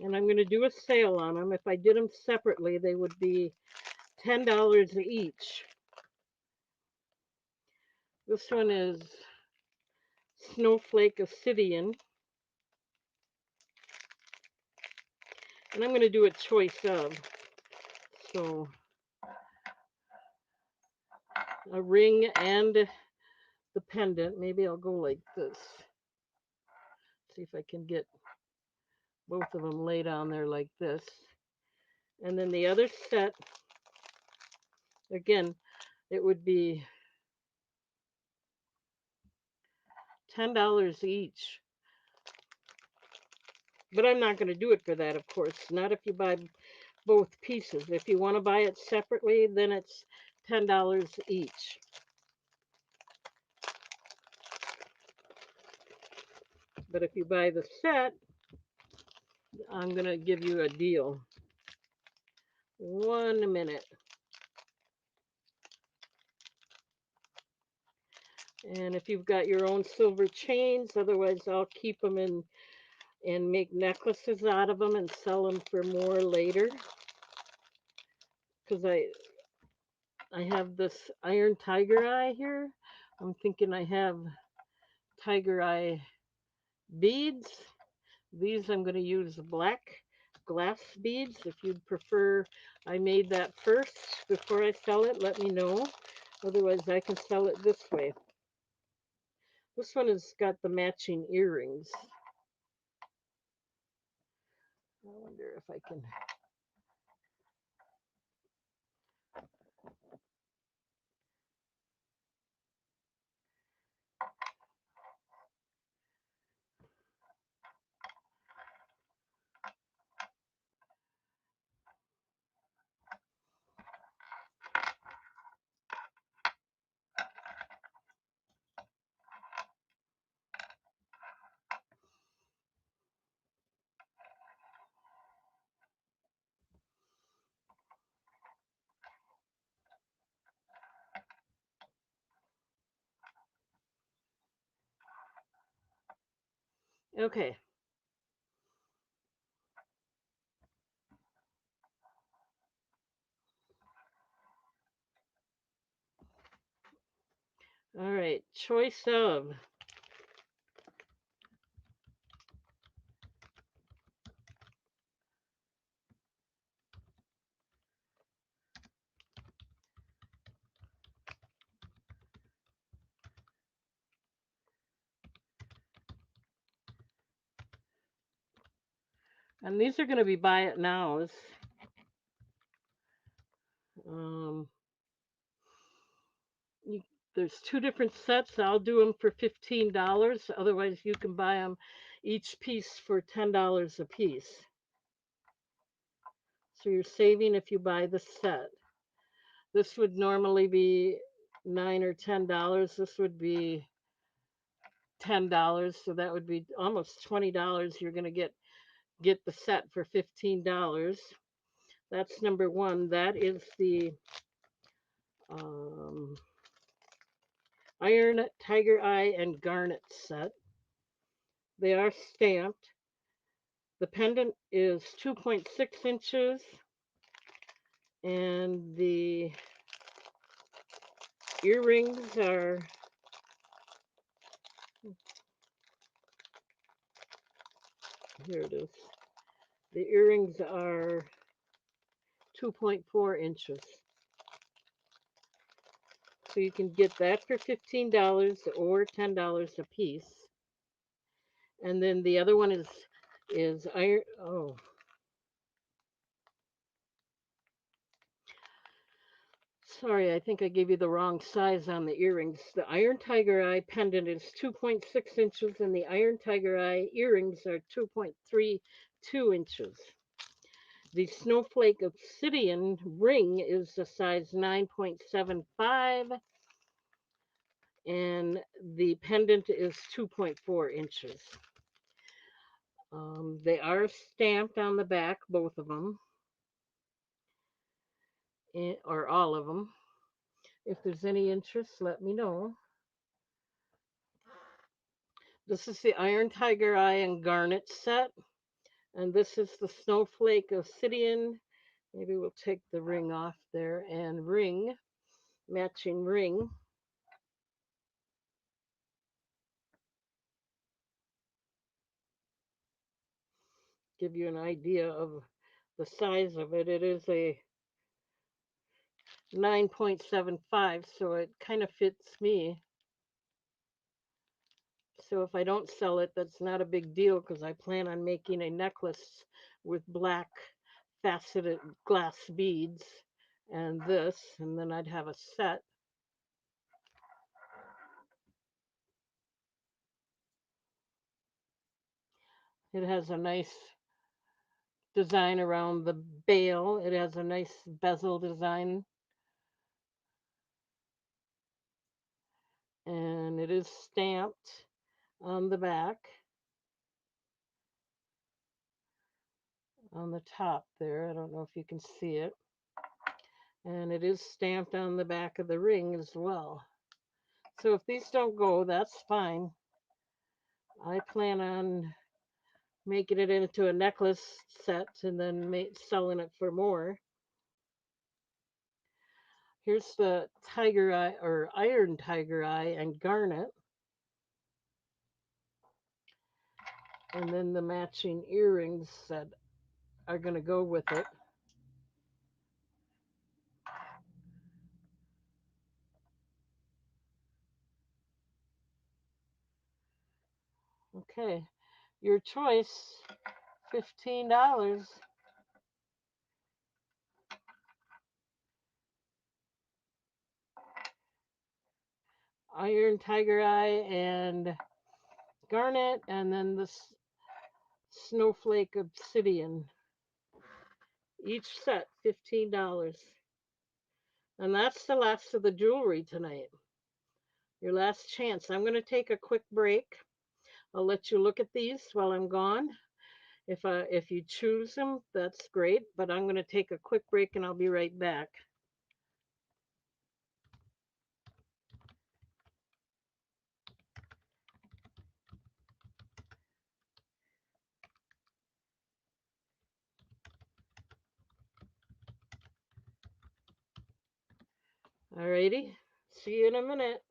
And I'm going to do a sale on them. If I did them separately, they would be $10 each. This one is Snowflake Obsidian. And I'm going to do a choice of. So a ring and the pendant. Maybe I'll go like this. See if I can get both of them laid on there like this. And then the other set, again, it would be $10 each. But I'm not going to do it for that, of course. Not if you buy both pieces. If you want to buy it separately, then it's $10 each. But if you buy the set, I'm going to give you a deal. 1 minute. And if you've got your own silver chains, otherwise I'll keep them in and make necklaces out of them and sell them for more later. Because I have this iron tiger eye here. I'm thinking I have tiger eye beads. These I'm going to use black glass beads. If you'd prefer I made that first before I sell it, let me know. Otherwise I can sell it this way. This one has got the matching earrings. I wonder if I can. Okay. All right. Choice of. And these are going to be buy it nows. Um, There's two different sets. I'll do them for $15. Otherwise, you can buy them each piece for $10 a piece. So you're saving if you buy the set. This would normally be $9 or $10. This would be $10. So that would be almost $20. You're going to get the set for $15. That's number one. That is the um, Iron, Tiger Eye, and Garnet set. They are stamped. The pendant is 2.6 inches, and the earrings are, here it is. The earrings are 2.4 inches. So you can get that for $15 or $10 a piece. And then the other one is iron. Oh, sorry, I think I gave you the wrong size on the earrings. The Iron Tiger Eye pendant is 2.6 inches, and the Iron Tiger Eye earrings are 2.32 inches. The Snowflake Obsidian ring is a size 9.75, and the pendant is 2.4 inches. They are stamped on the back, both of them, or all of them. If there's any interest, let me know. This is the Iron Tiger Eye and Garnet set, and this is the Snowflake Obsidian. Maybe we'll take the ring off there, and ring, matching ring. Give you an idea of the size of it. It is a 9.75, so it kind of fits me. So if I don't sell it, that's not a big deal because I plan on making a necklace with black faceted glass beads and this, and then I'd have a set. It has a nice design around the bail. It has a nice bezel design, and it is stamped on the back, on the top there. I don't know if you can see it. And it is stamped on the back of the ring as well. So if these don't go, that's fine. I plan on making it into a necklace set and then selling it for more. Here's the tiger eye or iron tiger eye and garnet. And then the matching earrings that are going to go with it. Okay, your choice, $15. Iron tiger eye and garnet, and then this snowflake obsidian. Each set $15. And that's the last of the jewelry tonight. Your last chance. I'm going to take a quick break. I'll let you look at these while I'm gone. If you choose them, that's great. But I'm going to take a quick break and I'll be right back. Alrighty. See you in a minute.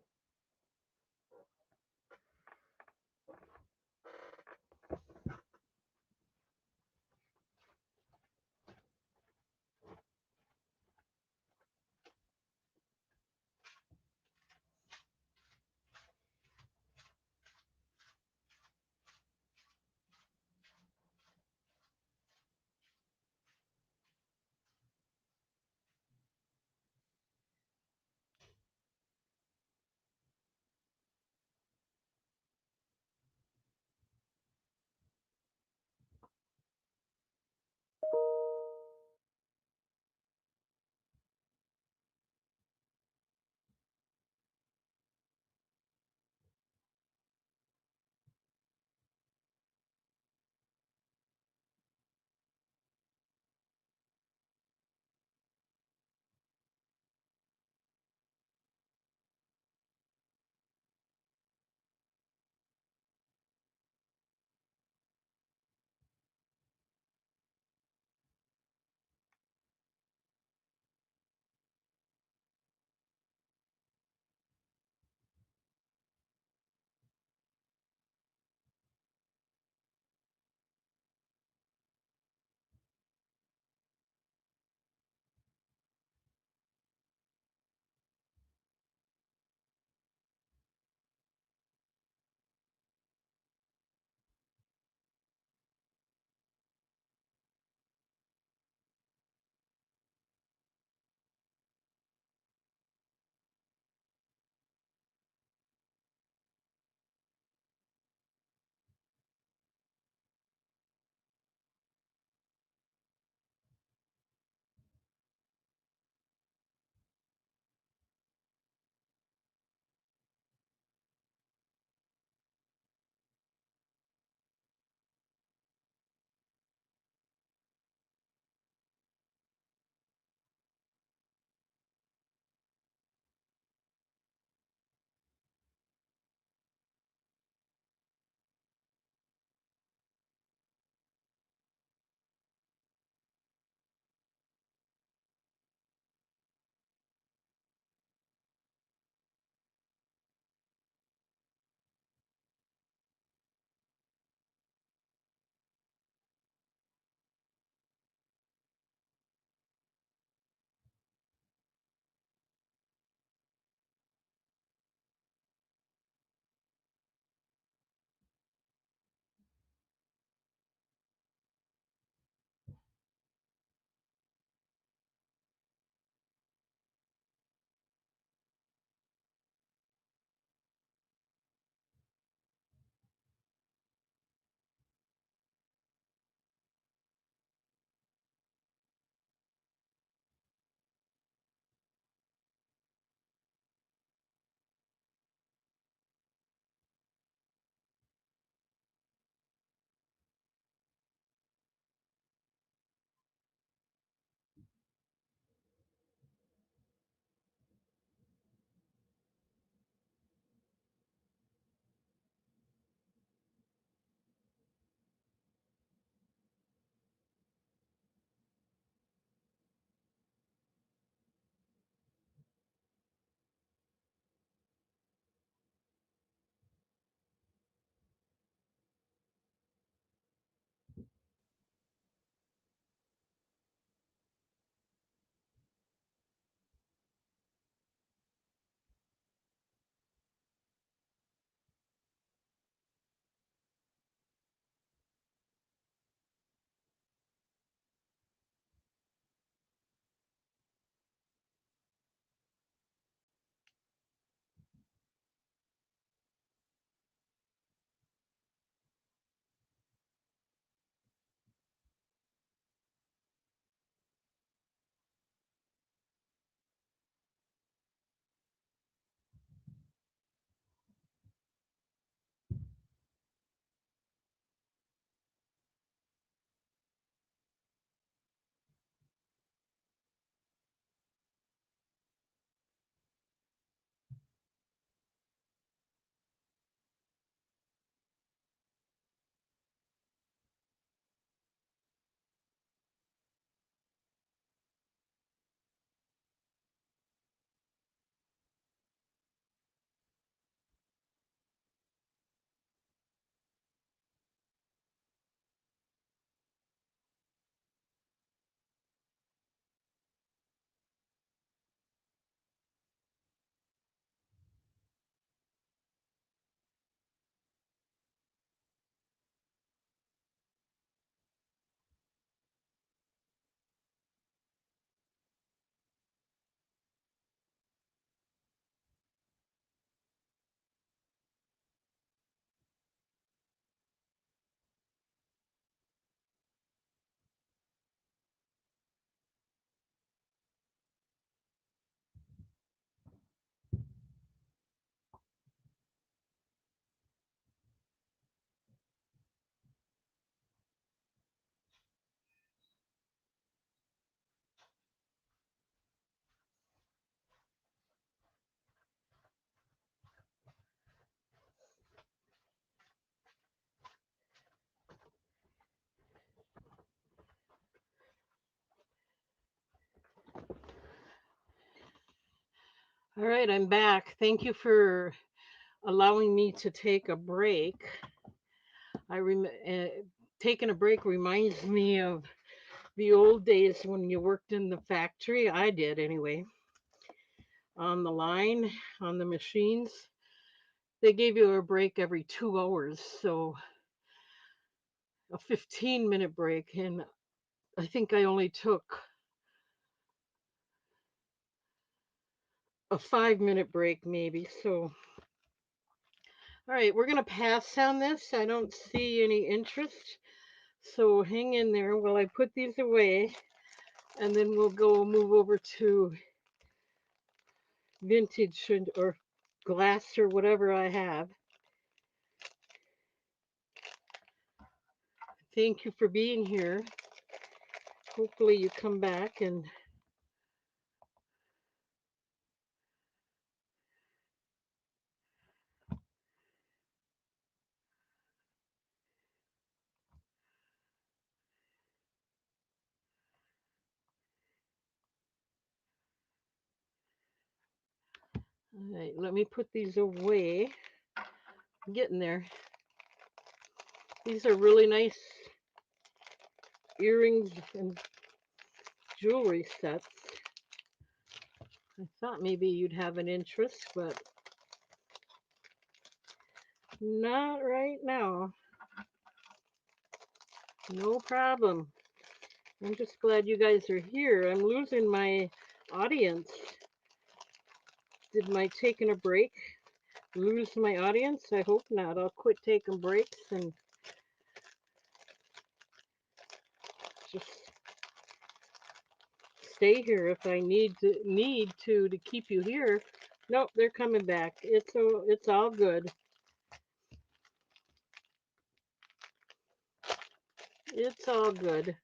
All right, I'm back. Thank you for allowing me to take a break. Taking a break reminds me of the old days when you worked in the factory. I did anyway, on the line, on the machines. They gave you a break every 2 hours, so a 15-minute break. And I think I only took a 5-minute break, maybe. So, all right, we're going to pass on this. I don't see any interest. So hang in there while I put these away, and then we'll go move over to vintage or glass or whatever I have. Thank you for being here. Hopefully you come back and all right, let me put these away. I'm getting there. These are really nice earrings and jewelry sets. I thought maybe you'd have an interest, but not right now. No problem. I'm just glad you guys are here. I'm losing my audience. Did my taking a break lose my audience? I hope not. I'll quit taking breaks and just stay here if I need to keep you here. Nope, they're coming back. It's all good. It's all good.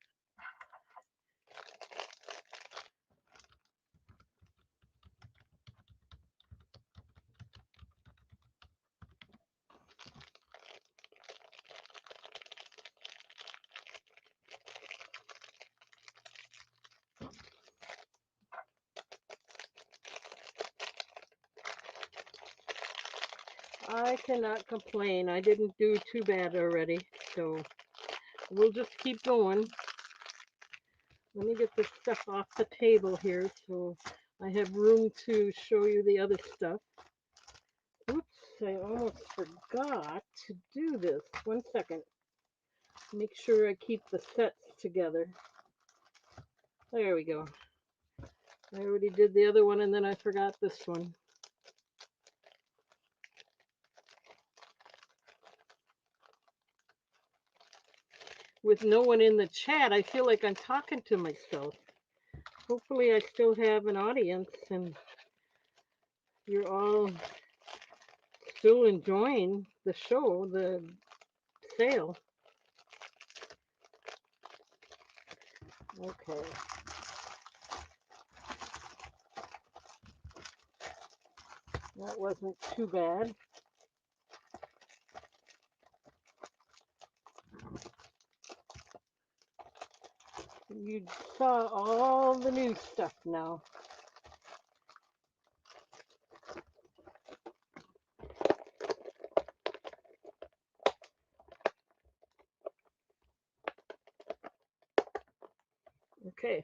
I cannot complain. I didn't do too bad already, so we'll just keep going. Let me get this stuff off the table here so I have room to show you the other stuff. Oops, I almost forgot to do this. 1 second. Make sure I keep the sets together. There we go. I already did the other one and then I forgot this one. With no one in the chat, I feel like I'm talking to myself. Hopefully I still have an audience and you're all still enjoying the show, the sale. Okay. That wasn't too bad. You saw all the new stuff now. Okay.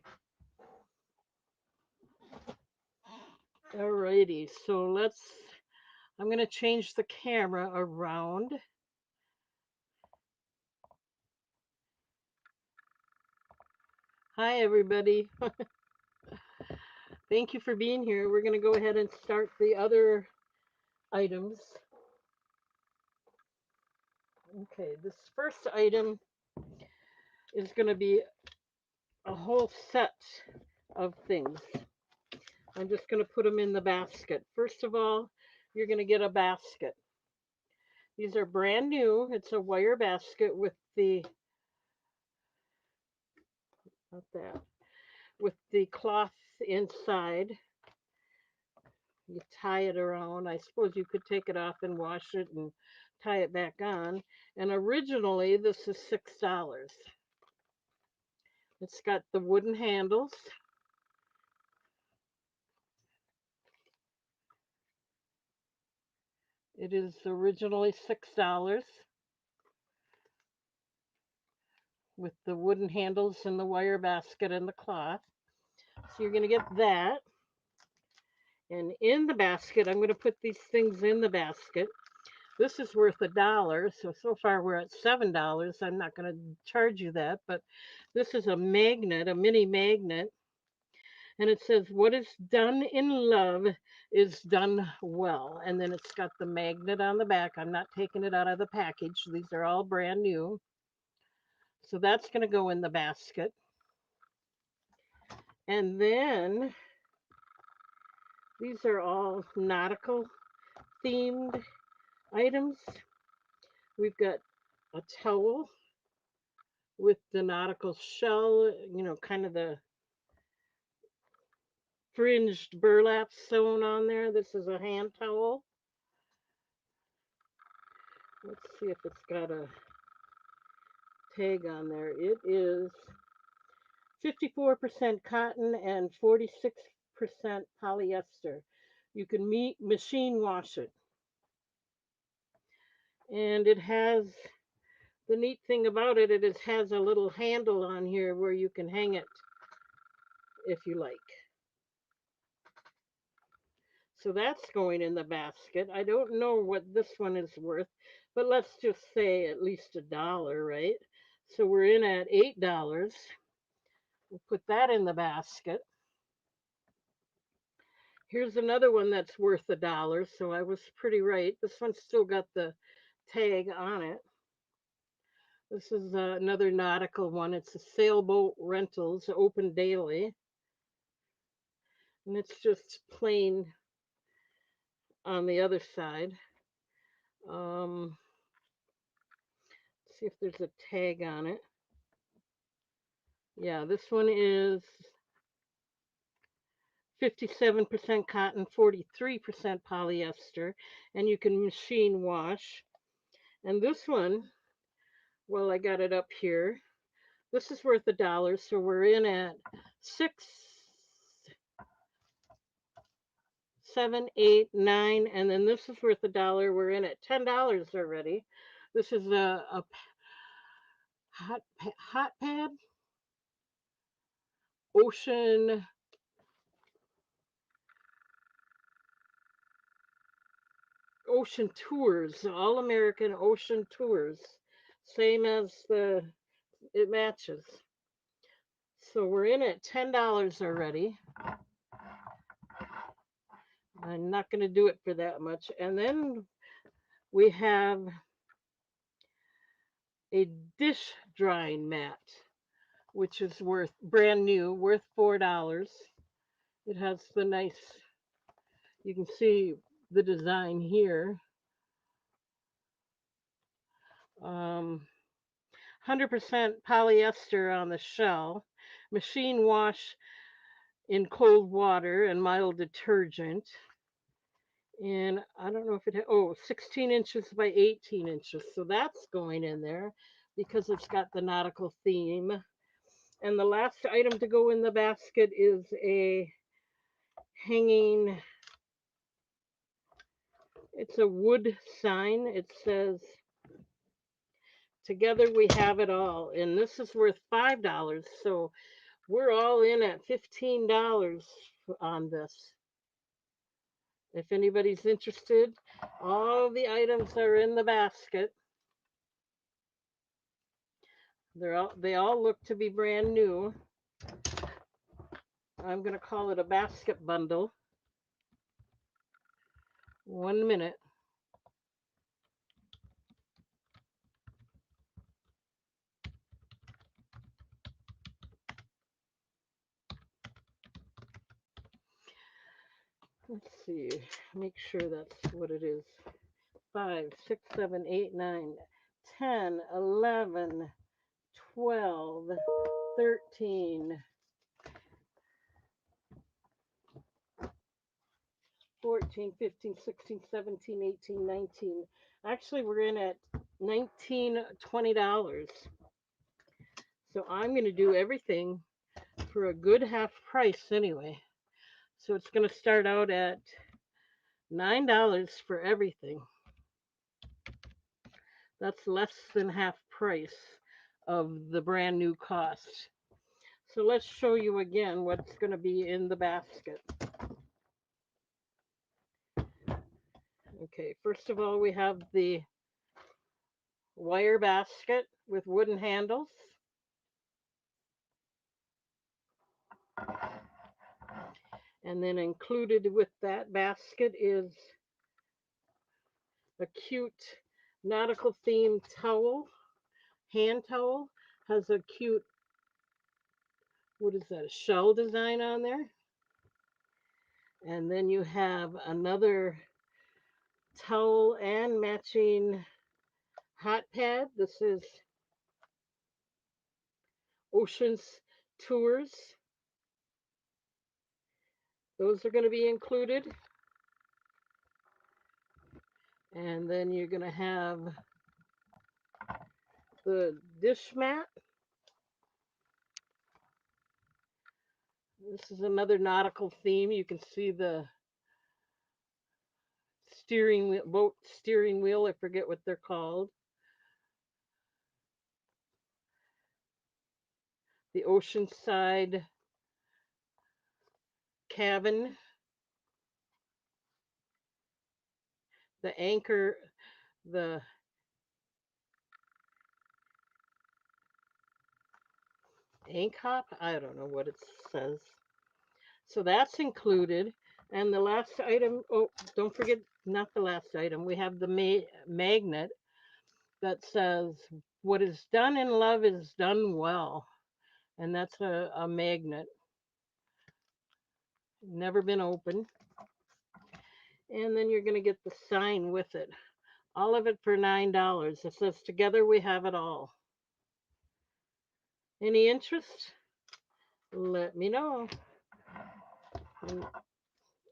Alrighty, so I'm going to change the camera around. Hi, everybody. Thank you for being here. We're going to go ahead and start the other items. Okay, this first item is going to be a whole set of things. I'm just going to put them in the basket. First of all, you're going to get a basket. These are brand new. It's a wire basket with not that, with the cloth inside. You tie it around. I suppose you could take it off and wash it and tie it back on. And originally, this is $6. It's got the wooden handles. It is originally $6 with the wooden handles and the wire basket and the cloth. So you're going to get that. And in the basket, I'm going to put these things in the basket. This is worth $1. So far we're at $7. I'm not going to charge you that, but this is a magnet, a mini magnet. And it says, "What is done in love is done well." And then it's got the magnet on the back. I'm not taking it out of the package. These are all brand new. So that's going to go in the basket. And then these are all nautical themed items. We've got a towel with the nautical shell, kind of the fringed burlap sewn on there. This is a hand towel. Let's see if it's got a tag on there. It is 54% cotton and 46% polyester. You can machine wash it. And it has the neat thing about it, has a little handle on here where you can hang it if you like. So that's going in the basket. I don't know what this one is worth, but let's just say at least $1, right? So we're in at $8. We'll put that in the basket. Here's another one that's worth $1. So I was pretty right. This one's still got the tag on it. This is another nautical one. It's a sailboat rentals, open daily. And it's just plain on the other side. See if there's a tag on it. Yeah, this one is 57% cotton, 43% polyester, and you can machine wash. And this one, well, I got it up here. This is worth $1, so we're in at 6, 7, 8, 9, and then this is worth $1. We're in at $10 already. This is a hot pad ocean tours, all American ocean tours, same as it matches. So we're in at $10 already. I'm not going to do it for that much. And then we have a dish drying mat, which is worth brand new, worth $4. It has the nice, you can see the design here. 100% polyester on the shell, machine wash in cold water and mild detergent. And I don't know if it had, 16 inches by 18 inches. So that's going in there because it's got the nautical theme. And the last item to go in the basket is a hanging, it's a wood sign. It says, "Together we have it all." And this is worth $5. So we're all in at $15 on this. If anybody's interested, all the items are in the basket. They all look to be brand new. I'm going to call it a basket bundle. 1 minute. Let's see. Make sure that's what it is. 5, 6, 7, 8, 9, 10, 11, 12, 13, 14, 15, 16, 17, 18, 19. Actually, we're in at $19, $20. So I'm going to do everything for a good half price anyway. So it's going to start out at $9 for everything. That's less than half price of the brand new cost. So let's show you again what's going to be in the basket. Okay, first of all, we have the wire basket with wooden handles. And then included with that basket is a cute nautical themed towel, hand towel. Has a cute, what is that, a shell design on there. And then you have another towel and matching hot pad. This is Oceans Tours. Those are going to be included. And then you're going to have the dish mat. This is another nautical theme. You can see the steering wheel, boat steering wheel. I forget what they're called. The oceanside cabin. The anchor, the ank hop. I don't know what it says. So that's included. And the last item, oh, don't forget, not the last item, we have the magnet that says, what is done in love is done well. And that's a magnet. Never been opened. And then you're going to get the sign with it. All of it for $9. It says, together we have it all. Any interest? Let me know. And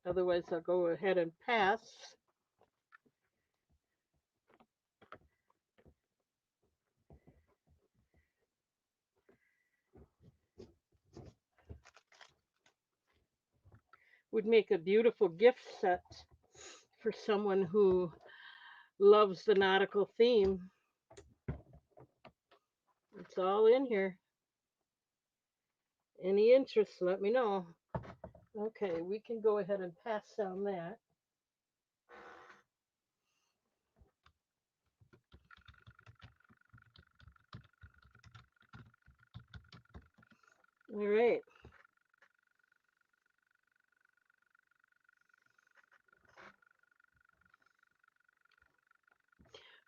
otherwise, I'll go ahead and pass. Would make a beautiful gift set for someone who loves the nautical theme. It's all in here. Any interest, let me know. Okay, we can go ahead and pass on that. All right.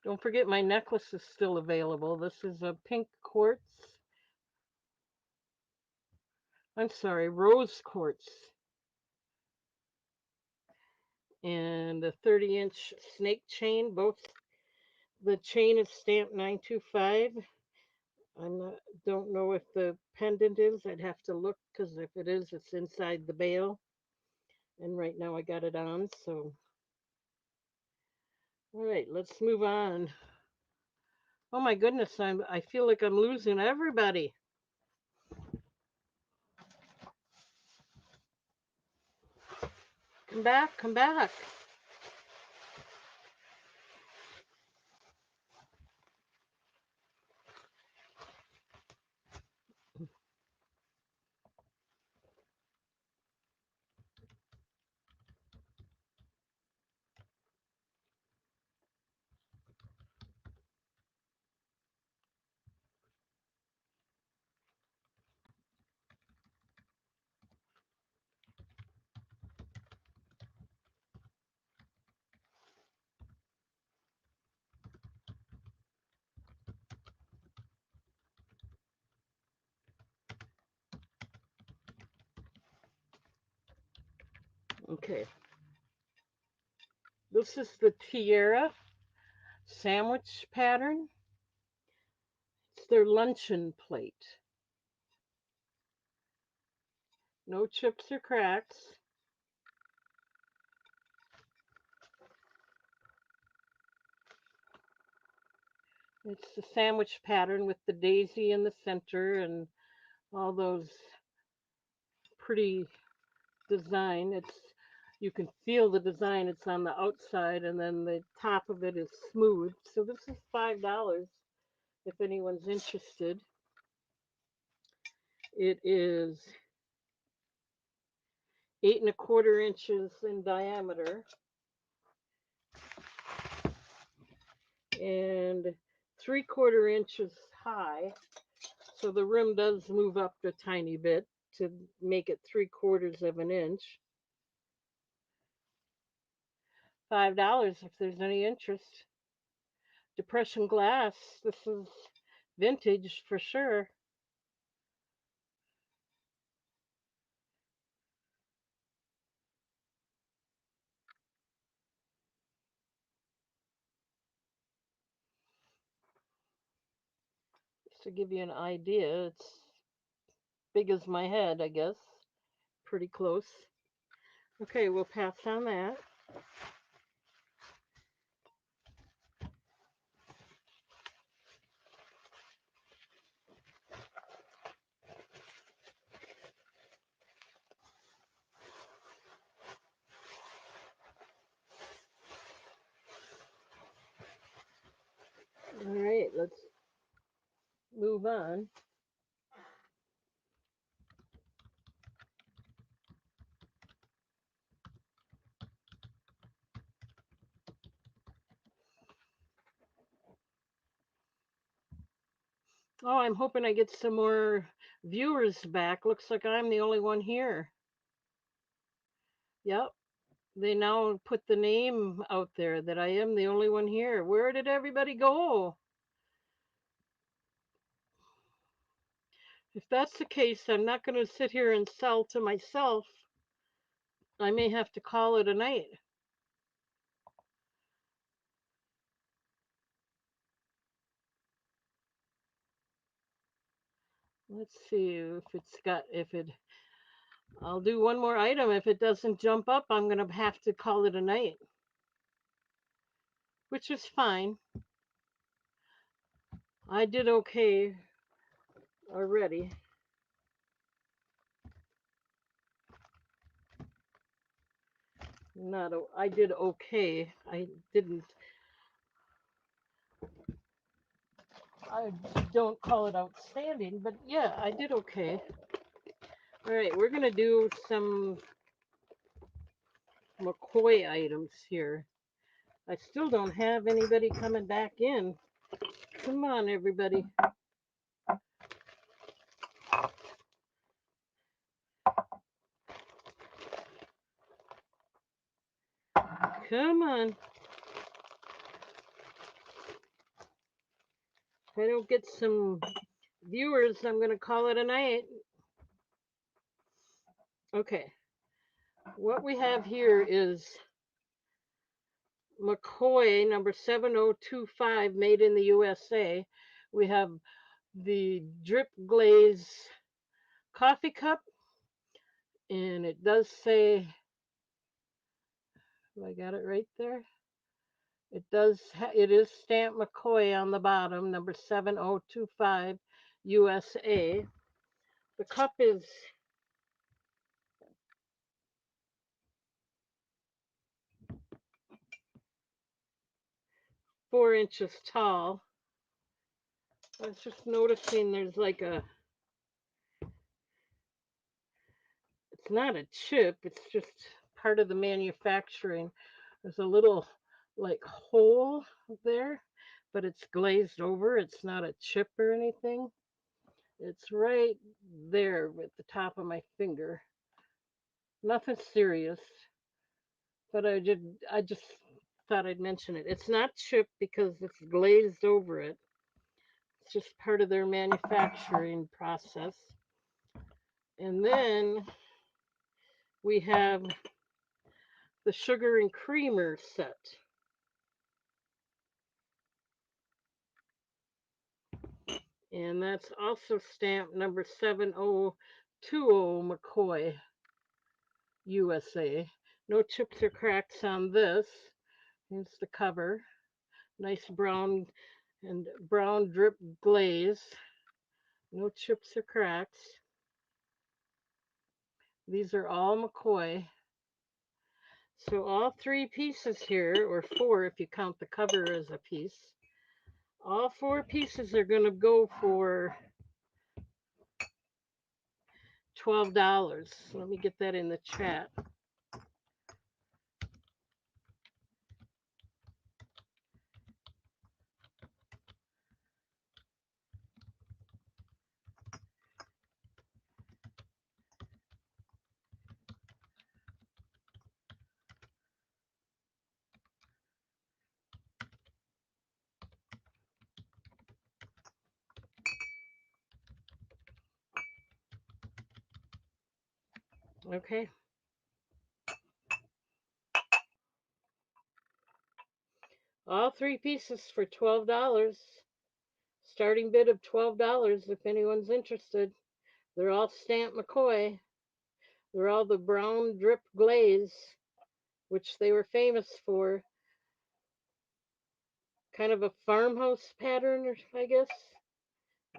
Don't forget my necklace is still available. This is a pink quartz. I'm sorry, rose quartz. And a 30-inch snake chain. Both the chain is stamped 925. Don't know if the pendant is. I'd have to look because if it is, it's inside the bail. And right now I got it on. So, all right, let's move on. Oh my goodness, I feel like I'm losing everybody. Come back, come back. Okay. This is the tiara sandwich pattern. It's their luncheon plate. No chips or cracks. It's the sandwich pattern with the daisy in the center and all those pretty design. It's You can feel the design. It's on the outside, and then the top of it is smooth. So this is $5 if anyone's interested. It is 8¼ inches in diameter and 3/4 inches high. So the rim does move up a tiny bit to make it 3/4 of an inch. $5 if there's any interest. Depression glass. This is vintage for sure. Just to give you an idea, it's big as my head, I guess. Pretty close. Okay, we'll pass on that. All right, let's move on. Oh, I'm hoping I get some more viewers back. Looks like I'm the only one here. Yep, they now put the name out there that I am the only one here. Where did everybody go? If that's the case, I'm not going to sit here and sell to myself. I may have to call it a night. Let's see if it, I'll do one more item. If it doesn't jump up, I'm going to have to call it a night, which is fine. I did okay already. Not, I did okay. I don't call it outstanding, but yeah, I did okay. All right, we're going to do some McCoy items here. I still don't have anybody coming back in. Come on, everybody. Come on. If I don't get some viewers, I'm going to call it a night. Okay. What we have here is McCoy number 7025, made in the USA. We have the drip glaze coffee cup, and it does say, I got it right there. It is stamped McCoy on the bottom, number 7025 USA. The cup is 4 inches tall. I was just noticing there's like it's not a chip, it's just part of the manufacturing. There's a little like hole there, but it's glazed over. It's not a chip or anything. It's right there at the top of my finger. Nothing serious, but I just thought I'd mention it. It's not chipped because it's glazed over it. It's just part of their manufacturing process. And then we have the sugar and creamer set. And that's also stamped number 7020 McCoy, USA. No chips or cracks on this. Here's the cover. Nice brown drip glaze. No chips or cracks. These are all McCoy. So all three pieces here, or four if you count the cover as a piece, all four pieces are going to go for $12. Let me get that in the chat. Okay. All three pieces for $12. Starting bid of $12 if anyone's interested. They're all stamped McCoy. They're all the brown drip glaze, which they were famous for. Kind of a farmhouse pattern, I guess.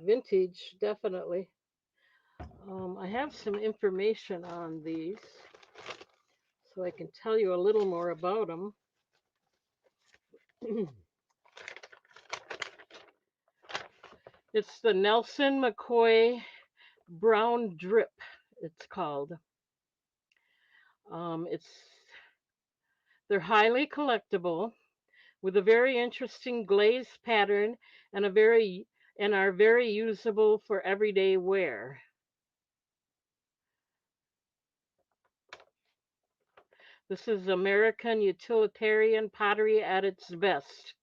Vintage, definitely. I have some information on these, so I can tell you a little more about them. It's the Nelson McCoy Brown Drip, it's called. It's they're highly collectible with a very interesting glaze pattern and are very usable for everyday wear. This is American utilitarian pottery at its best.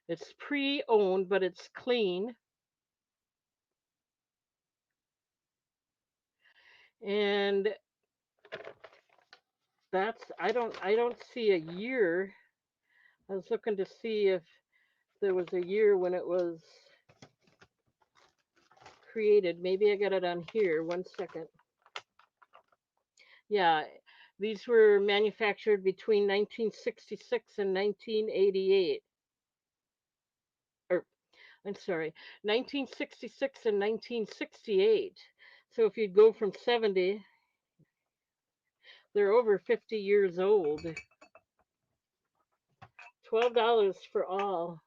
It's pre-owned, but it's clean. And I don't see a year. I was looking to see if there was a year when it was created. Maybe I got it on here. One second. Yeah, these were manufactured between 1966 and 1988. Or, I'm sorry, 1966 and 1968. So if you go from 70, they're over 50 years old. $12 for all.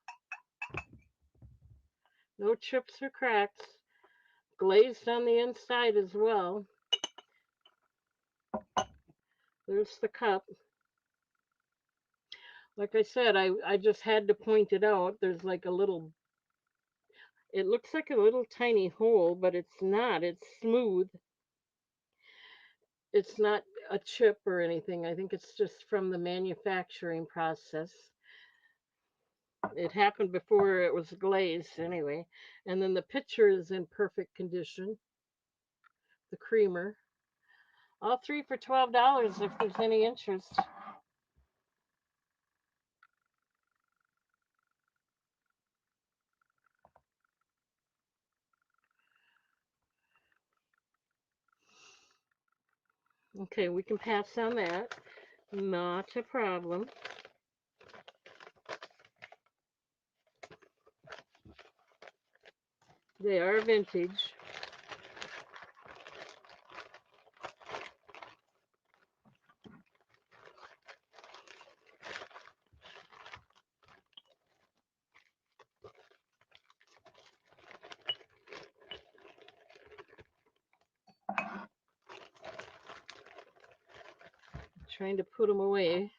No chips or cracks. Glazed on the inside as well. There's the cup. Like I said, I just had to point it out. There's like a little, it looks like a little tiny hole, but it's not. It's smooth. It's not a chip or anything. I think it's just from the manufacturing process. It happened before it was glazed anyway. And then the pitcher is in perfect condition, the creamer. All three for $12 if there's any interest. Okay, we can pass on that. Not a problem. They are vintage. Trying to put them away.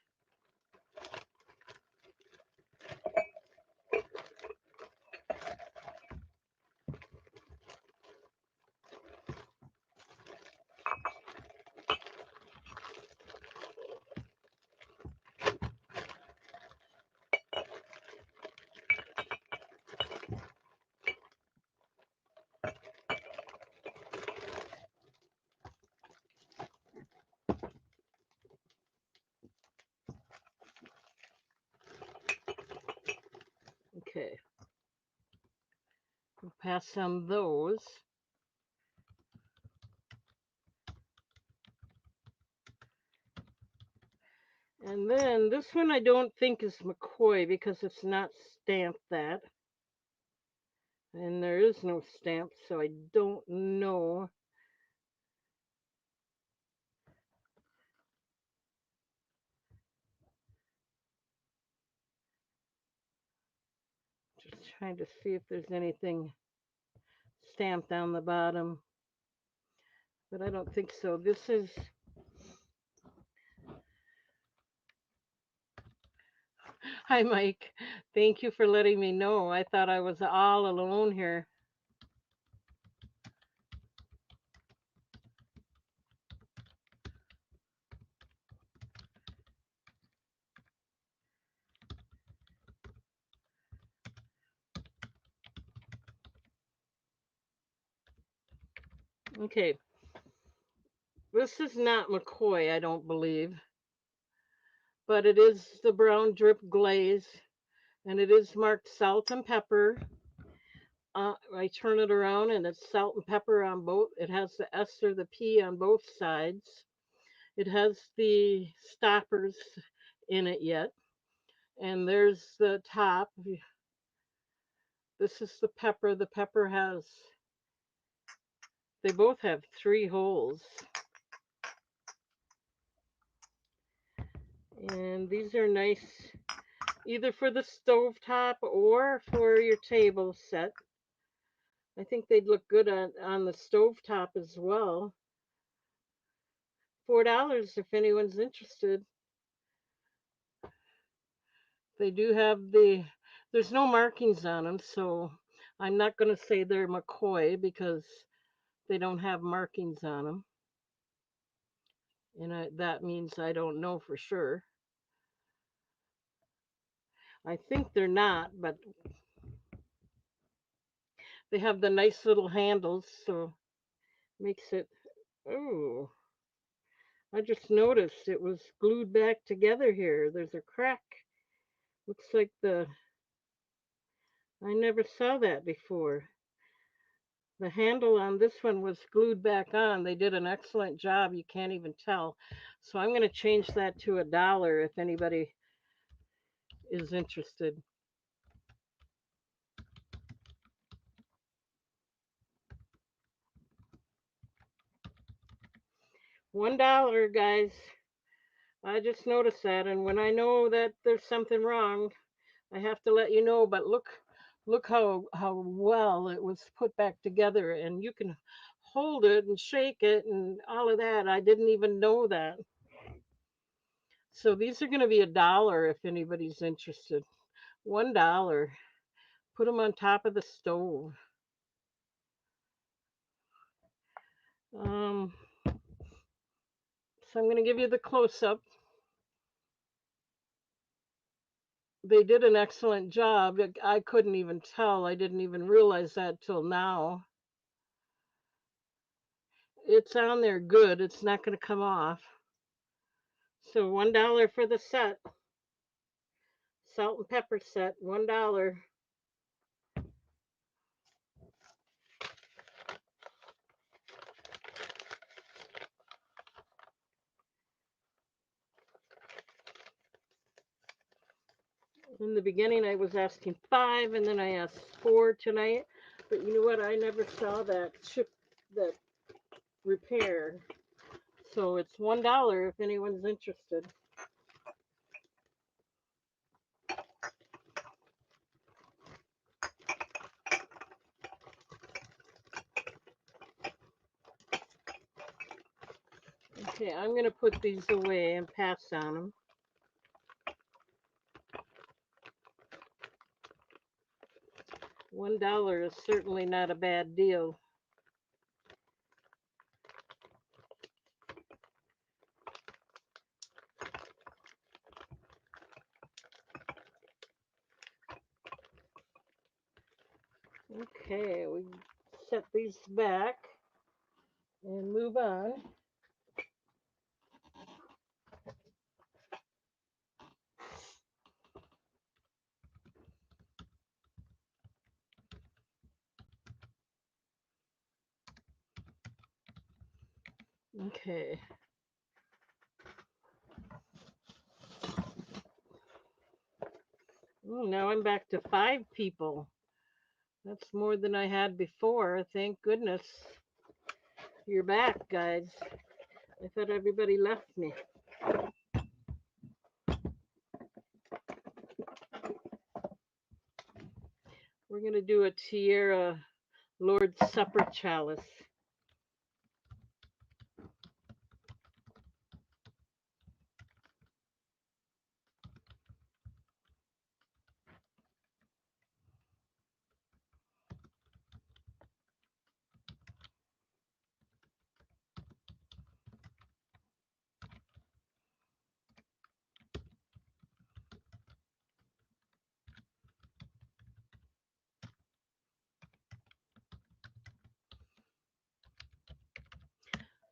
Okay, we'll pass on those. And then this one I don't think is McCoy because it's not stamped that. And there is no stamp, so I don't know. Trying to see if there's anything stamped on the bottom, but I don't think so. This is, hi Mike. Thank you for letting me know. I thought I was all alone here. Okay, this is not McCoy, I don't believe, but it is the brown drip glaze, and it is marked salt and pepper. I turn it around, and it's salt and pepper on both. It has the S or the P on both sides. It has the stoppers in it yet, and there's the top. This is the pepper. The pepper has, they both have 3 holes. And these are nice either for the stove top or for your table set. I think they'd look good on the stove top as well. $4 if anyone's interested. They do have there's no markings on them, so I'm not going to say they're McCoy because they don't have markings on them. And that means I don't know for sure. I think they're not, but they have the nice little handles, so makes it. Oh, I just noticed it was glued back together here. There's a crack. Looks like I never saw that before. The handle on this one was glued back on. They did an excellent job. You can't even tell. So I'm going to change that to $1 if anybody is interested. $1, guys. I just noticed that, and when I know that there's something wrong, I have to let you know. But look how well it was put back together, and you can hold it and shake it and all of that. I didn't even know that. So these are going to be $1 if anybody's interested. $1. Put them on top of the stove. Um, so I'm going to give you the close up. They did an excellent job. I couldn't even tell. I didn't even realize that till now. It's on there good. It's not going to come off. So $1 for the set. Salt and pepper set, $1. In the beginning, I was asking 5, and then I asked 4 tonight. But you know what? I never saw that repair. So it's $1 if anyone's interested. Okay, I'm going to put these away and pass on them. $1 is certainly not a bad deal. Okay, we set these back and move on. Okay. Now I'm back to 5 people. That's more than I had before. Thank goodness you're back, guys. I thought everybody left me. We're going to do a Tierra Lord's Supper chalice.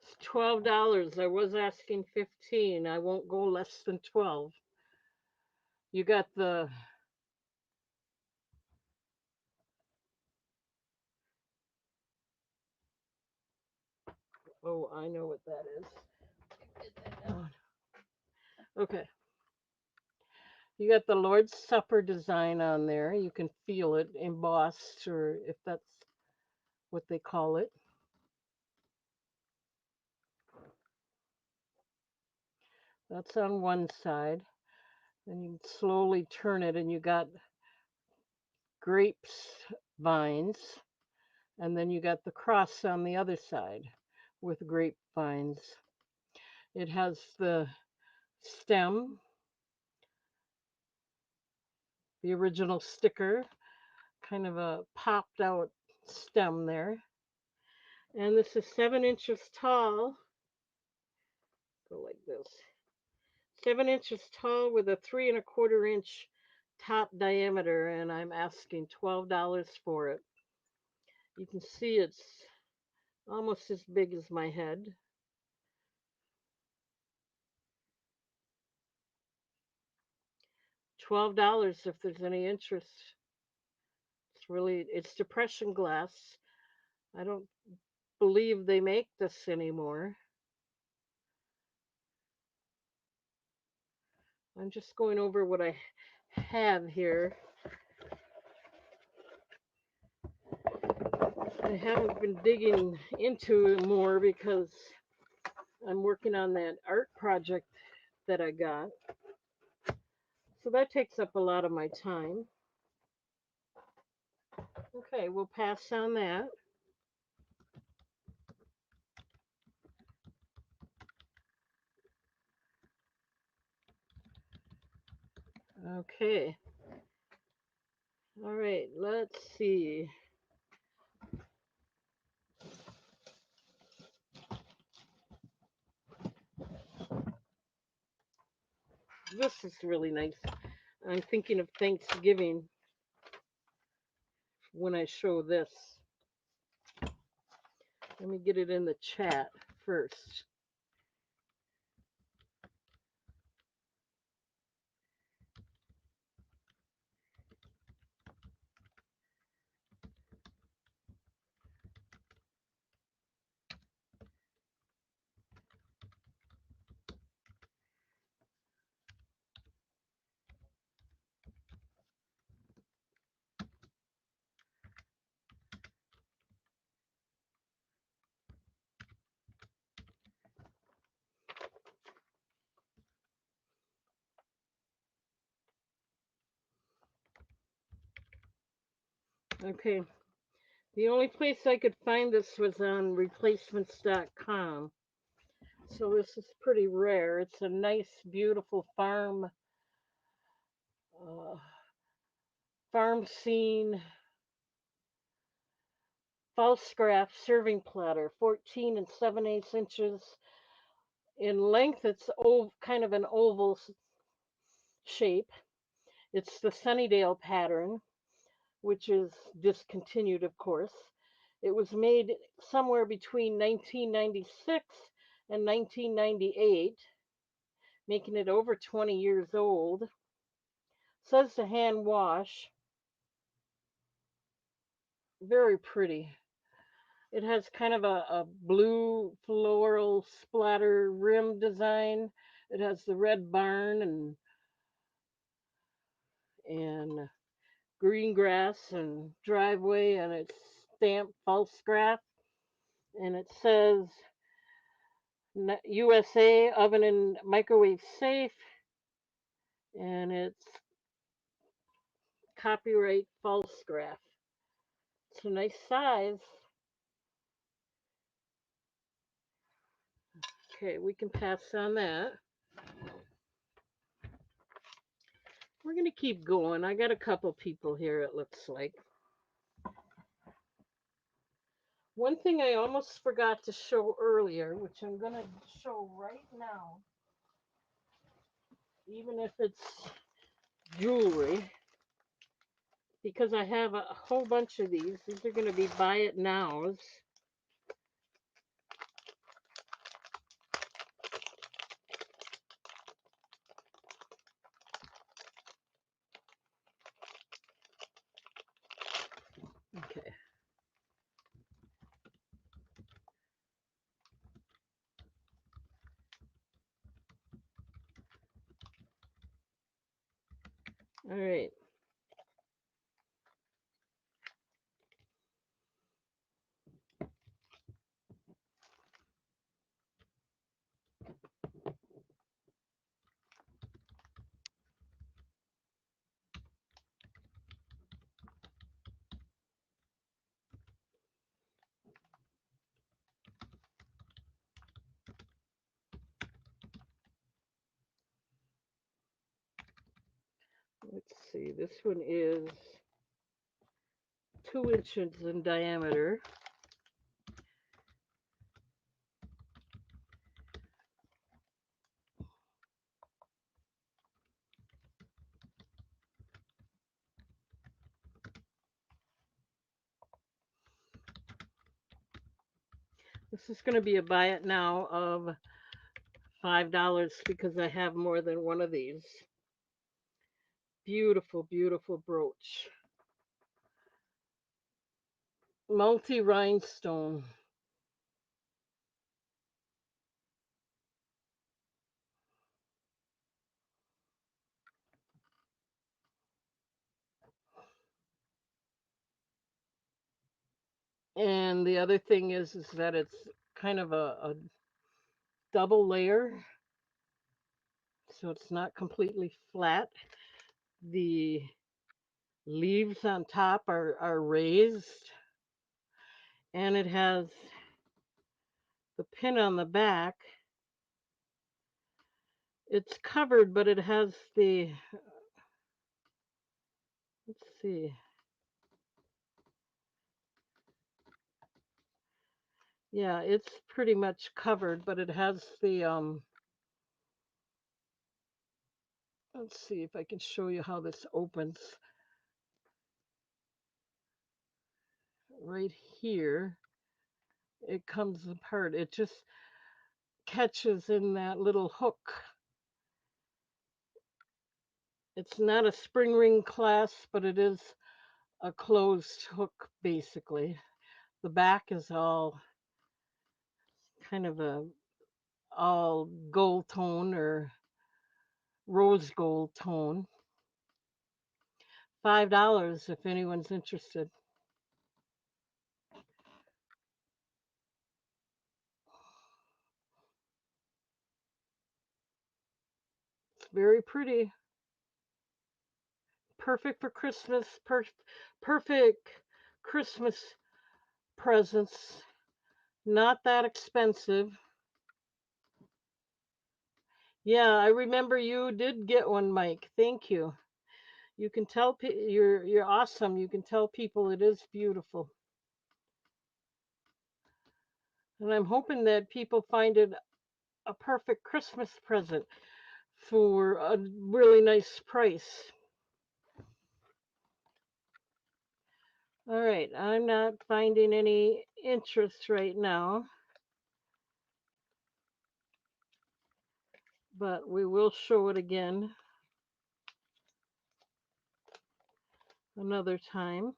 It's $12. I was asking 15. I won't go less than 12. You got the Oh, I know what that is. Get that down. Okay. You got the Lord's Supper design on there. You can feel it embossed, or if that's what they call it. That's on one side. Then you slowly turn it, and you got grapes vines, and then you got the cross on the other side with grapevines. It has the stem, the original sticker, kind of a popped out stem there. And this is 7 inches tall. Go like this. 7 inches tall with a 3 1/4 inch top diameter, and I'm asking $12 for it. You can see it's almost as big as my head. $12 if there's any interest. It's depression glass. I don't believe they make this anymore. I'm just going over what I have here. I haven't been digging into it more because I'm working on that art project that I got. So that takes up a lot of my time. Okay, we'll pass on that. Okay. All right, let's see. This is really nice. I'm thinking of Thanksgiving when I show this. Let me get it in the chat first. Okay. The only place I could find this was on replacements.com. So this is pretty rare. It's a nice, beautiful uh, farm scene false serving platter, 14 and 7/8 inches in length. It's kind of an oval shape. It's the Sunnydale pattern, which is discontinued, of course. It was made somewhere between 1996 and 1998, making it over 20 years old. Says to hand wash. Very pretty. It has kind of a blue floral splatter rim design. It has the red barn and green grass and driveway, and it's stamped false graph, and it says USA oven and microwave safe, and it's copyright false graph. It's a nice size. Okay, we can pass on that. We're going to keep going. I got a couple people here, it looks like. One thing I almost forgot to show earlier, which I'm going to show right now, even if it's jewelry, because I have a whole bunch of these. These are going to be buy it nows. Okay. All right. Let's see. This one is 2 inches in diameter. This is going to be a buy it now of $5 because I have more than one of these. Beautiful, beautiful brooch. Multi rhinestone. And the other thing is that it's kind of a double layer, so it's not completely flat. The leaves on top are raised, and it has the pin on the back. It's covered, but it has the, let's see. Yeah, it's pretty much covered, but it has the, let's see if I can show you how this opens. Right here, it comes apart. It just catches in that little hook. It's not a spring ring clasp, but it is a closed hook, basically. The back is all kind of a all gold tone or rose gold tone. $5 if anyone's interested. It's very pretty. Perfect for Christmas. Perfect Christmas presents. Not that expensive. Yeah, I remember you did get one, Mike. Thank you. You can tell you're awesome. You can tell people it is beautiful. And I'm hoping that people find it a perfect Christmas present for a really nice price. All right, I'm not finding any interest right now, but we will show it again another time.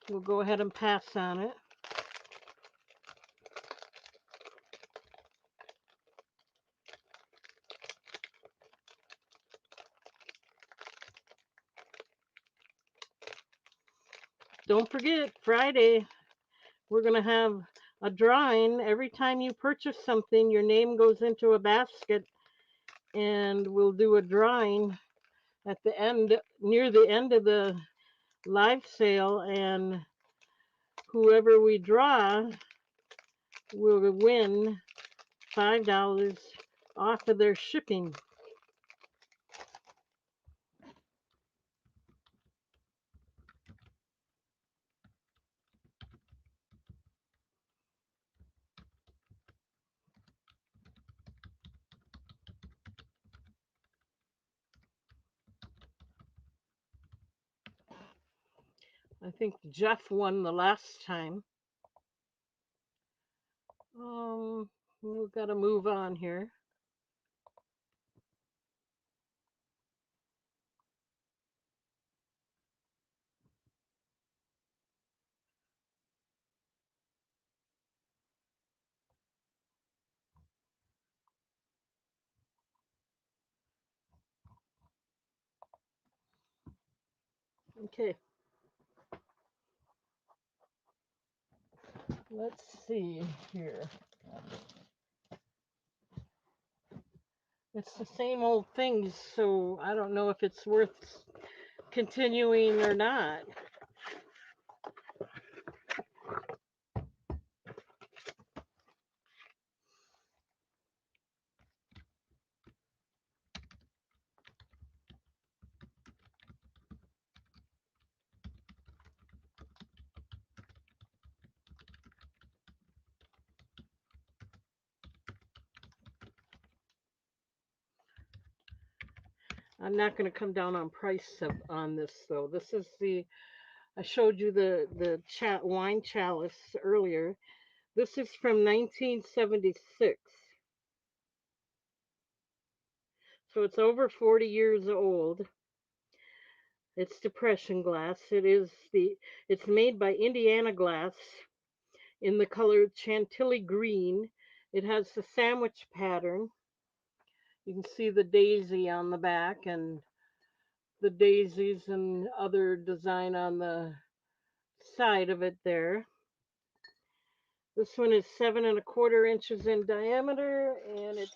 We'll go ahead and pass on it. Don't forget, Friday, we're going to have a drawing. Every time you purchase something, your name goes into a basket, and we'll do a drawing at the end, near the end of the live sale, and whoever we draw will win $5 off of their shipping. I think Jeff won the last time. We've got to move on here. Okay, let's see here. It's the same old things, so I don't know if it's worth continuing or not. I'm not going to come down on price on this though. This is I showed you the wine chalice earlier. This is from 1976. So it's over 40 years old. It's depression glass. It's made by Indiana Glass in the color Chantilly green. It has the sandwich pattern. You can see the daisy on the back and the daisies and other design on the side of it there. This one is 7¼ inches in diameter, and it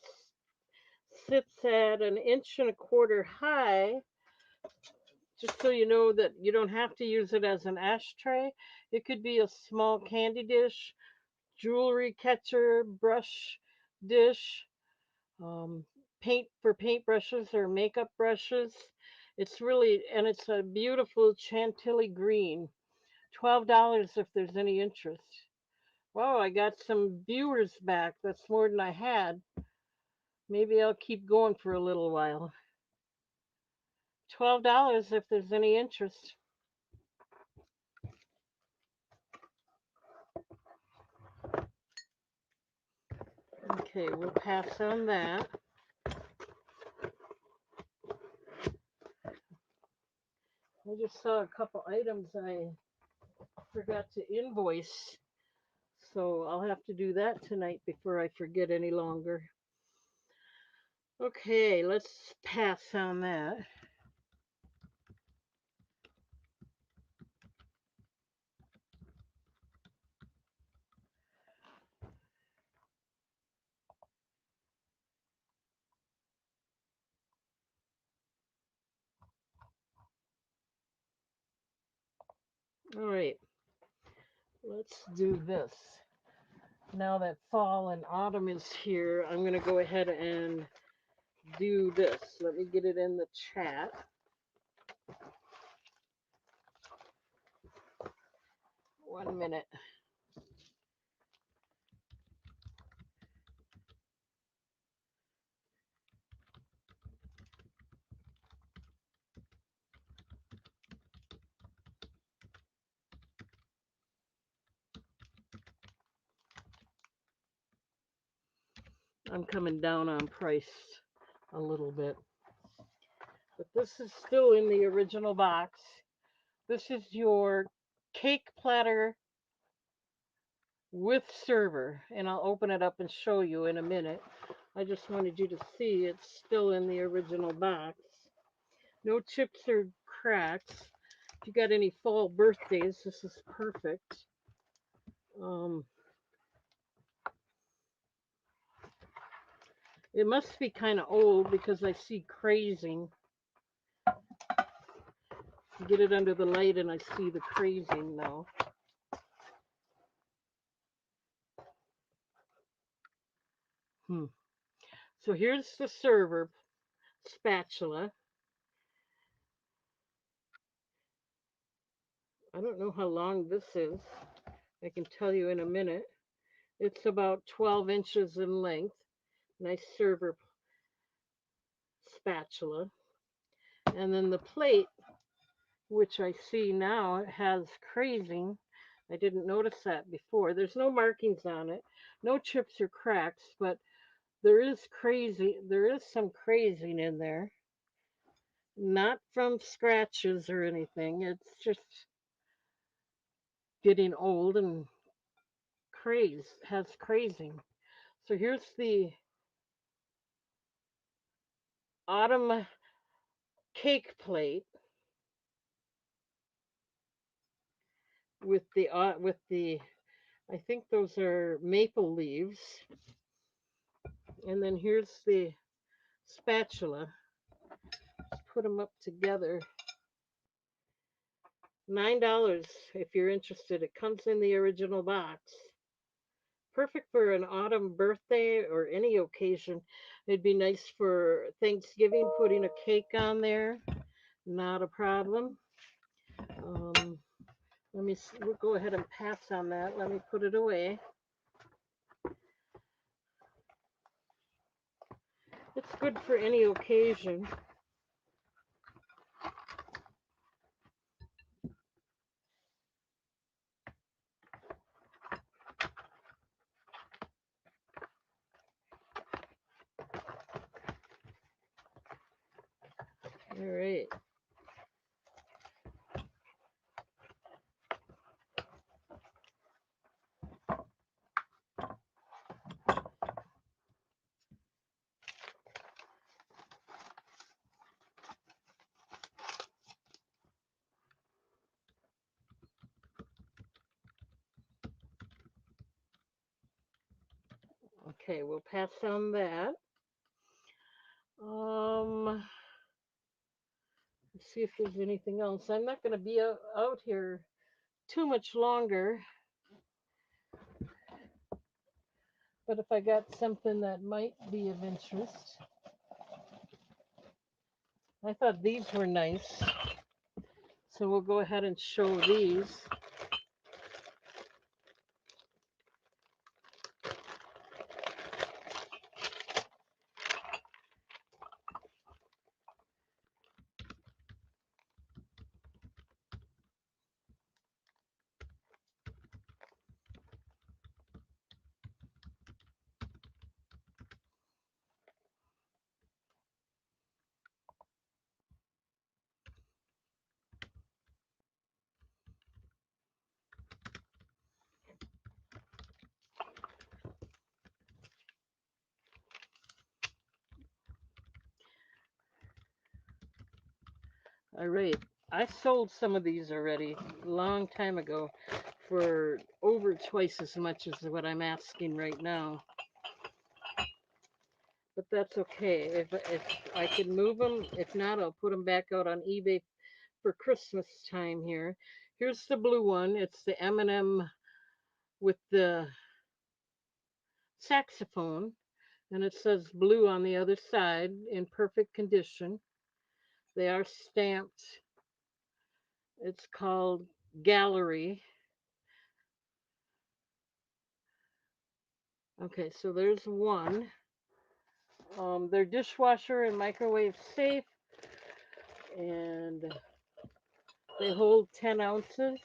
sits at 1¼ inch high. Just so you know that you don't have to use it as an ashtray. It could be a small candy dish, jewelry catcher, brush dish, um, paint for paintbrushes or makeup brushes. It's a beautiful Chantilly green. $12 if there's any interest. Wow, I got some viewers back. That's more than I had. Maybe I'll keep going for a little while. $12 if there's any interest. Okay, we'll pass on that. I just saw a couple items I forgot to invoice, so I'll have to do that tonight before I forget any longer. Okay, let's pass on that. All right, let's do this. Now that fall and autumn is here, I'm going to go ahead and do this. Let me get it in the chat. One minute. I'm coming down on price a little bit. But this is still in the original box. This is your cake platter with server, and I'll open it up and show you in a minute. I just wanted you to see it's still in the original box. No chips or cracks. If you got any fall birthdays, this is perfect. It must be kind of old because I see crazing. get it under the light and I see the crazing now. Hmm. So here's the server spatula. I don't know how long this is. I can tell you in a minute. It's about 12 inches in length. Nice server spatula. And then the plate, which I see now, has crazing. I didn't notice that before. There's no markings on it, no chips or cracks, but there is some crazing in there. Not from scratches or anything. It's just getting old and has crazing. So here's the autumn cake plate with the I think those are maple leaves. And then here's the spatula. Let's put them up together. $9 if you're interested. It comes in the original box. Perfect for an autumn birthday or any occasion. It'd be nice for Thanksgiving, putting a cake on there. Not a problem. Um, we'll go ahead and pass on that. Let me put it away. It's good for any occasion. All right. Okay, we'll pass on that. Let's see if there's anything else. I'm not going to be out here too much longer, but if I got something that might be of interest, I thought these were nice. So we'll go ahead and show these. All right. I sold some of these already a long time ago for over twice as much as what I'm asking right now. But that's okay. If I can move them, if not, I'll put them back out on eBay for Christmas time here. Here's the blue one. It's the M&M with the saxophone, and it says blue on the other side in perfect condition. They are stamped. It's called Gallery. Okay, so there's one. They're dishwasher and microwave safe, and they hold 10 ounces.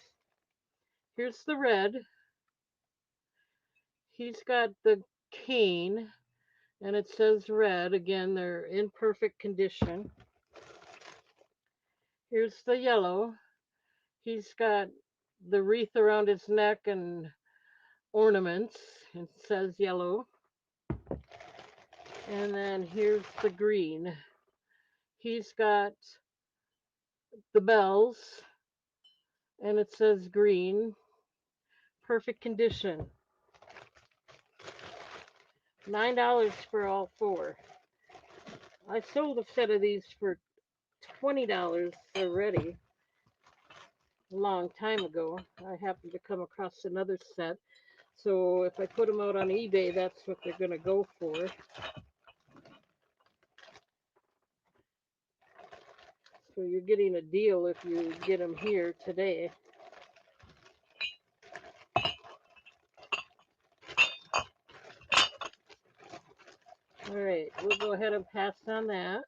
Here's the red. He's got the cane, and it says red. Again, they're in perfect condition. Here's the yellow. He's got the wreath around his neck and ornaments. It says yellow. And then here's the green. He's got the bells, and it says green. Perfect condition. $9 for all four. I sold a set of these for $20 already. a long time ago. I happened to come across another set. So if I put them out on eBay, that's what they're going to go for. So you're getting a deal if you get them here today. All right, we'll go ahead and pass on that.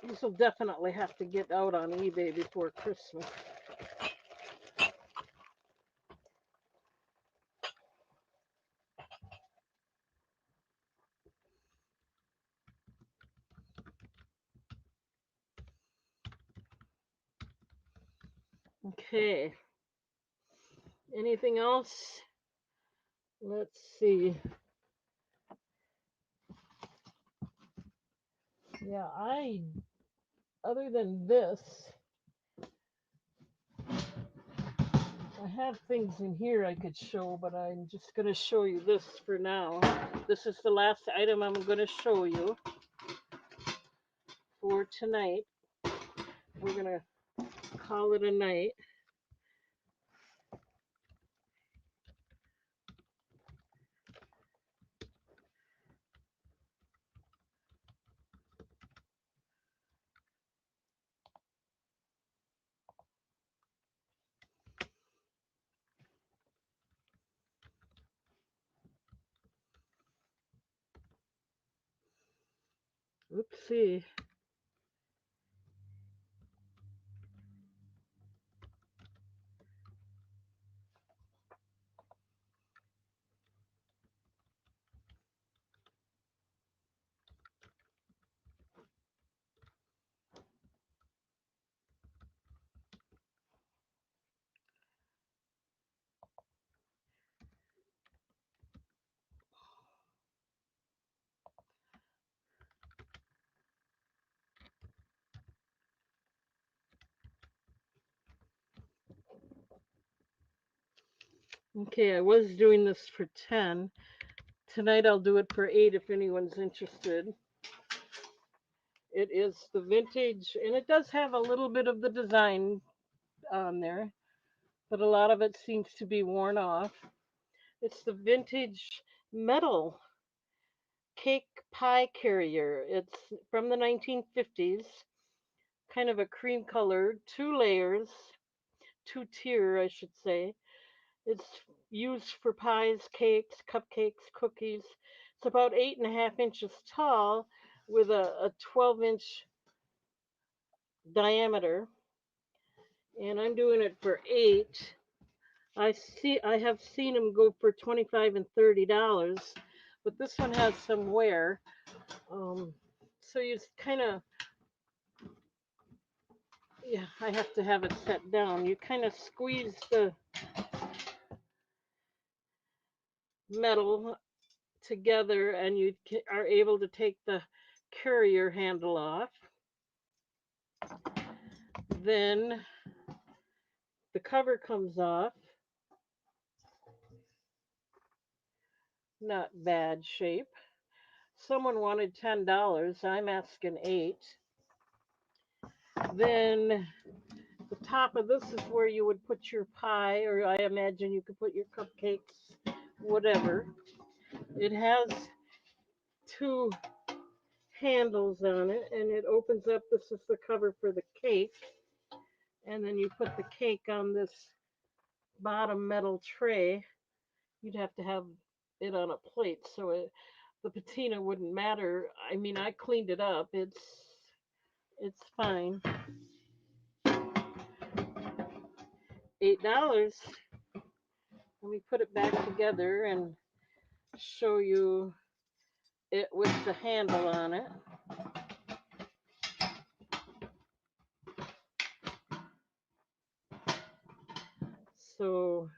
These will definitely have to get out on eBay before Christmas. Okay. Anything else? Let's see. Yeah, other than this, I have things in here I could show, but I'm just going to show you this for now. This is the last item I'm going to show you for tonight. We're going to call it a night. Oopsie. Okay, I was doing this for 10. Tonight I'll do it for 8 if anyone's interested. It is the vintage, and it does have a little bit of the design on there, but a lot of it seems to be worn off. It's the vintage metal cake pie carrier. It's from the 1950s, kind of a cream color, 2 layers, 2-tier, I should say. It's used for pies, cakes, cupcakes, cookies. It's about 8.5 inches tall with a 12-inch diameter. And I'm doing it for 8. I have seen them go for $25 and $30, but this one has some wear. So you kind of, yeah, I have to have it set down. You kind of squeeze the metal together and you are able to take the carrier handle off. Then the cover comes off. Not bad shape. Someone wanted $10. I'm asking 8. Then the top of this is where you would put your pie, or I imagine you could put your cupcakes, whatever. It has 2 handles on it, and it opens up. This is the cover for the cake, and then you put the cake on this bottom metal tray. You'd have to have it on a plate so the patina wouldn't matter. I mean, I cleaned it up. It's fine. $8. Let me put it back together and show you it with the handle on it. So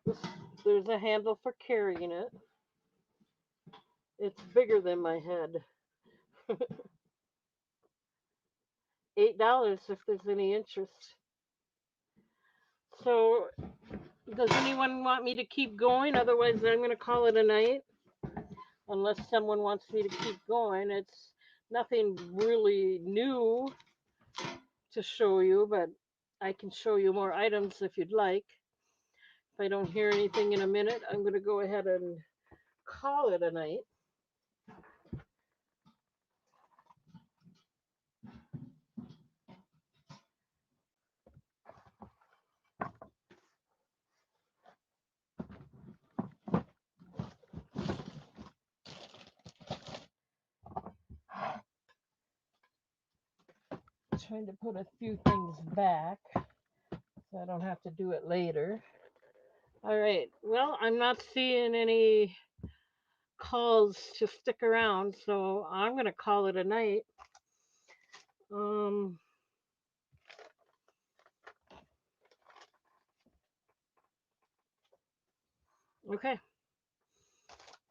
this, there's a handle for carrying it. It's bigger than my head. $8 if there's any interest. So does anyone want me to keep going? Otherwise, I'm going to call it a night. Unless someone wants me to keep going. It's Nothing really new to show you, but I can show you more items if you'd like. If I don't hear anything in a minute, I'm going to go ahead and call it a night. Trying to put a few things back so I don't have to do it later. All right. Well, I'm not seeing any calls to stick around, so I'm going to call it a night. Um, okay.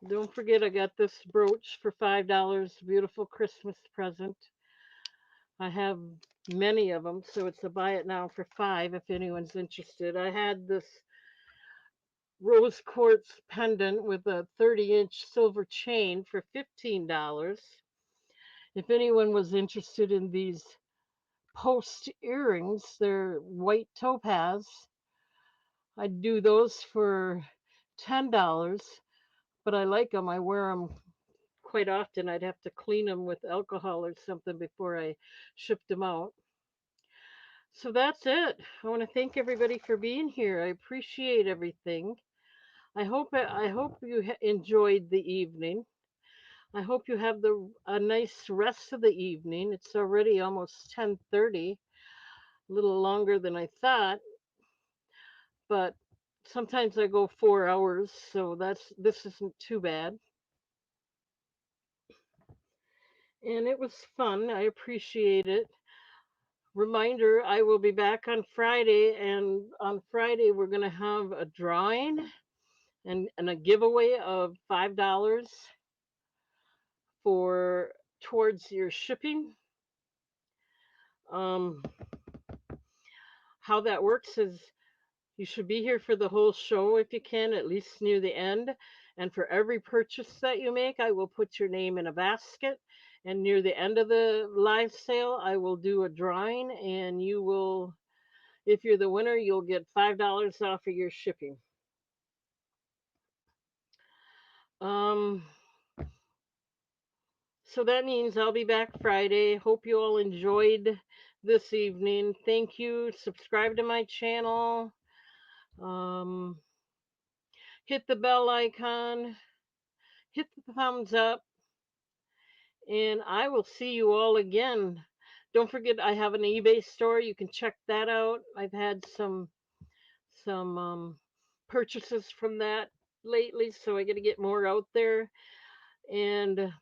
Don't forget, I got this brooch for $5. Beautiful Christmas present. I have many of them, so it's a buy it now for five if anyone's interested. I had this rose quartz pendant with a 30-inch silver chain for $15. If anyone was interested in these post earrings, they're white topaz. I'd do those for $10, but I like them. I wear them quite often. I'd have to clean them with alcohol or something before I shipped them out. So that's it. I want to thank everybody for being here. I appreciate everything. I hope you enjoyed the evening. I hope you have a nice rest of the evening. It's already almost 10:30, a little longer than I thought, but sometimes I go 4 hours, so this isn't too bad. And it was fun. I appreciate it. Reminder, I will be back on Friday, and on Friday we're going to have a drawing and a giveaway of $5 for towards your shipping. Um, how that works is you should be here for the whole show if you can, at least near the end. And for every purchase that you make, I will put your name in a basket. And near the end of the live sale, I will do a drawing, and you will, if you're the winner, you'll get $5 off of your shipping. Um, so that means I'll be back Friday. Hope you all enjoyed this evening. Thank you. Subscribe to my channel. Um, hit the bell icon. Hit the thumbs up. And I will see you all again. Don't forget, I have an eBay store. You can check that out. I've had some purchases from that lately, so I got to get more out there. And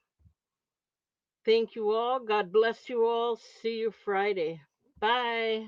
thank you all. God bless you all. See you Friday. Bye.